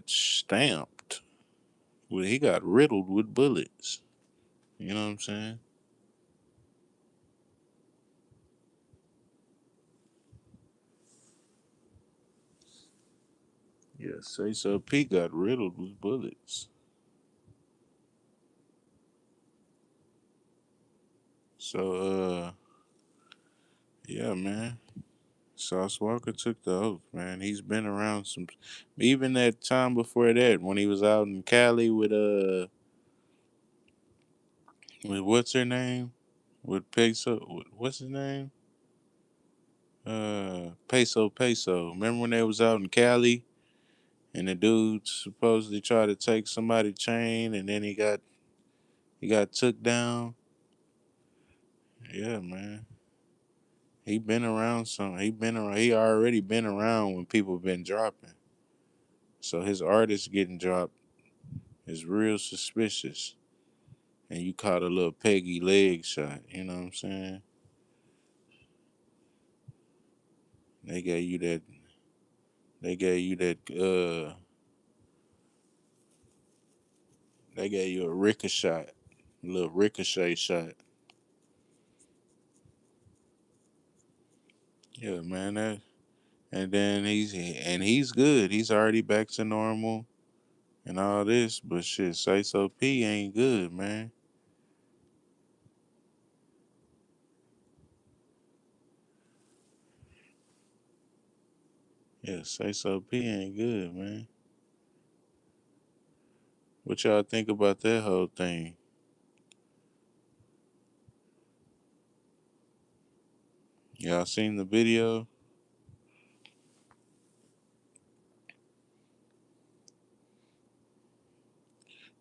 stamped. Well, he got riddled with bullets. You know what I'm saying? Yeah, Say So P got riddled with bullets. So yeah, man. Sauce Walker took the oath, man. He's been around some, even that time before that when he was out in Cali with what's her name, with Peso. What's his name? Peso. Remember when they was out in Cali and the dude supposedly tried to take somebody's chain and then he got took down. Yeah, man. He been around some. He been around. He already been around when people been dropping. So his artists getting dropped is real suspicious. And you caught a little Peggy leg shot. You know what I'm saying? They gave you that. They gave you that. They gave you a little ricochet shot. Yeah, man. And then he's good. He's already back to normal and all this. But shit, Say So P ain't good, man. Yeah, Say So P ain't good, man. What y'all think about that whole thing? Y'all seen the video?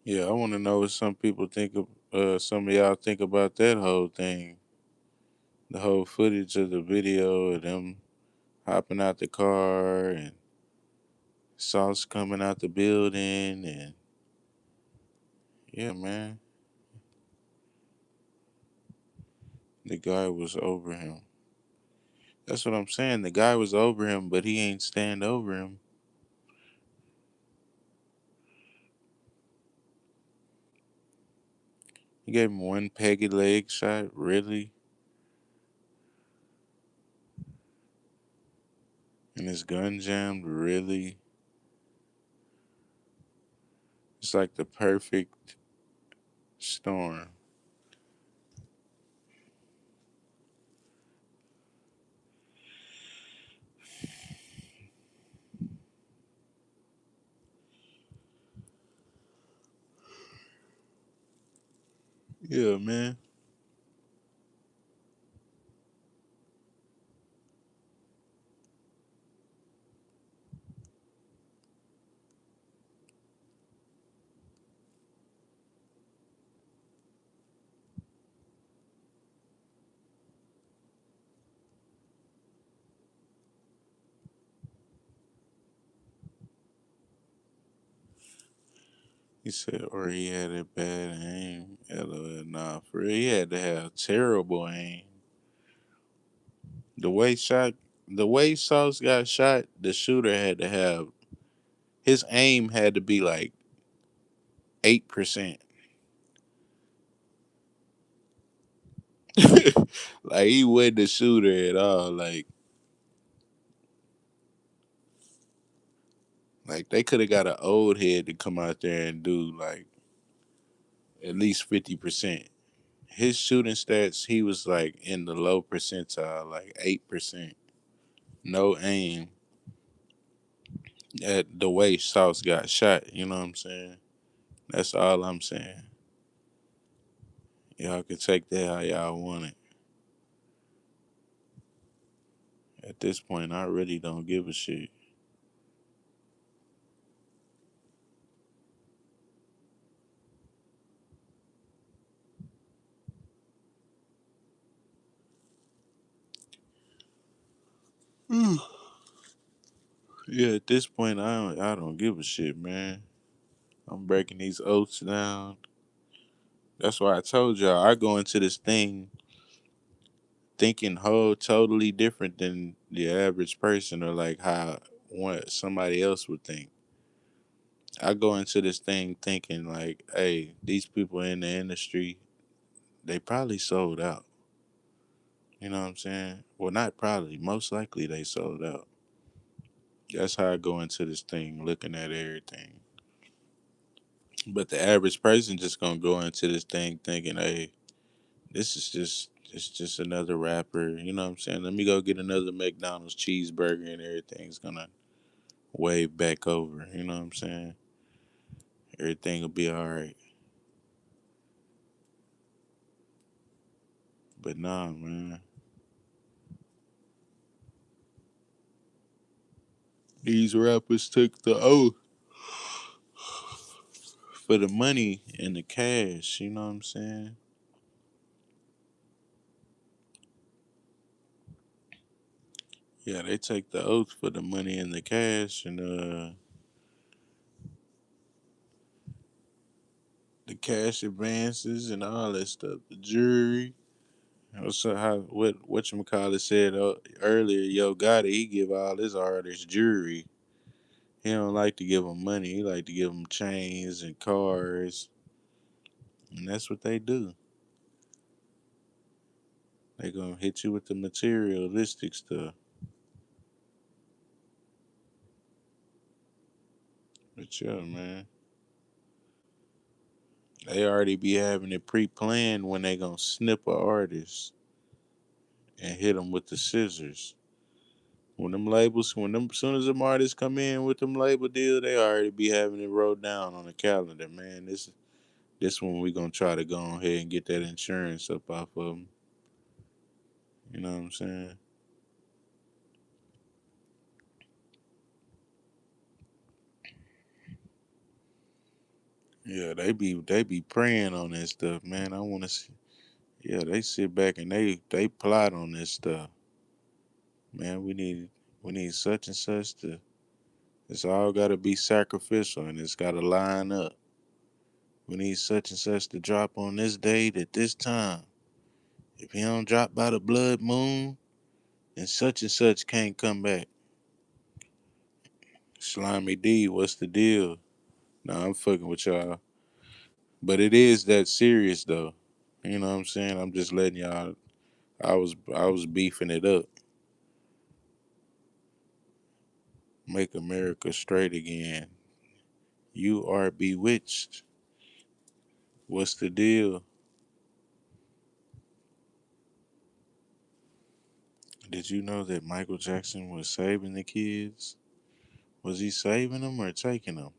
Yeah, I want to know what some people think of. Some of y'all think about that whole thing. The whole footage of the video of them hopping out the car and Sauce coming out the building and yeah, man, the guy was over him. That's what I'm saying. The guy was over him, but he ain't stand over him. He gave him one peggy leg shot. Really? And his gun jammed. Really? It's like the perfect storm. Yeah, man. He said, or he had a bad aim. LOL. Nah, for real, he had to have terrible aim. The way shot, the way Sauce got shot, the shooter had to have his aim had to be like 8%. Like he wasn't a shooter at all. Like they could have got an old head to come out there and do like at least 50%. His shooting stats, he was like in the low percentile, like 8%. No aim at the way Sauce got shot. You know what I'm saying? That's all I'm saying. Y'all can take that how y'all want it. At this point, I really don't give a shit. Yeah, at this point, I don't give a shit, man. I'm breaking these oaths down. That's why I told y'all I go into this thing thinking whole totally different than the average person or like how what somebody else would think. I go into this thing thinking like, hey, these people in the industry, they probably sold out. You know what I'm saying? Well, not probably. Most likely they sold out. That's how I go into this thing, looking at everything. But the average person just gonna go into this thing thinking, hey, this is just it's just another rapper. You know what I'm saying? Let me go get another McDonald's cheeseburger and everything's gonna wave back over. You know what I'm saying? Everything will be all right. But nah, man. These rappers took the oath for the money and the cash. You know what I'm saying? Yeah, they take the oath for the money and the cash and the cash advances and all that stuff. The jury. So how what you call it said earlier? Yo Gotti, he give all his artists jewelry. He don't like to give them money. He like to give them chains and cars, and that's what they do. They gonna hit you with the materialistic stuff. But yeah, man, they already be having it pre-planned when they gonna snip a artist and hit them with the scissors. When them, soon as them artists come in with them label deal, they already be having it wrote down on the calendar, man. This one we gonna try to go ahead and get that insurance up off of them. You know what I'm saying? Yeah, they be praying on that stuff, man. I want to see. Yeah, they sit back and they plot on this stuff, man. We need such and such to. It's all got to be sacrificial and it's got to line up. We need such and such to drop on this date at this time. If he don't drop by the blood moon, then such and such can't come back. Slimy D, what's the deal? Nah, I'm fucking with y'all. But it is that serious though. You know what I'm saying? I'm just letting y'all I was beefing it up. Make America straight again. You are bewitched. What's the deal? Did you know that Michael Jackson was saving the kids? Was he saving them or taking them?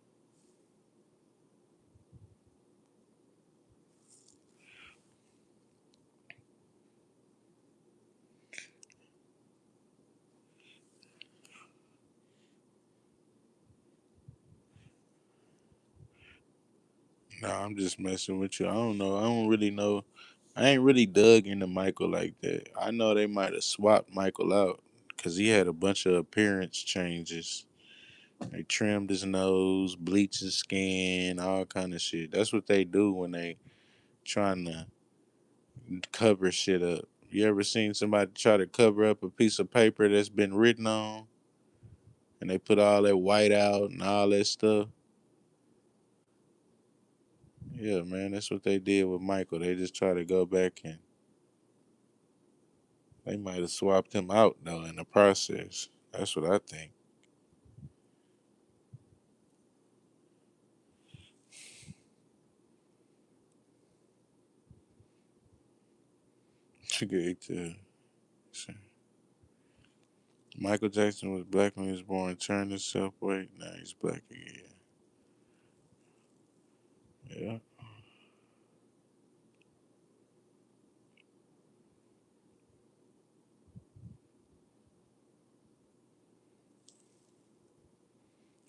Nah, I'm just messing with you. I don't know. I don't really know. I ain't really dug into Michael like that. I know they might have swapped Michael out because he had a bunch of appearance changes. They trimmed his nose, bleached his skin, all kind of shit. That's what they do when they trying to cover shit up. You ever seen somebody try to cover up a piece of paper that's been written on and they put all that white out and all that stuff? Yeah, man, that's what they did with Michael. They just try to go back and They might have swapped him out though in the process. That's what I think. To get to Michael Jackson was black when he was born. Turned himself white. Now he's black again. Yeah.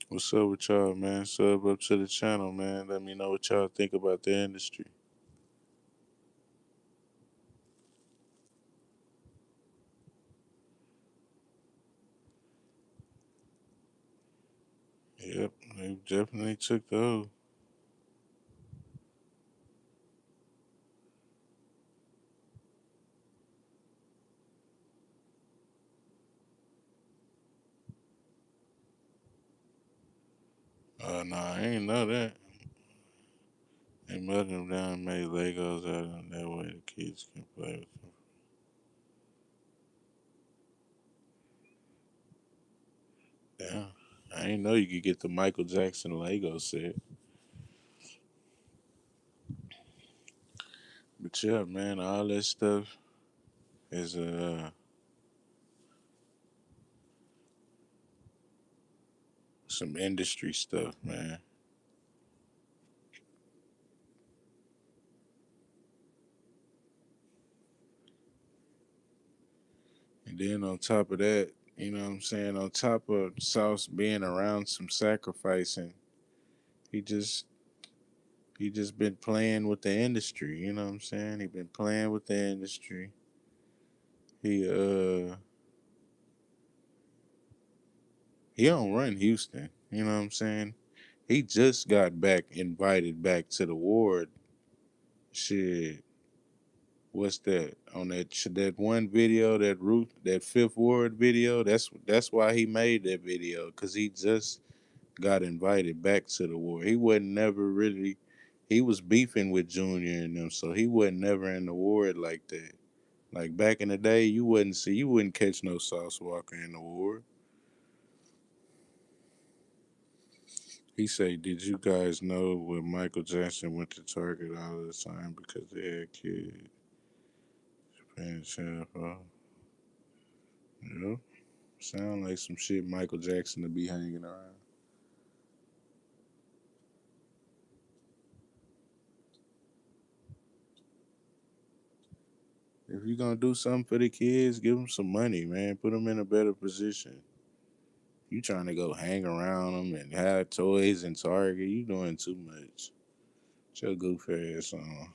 What's up with y'all, man? Sub up to the channel, man. Let me know what y'all think about the industry. Yep, they definitely took the oath. Nah, I ain't know that. They melted them down and made Legos out of them. That way the kids can play with them. Damn. I ain't know you could get the Michael Jackson Lego set. But yeah, man, all that stuff is some industry stuff, man. And then on top of that, you know what I'm saying, on top of Sauce being around some sacrificing, he just he just been playing with the industry, you know what I'm saying? He been playing with the industry. He he don't run Houston, you know what I'm saying? He just got back invited back to the ward. Shit, what's that on that one video, that Fifth Ward video? That's why he made that video, cause he just got invited back to the war. He wasn't never really. He was beefing with Junior and them, so he wasn't never in the ward like that. Like back in the day, you wouldn't catch no Sauce Walker in the ward. He say, "Did you guys know when Michael Jackson went to Target all the time because they had kids?" Paying attention, yep. Sound like some shit Michael Jackson to be hanging around. If you gonna do something for the kids, give them some money, man. Put them in a better position. You trying to go hang around them and have toys and Target? You doing too much. Get your goof ass on.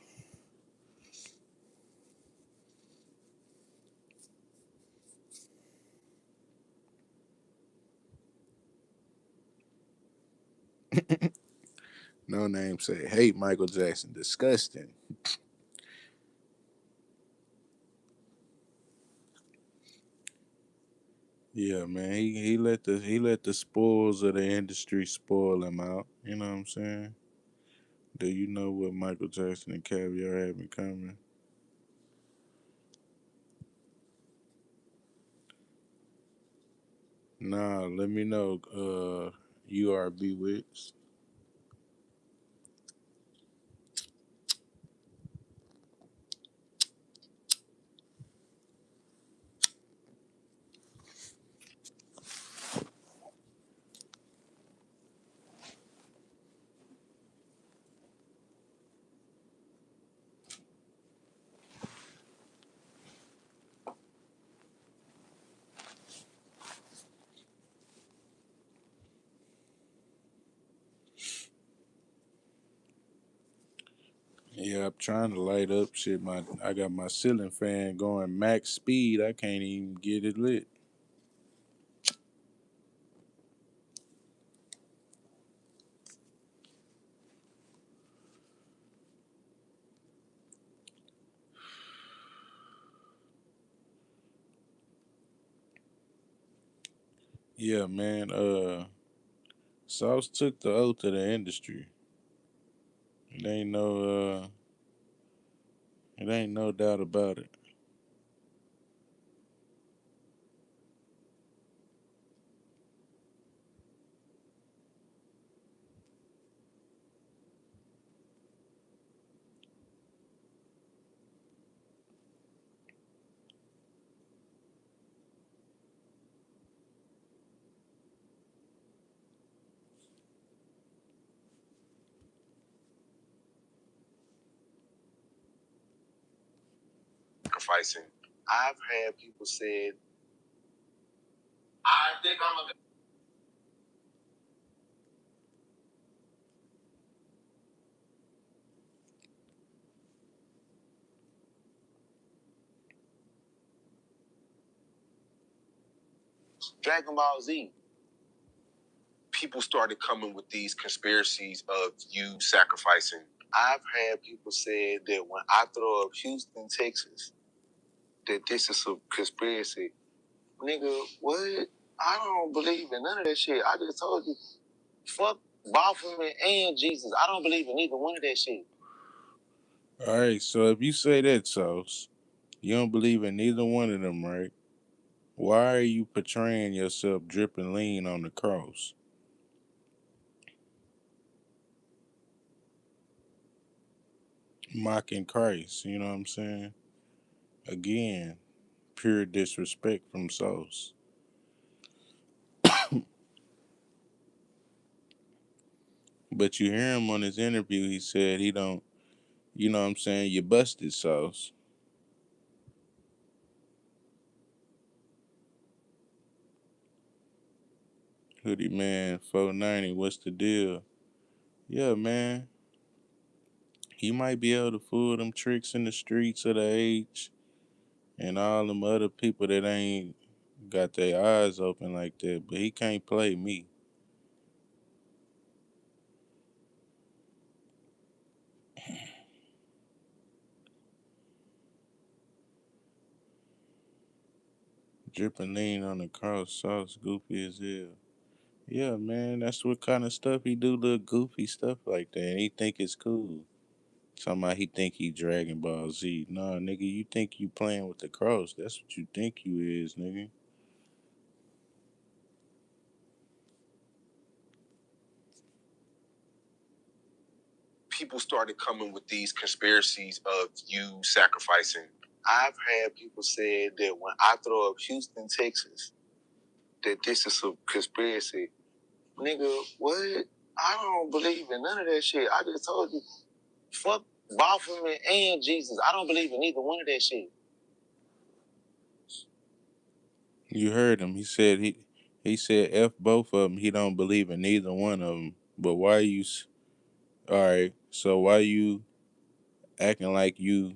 No name say hate Michael Jackson. Disgusting. Yeah, man. He let the spoils of the industry spoil him out. You know what I'm saying? Do you know what Michael Jackson and Caviar have in common? Nah, let me know. You are bewitched. Yeah, I'm trying to light up shit. I got my ceiling fan going max speed. I can't even get it lit. Yeah, man. Sauce took the oath of the industry. It ain't no. It ain't no doubt about it. sacrificing. I've had people say, I think I'm a Dragon Ball Z. People started coming with these conspiracies of you sacrificing. I've had people say that when I throw up Houston, Texas, that this is a conspiracy. Nigga, what? I don't believe in none of that shit. I just told you, fuck Baphomet and Jesus. I don't believe in either one of that shit. All right, so if you say that, Sauce, you don't believe in neither one of them, right? Why are you portraying yourself dripping lean on the cross? Mocking Christ, you know what I'm saying? Again, pure disrespect from Sauce. But you hear him on his interview, he said he don't, you know what I'm saying, you busted, Sauce. Hoodie Man 490, what's the deal? Yeah, man. He might be able to fool them tricks in the streets of the age and all them other people that ain't got their eyes open like that, but he can't play me. Dripping lean on the cross, Sauce, goofy as hell. Yeah, man, that's what kind of stuff he do, little goofy stuff like that, and he think it's cool. Somebody he think he Dragon Ball Z. Nah, nigga, you think you playing with the cross. That's what you think you is, nigga. People started coming with these conspiracies of you sacrificing. I've had people say that when I throw up Houston, Texas, that this is a conspiracy. Nigga, what? I don't believe in none of that shit. I just told you, fuck Baphomet and Jesus. I don't believe in either one of that shit. You heard him. He said F both of them. He don't believe in neither one of them. But why you all right? So why you acting like you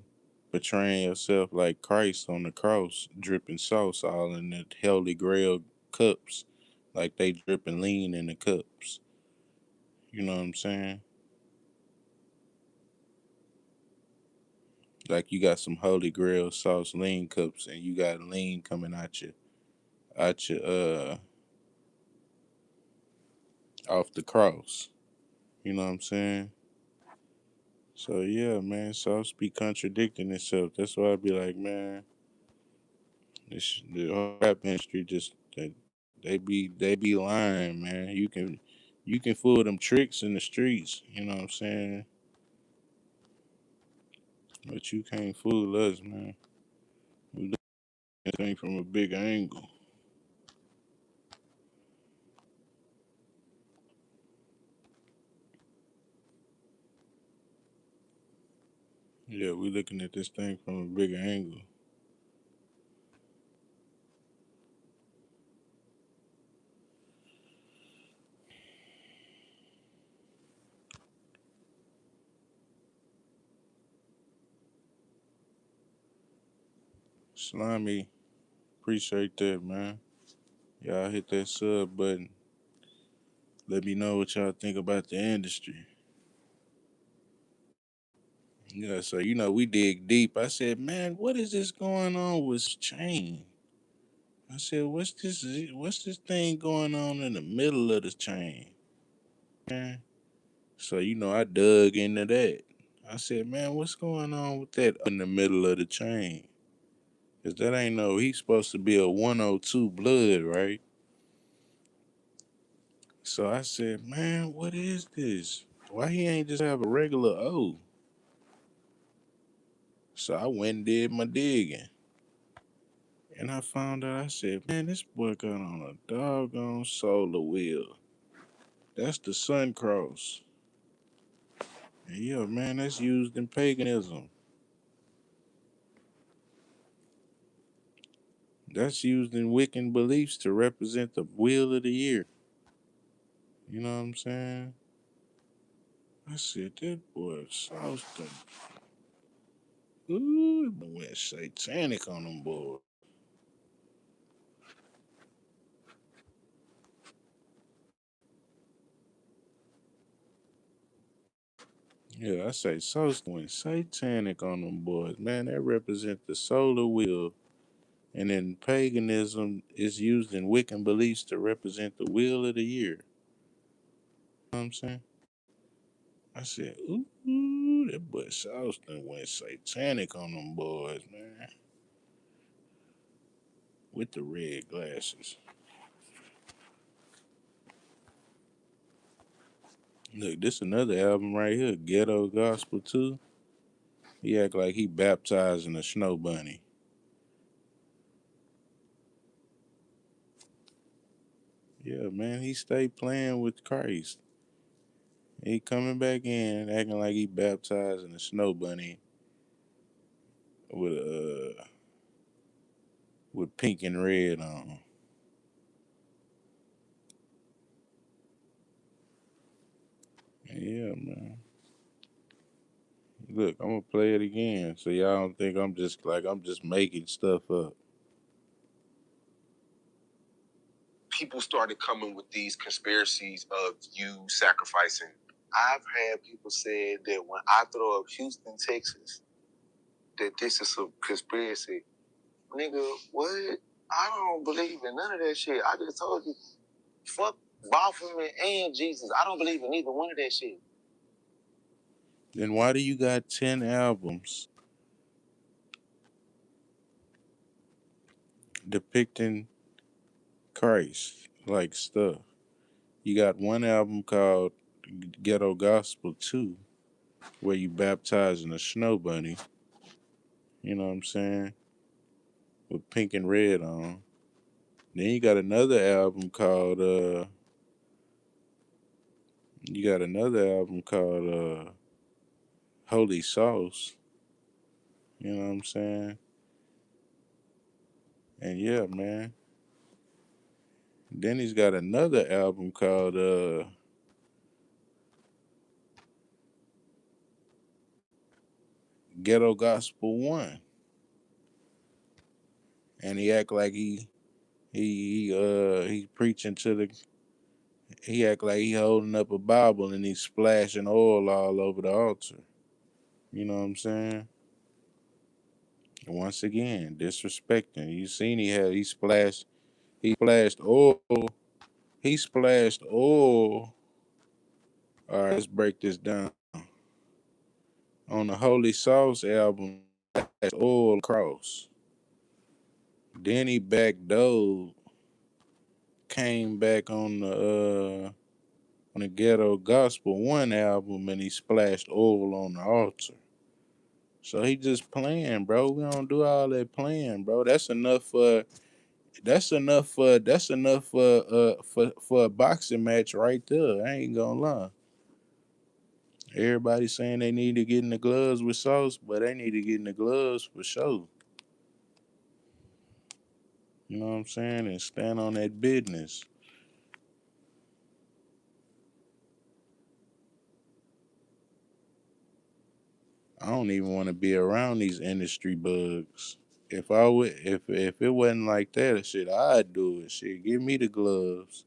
portraying yourself like Christ on the cross, dripping sauce all in the Holy Grail cups, like they dripping lean in the cups? You know what I'm saying? Like you got some Holy Grail sauce lean cups, and you got lean coming out your off the cross. You know what I'm saying? So yeah, man, sauce be contradicting itself. That's why I be like, man, the whole rap industry just they be lying, man. You can fool them tricks in the streets. You know what I'm saying? But you can't fool us, man. We look at things from a big angle. Yeah, we looking at this thing from a bigger angle. Slimy, appreciate that, man. Y'all hit that sub button. Let me know what y'all think about the industry. Yeah, so we dig deep. I said, man, what is this going on with chain? I said, what's this thing going on in the middle of the chain? Man. So I dug into that. I said, man, what's going on with that in the middle of the chain? Cause that ain't he's supposed to be a 102 blood, right? So I said, man, what is this? Why he ain't just have a regular O? So I went and did my digging. And I found out, I said, man, this boy got on a doggone solar wheel. That's the sun cross. And yeah, man, that's used in paganism. That's used in Wiccan beliefs to represent the wheel of the year. You know what I'm saying? I said, that boy Sauce done, ooh, went satanic on them boys. Yeah, I say Sauce went satanic on them boys. Man, that represent the solar wheel. And in paganism, it's used in Wiccan beliefs to represent the wheel of the year. You know what I'm saying? I said, ooh, that boy Sauce done went satanic on them boys, man. With the red glasses. Look, this another album right here, Ghetto Gospel 2. He act like he baptizing a snow bunny. Yeah, man, he stay playing with Christ. He coming back in, acting like he baptizing a snow bunny with with pink and red on. Yeah, man. Look, I'm gonna play it again, so y'all don't think I'm just making stuff up. People started coming with these conspiracies of you sacrificing. I've had people say that when I throw up Houston, Texas, that this is some conspiracy. Nigga, what? I don't believe in none of that shit. I just told you, fuck Baphomet and Jesus. I don't believe in either one of that shit. Then why do you got 10 albums depicting Christ like stuff? You got one album called Ghetto Gospel 2, where you baptizing a snow bunny, you know what I'm saying? With pink and red on. Then you got another album called Holy Sauce, you know what I'm saying? And yeah, man. Then he's got another album called Ghetto Gospel 1. And he act like he preaching to the he act like he holding up a Bible and he's splashing oil all over the altar. You know what I'm saying? Once again, disrespecting. You seen he splashed oil. He splashed oil. All right, let's break this down. On the Holy Sauce album, that's oil cross. Then he backdoored, came back on the Ghetto Gospel 1 album and he splashed oil on the altar. So he just playing, bro. We don't do all that playing, bro. That's enough for a boxing match right there. I ain't gonna lie. Everybody saying they need to get in the gloves with Sauce, but they need to get in the gloves for sure. You know what I'm saying? And stand on that business. I don't even want to be around these industry bugs. If it wasn't like that, shit, I'd do it. Shit, give me the gloves.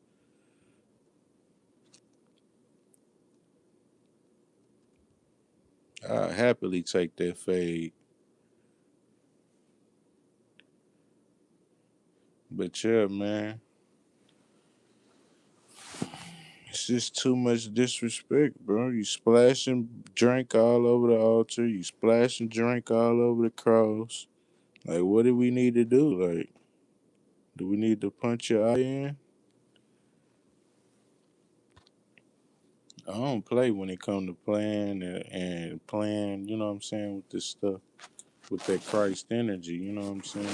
I'd happily take that fade. But yeah, man, it's just too much disrespect, bro. You splashing drink all over the altar. You splashing drink all over the cross. Like, what do we need to do? Like, do we need to punch your eye in? I don't play when it come to playing and playing, you know what I'm saying, with this stuff, with that Christ energy, you know what I'm saying?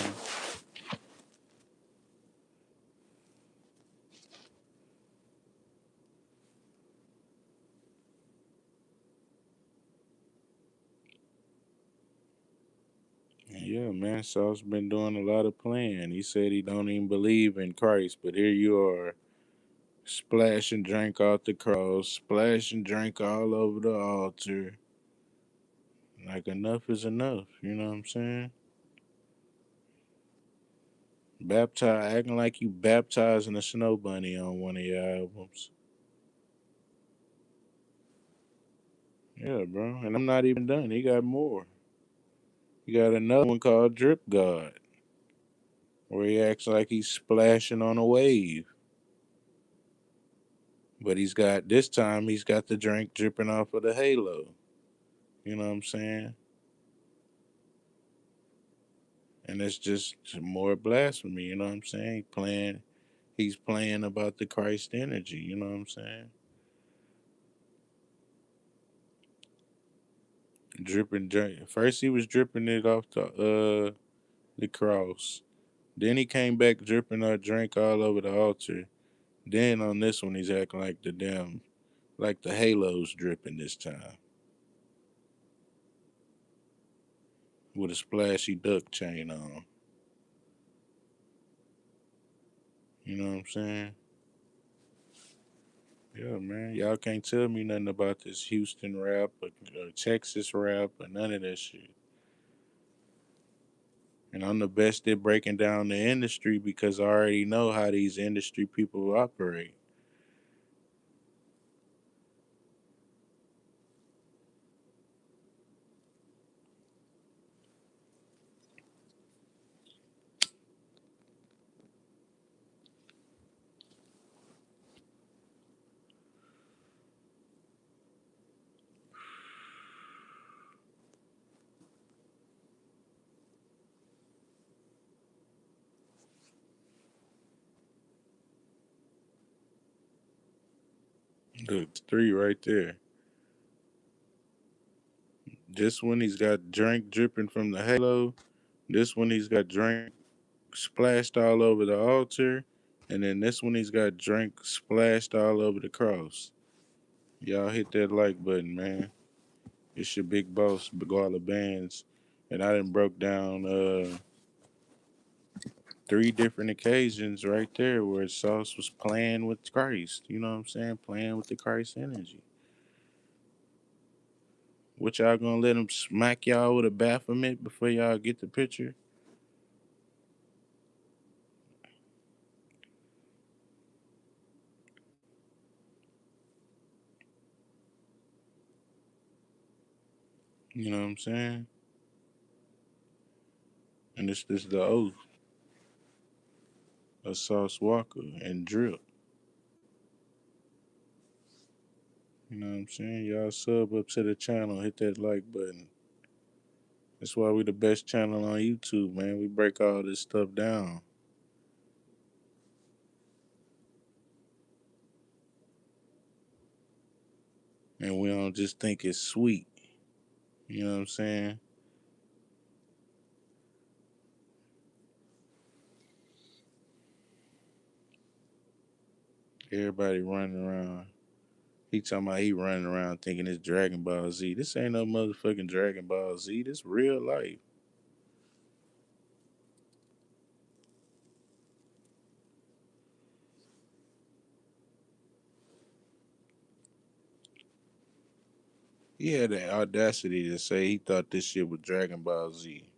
And Yeah, man, Sauce been doing a lot of playing. He said he don't even believe in Christ, but here you are, splashing drink out the cross, splashing drink all over the altar. Like enough is enough, you know what I'm saying? Baptize, acting like you baptizing a snow bunny on one of your albums. Yeah, bro. And I'm not even done. He got more. He got another one called Drip God, where he acts like he's splashing on a wave. But this time he's got the drink dripping off of the halo. You know what I'm saying? And it's just more blasphemy, you know what I'm saying? He's playing about the Christ energy, you know what I'm saying? Dripping drink. First he was dripping it off the cross. Then he came back dripping our drink all over the altar. Then on this one he's acting like the halo's dripping this time. With a splashy duck chain on. You know what I'm saying? Yeah, man. Y'all can't tell me nothing about this Houston rap or Texas rap or none of that shit. And I'm the best at breaking down the industry because I already know how these industry people operate. Look, it's three right there. This one he's got drink dripping from the halo. This one he's got drink splashed all over the altar. And then this one he's got drink splashed all over the cross. Y'all hit that like button, man. It's your big boss, Begala Bands. And I done broke down three different occasions right there where Sauce was playing with Christ. You know what I'm saying? Playing with the Christ energy. What y'all gonna let him smack y'all with a Baphomet before y'all get the picture? You know what I'm saying? And this the oath of Sauce Walker and Drip. You know what I'm saying? Y'all sub up to the channel, hit that like button. That's why we the best channel on YouTube, man. We break all this stuff down. And we don't just think it's sweet. You know what I'm saying? Everybody running around. He talking about he running around thinking it's Dragon Ball Z. This ain't no motherfucking Dragon Ball Z. This real life. He had the audacity to say he thought this shit was Dragon Ball Z.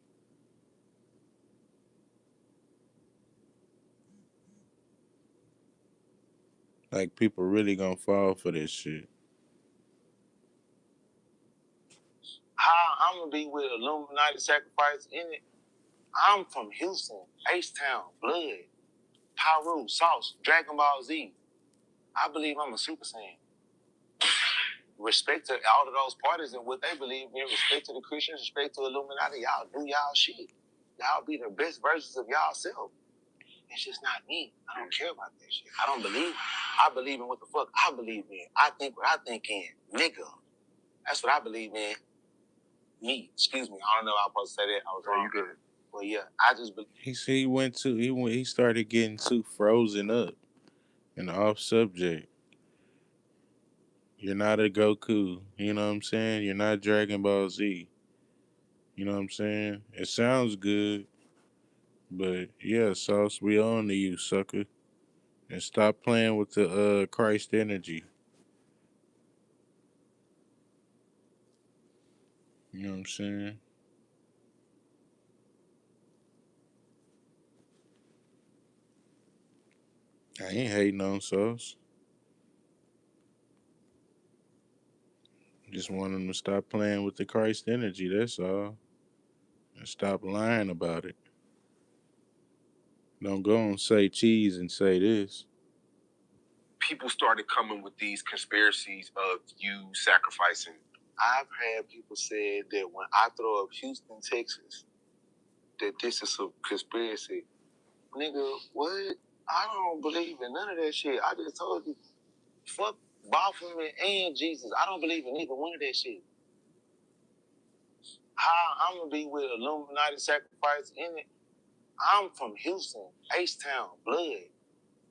Like people really gonna fall for this shit. How I'm gonna be with Illuminati sacrifice in it? I'm from Houston, H Town, Blood, Pyru, Sauce, Dragon Ball Z. I believe I'm a Super Saiyan. Respect to all of those parties and what they believe in. Respect to the Christians. Respect to Illuminati. Y'all do y'all shit. Y'all be the best versions of y'all self. It's just not me. I don't care about that shit. I don't believe. I believe in what the fuck I believe in. I think what I think in. Nigga. That's what I believe in. Me. Excuse me. I don't know how I'm supposed to say that. I was wrong. You good. Well, yeah. I just believe. He started getting too frozen up and off subject. You're not a Goku. You know what I'm saying? You're not Dragon Ball Z. You know what I'm saying? It sounds good, but yeah, Sauce, we on to you, sucker. And stop playing with the Christ energy. You know what I'm saying? I ain't hating on Sauce. Just want him to stop playing with the Christ energy, that's all. And stop lying about it. Don't go and say cheese and say this. People started coming with these conspiracies of you sacrificing. I've had people say that when I throw up Houston, Texas, that this is a conspiracy. Nigga, what? I don't believe in none of that shit. I just told you, fuck Baphomet and Jesus. I don't believe in either one of that shit. How I'm gonna be with Illuminati sacrifice in it? I'm from Houston, H-Town, Blood,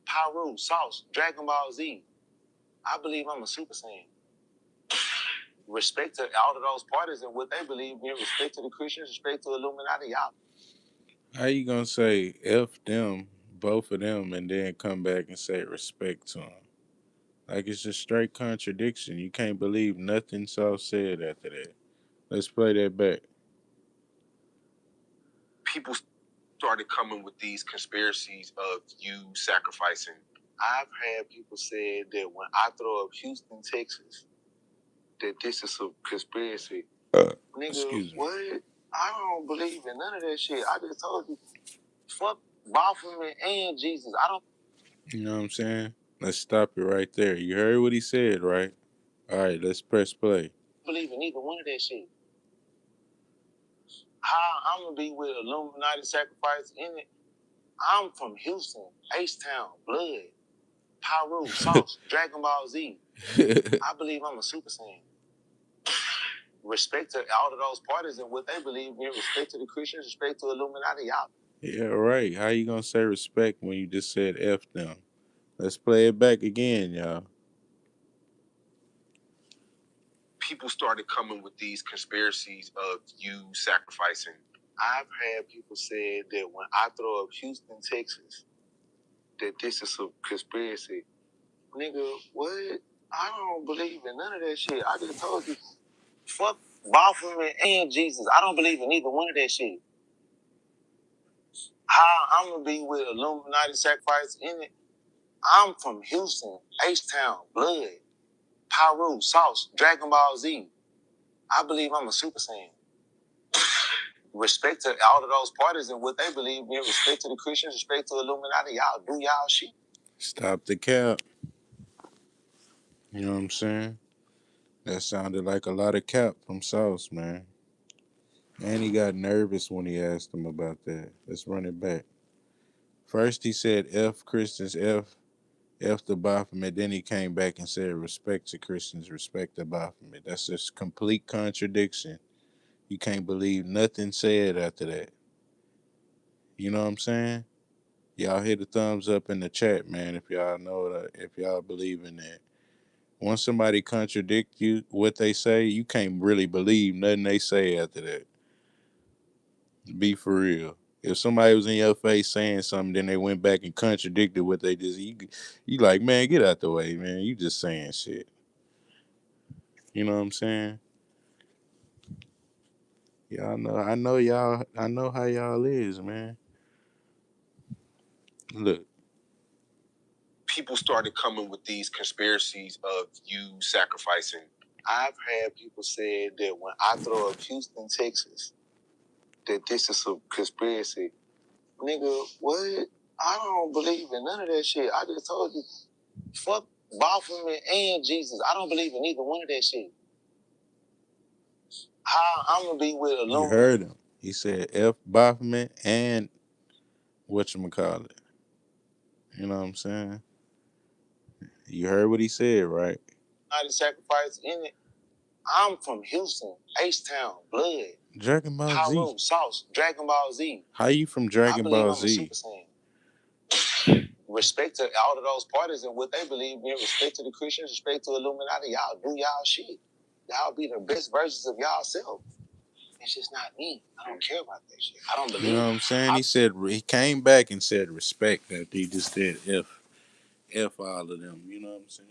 Pyru, Sauce, Dragon Ball Z. I believe I'm a Super Saiyan. Respect to all of those parties and what they believe in. Respect to the Christians. Respect to Illuminati. Y'all. How you gonna say F them, both of them, and then come back and say respect to them? Like it's a straight contradiction. You can't believe nothing Sauce said after that. Let's play that back. People started coming with these conspiracies of you sacrificing. I've had people say that when I throw up Houston, Texas, that this is a conspiracy. Nigga, Excuse me. what? I don't believe in none of that shit. I just told you, fuck Baphomet and Jesus. I don't You know what I'm saying? Let's stop it right there. You heard what he said, right? All right, let's press play. believe in either one of that shit. How I'm gonna be with Illuminati sacrifice in it? I'm from Houston, H-Town, Blood, Pyru, Sauce, Dragon Ball Z. I believe I'm a Super Saiyan. Respect to all of those parties and what they believe in. Respect to the Christians. Respect to Illuminati. Y'all. Yeah, right. How you gonna say respect when you just said F them? Let's play it back again, y'all. People started coming with these conspiracies of you sacrificing. I've had people say that when I throw up Houston, Texas, that this is a conspiracy. Nigga, what? I don't believe in none of that shit. I just told you, fuck Baphomet and Jesus. I don't believe in either one of that shit. How I'm gonna be with Illuminati sacrifice in it? I'm from Houston, H-Town, Blood, Pyru, Sauce, Dragon Ball Z. I believe I'm a Super Saiyan. Respect to all of those parties and what they believe in. Respect to the Christians. Respect to Illuminati. Y'all do y'all shit. Stop the cap. You know what I'm saying? That sounded like a lot of cap from Sauce, man. And he got nervous when he asked him about that. Let's run it back. First he said F Christians, F the Baphomet. Then he came back and said respect to Christians, respect the Baphomet. That's just complete contradiction. You can't believe nothing said after that. You know what I'm saying? Y'all hit the thumbs up in the chat, man, if y'all know that, if y'all believe in that. Once somebody contradict you, what they say, you can't really believe nothing they say after that. Be for real. If somebody was in your face saying something, then they went back and contradicted what they just, you like, man, get out the way, man. You just saying shit. You know what I'm saying? Y'all know, I know how y'all is, man. Look, People started coming with these conspiracies of you sacrificing. I've had people say that when I throw up Houston, Texas, that this is a conspiracy. Nigga, what? I don't believe in none of that shit. I just told you, fuck Baphomet and Jesus. I don't believe in either one of that shit. How I'm gonna be with you Illuminati. heard him. He said F Baphomet and whatchamacallit. You know what I'm saying? You heard what he said, right? Sacrifice in it. I'm from Houston, H-Town, Blood, Dragon Ball Z. Pyru, Sauce, Dragon Ball Z. How you from I Dragon believe Ball I'm a Z? Super Saiyan. Respect to all of those parties and what they believe in. Respect to the Christians. Respect to Illuminati. Y'all do y'all shit. Y'all be the best versions of y'all self. It's just not me. I don't care about that shit. I don't believe. You know what I'm saying? He said he came back and said respect that he just did F all of them. You know what I'm saying?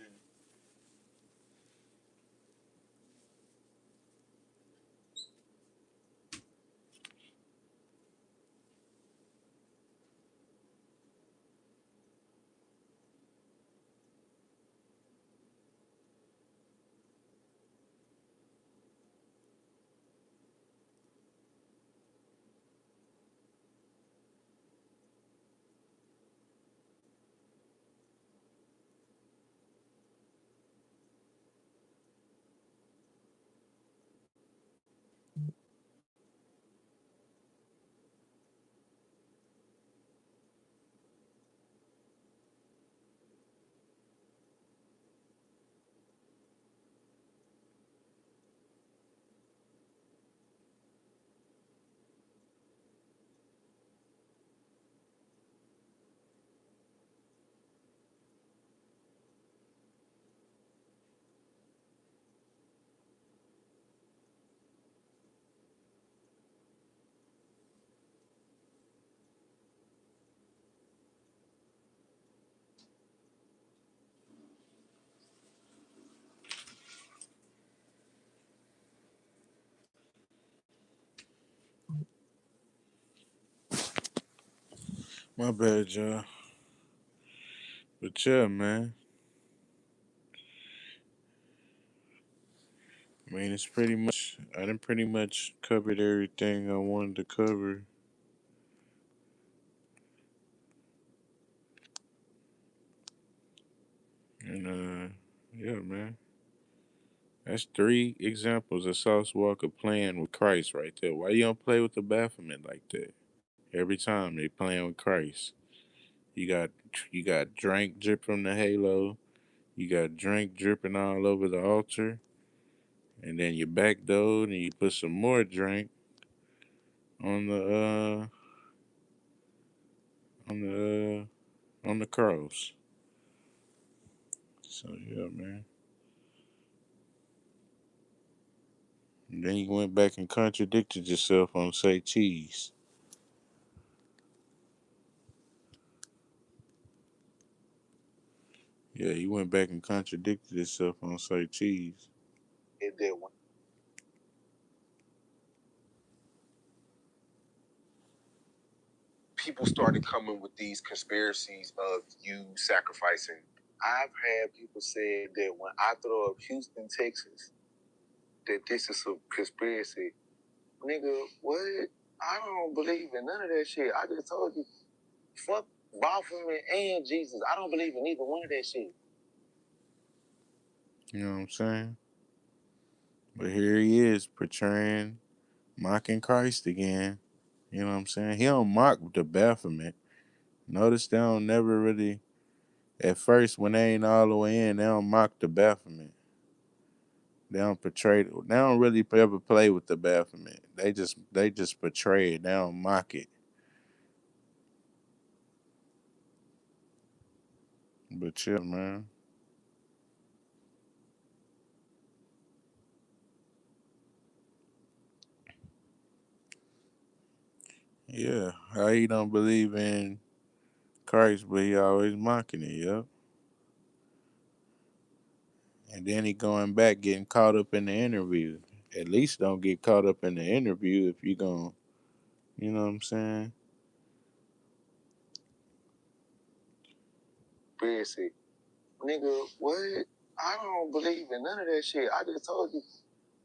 My bad, y'all. But yeah, man. I mean, it's pretty much. I done pretty much covered everything I wanted to cover, and yeah, man. That's three examples of Sauce Walker playing with Christ right there. Why you don't play with the Baphomet like that? Every time they playing with Christ, you got you got drink drip from the halo. You got drink dripping all over the altar, and then you backdoor and you put some more drink on on the on the cross. So yeah, man. And then you went back and contradicted yourself on say cheese. Yeah, you went back and contradicted yourself on say cheese. It did one. People started coming with these conspiracies of you sacrificing. I've had people say that when I throw up Houston, Texas, that this is a conspiracy. Nigga, what? I don't believe in none of that shit. I just told you, fuck Baphomet and Jesus. I don't believe in either one of that shit. You know what I'm saying? But here he is portraying, mocking Christ again. You know what I'm saying? He don't mock the Baphomet. Notice they don't never really, at first when they ain't all the way in, they don't mock the Baphomet. They don't portray. They don't really ever play with the Baphomet. They just portray it. They don't mock it. But yeah, man. Yeah, how he don't believe in Christ, but he always mocking it. Yep. And then he going back getting caught up in the interview. At least don't get caught up in the interview if you gon' you know what I'm saying? Conspiracy. Nigga, what? I don't believe in none of that shit. I just told you,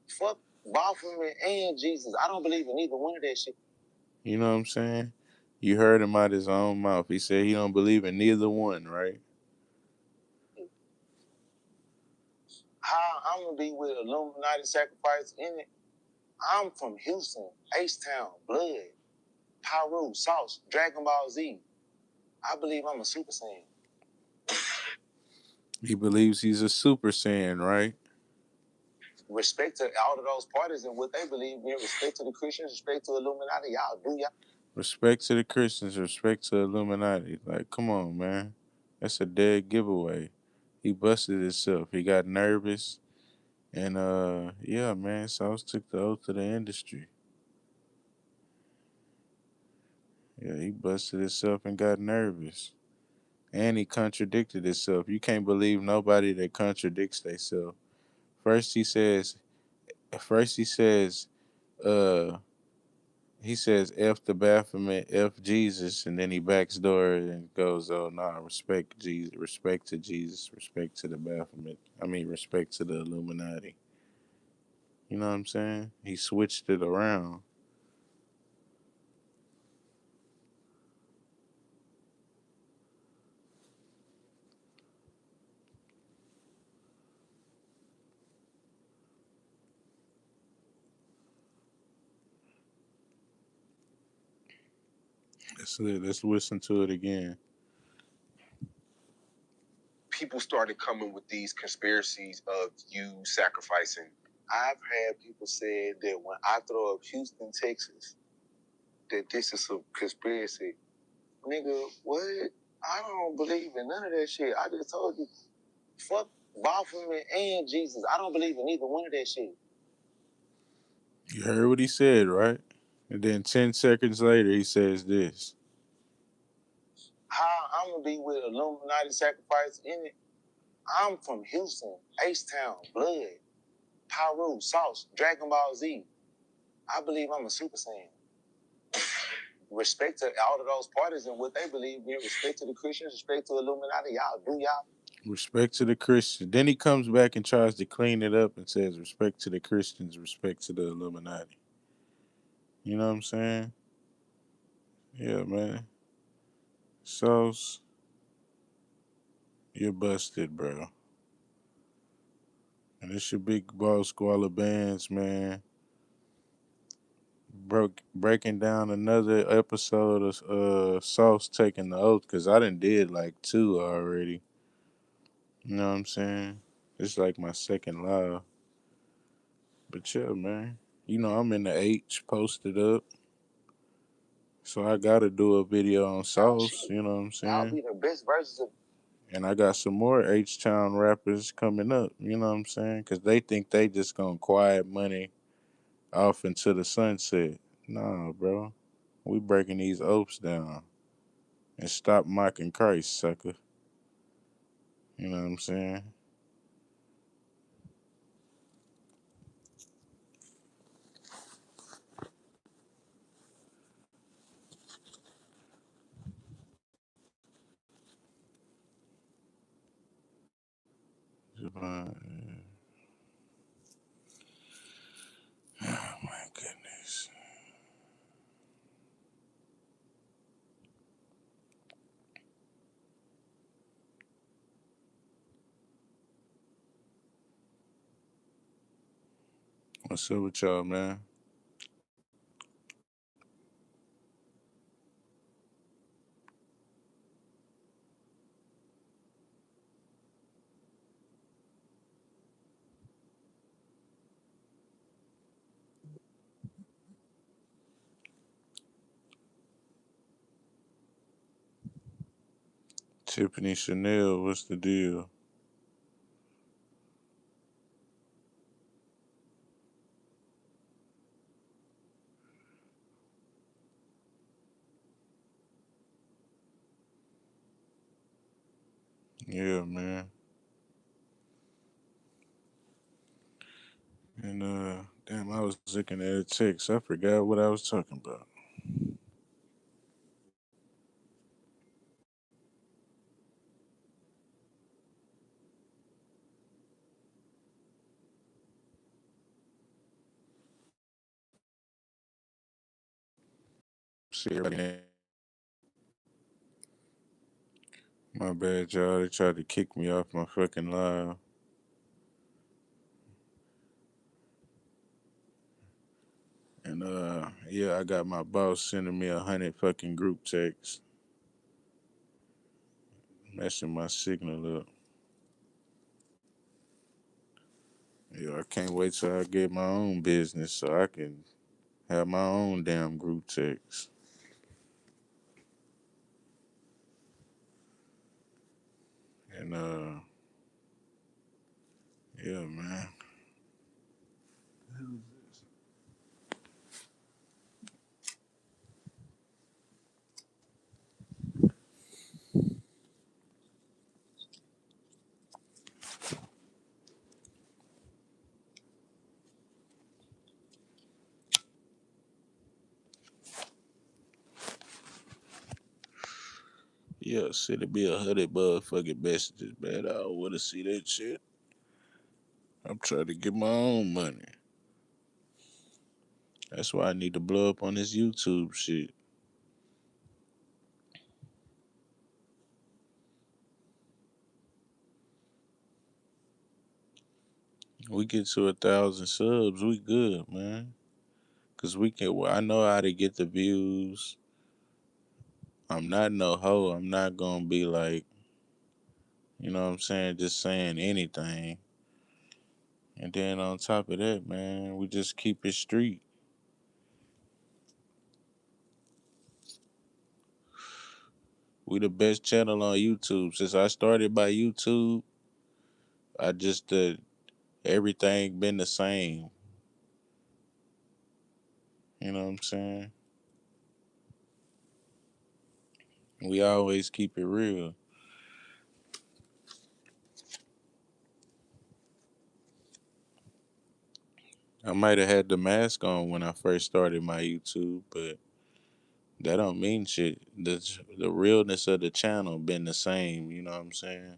fuck Baphomet and Jesus. I don't believe in either one of that shit. You know what I'm saying? You heard him out his own mouth. He said he don't believe in neither one, right? How I'm gonna be with Illuminati sacrifice in it? I'm from Houston, H-Town, Blood, Pyru, Sauce, Dragon Ball Z. I believe I'm a Super Saiyan. He believes he's a super saiyan, right? Respect to all of those parties and what they believe in. Respect to the Christians. Respect to Illuminati. Y'all do y'all. Respect to the Christians, respect to Illuminati. Like, come on, man. That's a dead giveaway. He busted himself. He got nervous. And yeah, man, Sauce took the oath to the industry. Yeah, he busted himself and got nervous. And he contradicted himself. You can't believe nobody that contradicts themselves. First he says, first uh, he says F the Baphomet, F Jesus, and then he backs door and goes, oh nah, respect Jesus, respect to Jesus, respect to the Baphomet. I mean, respect to the Illuminati. You know what I'm saying? He switched it around. Let's listen to it again. People started coming with these conspiracies of you sacrificing. I've had people say that when I throw up Houston, Texas, that this is a conspiracy. Nigga, what? I don't believe in none of that shit. I just told you, fuck Baphomet and Jesus. I don't believe in either one of that shit. You heard what he said, right? And then 10 seconds later, he says this. How I'm gonna be with Illuminati sacrifice in it? I'm from Houston, H-Town, Blood, Pyru, Sauce, Dragon Ball Z. I believe I'm a Super Saiyan. Respect to all of those parties and what they believe in. Respect to the Christians, respect to Illuminati. Y'all do y'all. Respect to the Christians. Then he comes back and tries to clean it up and says, respect to the Christians, respect to the Illuminati. You know what I'm saying? Yeah, man. So, you're busted, bro. And it's your big boss, Squalor Bands, man. Breaking down another episode of Sauce taking the oath, because I done did like two already. You know what I'm saying? It's like my second live. But yeah, man. You know, I'm in the H posted up. So I gotta do a video on Sauce, you know what I'm I'll saying? be the best versions of. And I got some more H Town rappers coming up, you know what I'm saying? Because they think they just gonna quiet money off into the sunset. Nah, bro. We breaking these oaths down. And stop mocking Christ, sucker. You know what I'm saying? Divine. Oh my goodness. What's up with y'all, man? Tiffany Chanel, what's the deal? Yeah, man. And damn, I was looking at a text. I forgot what I was talking about. See everybody. My bad, y'all. They tried to kick me off my fucking live. And yeah, I got my boss sending me 100 fucking group texts, messing my signal up. Yeah, I can't wait till I get my own business so I can have my own damn group text. And yeah, man. Shit, it be 100 motherfucking messages, man. I don't want to see that shit. I'm trying to get my own money. That's why I need to blow up on this YouTube shit. We get to 1,000 subs, we good, man. Cause we can. Well, I know how to get the views. I'm not no hoe. I'm not gonna be like, you know what I'm saying, just saying anything. And then on top of that, man, we just keep it street. We the best channel on YouTube. Since I started by YouTube, I just everything been the same. You know what I'm saying? We always keep it real. I might have had the mask on when I first started my YouTube, but that don't mean shit. The realness of the channel been the same. You know what I'm saying?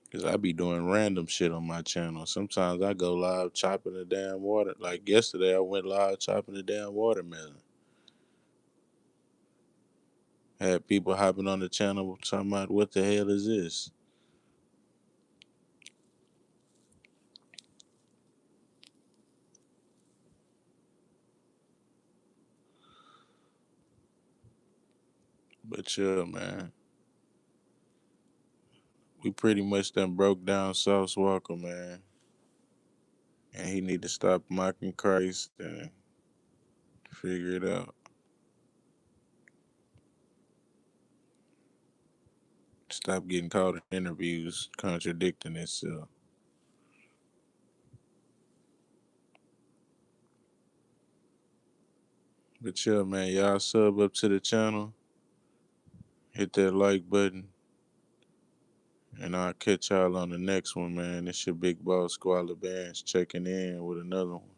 Cause I be doing random shit on my channel. Sometimes I go live chopping the damn water. Like yesterday, I went live chopping the damn watermelon. Had people hopping on the channel talking about what the hell is this? But yeah, man, we pretty much done broke down Sauce Walker, man, and he need to stop mocking Christ and figure it out. Stop getting caught in interviews contradicting itself. But yeah, man, y'all sub up to the channel, hit that like button, and I'll catch y'all on the next one, man. It's your big boss Squalor Bands checking in with another one.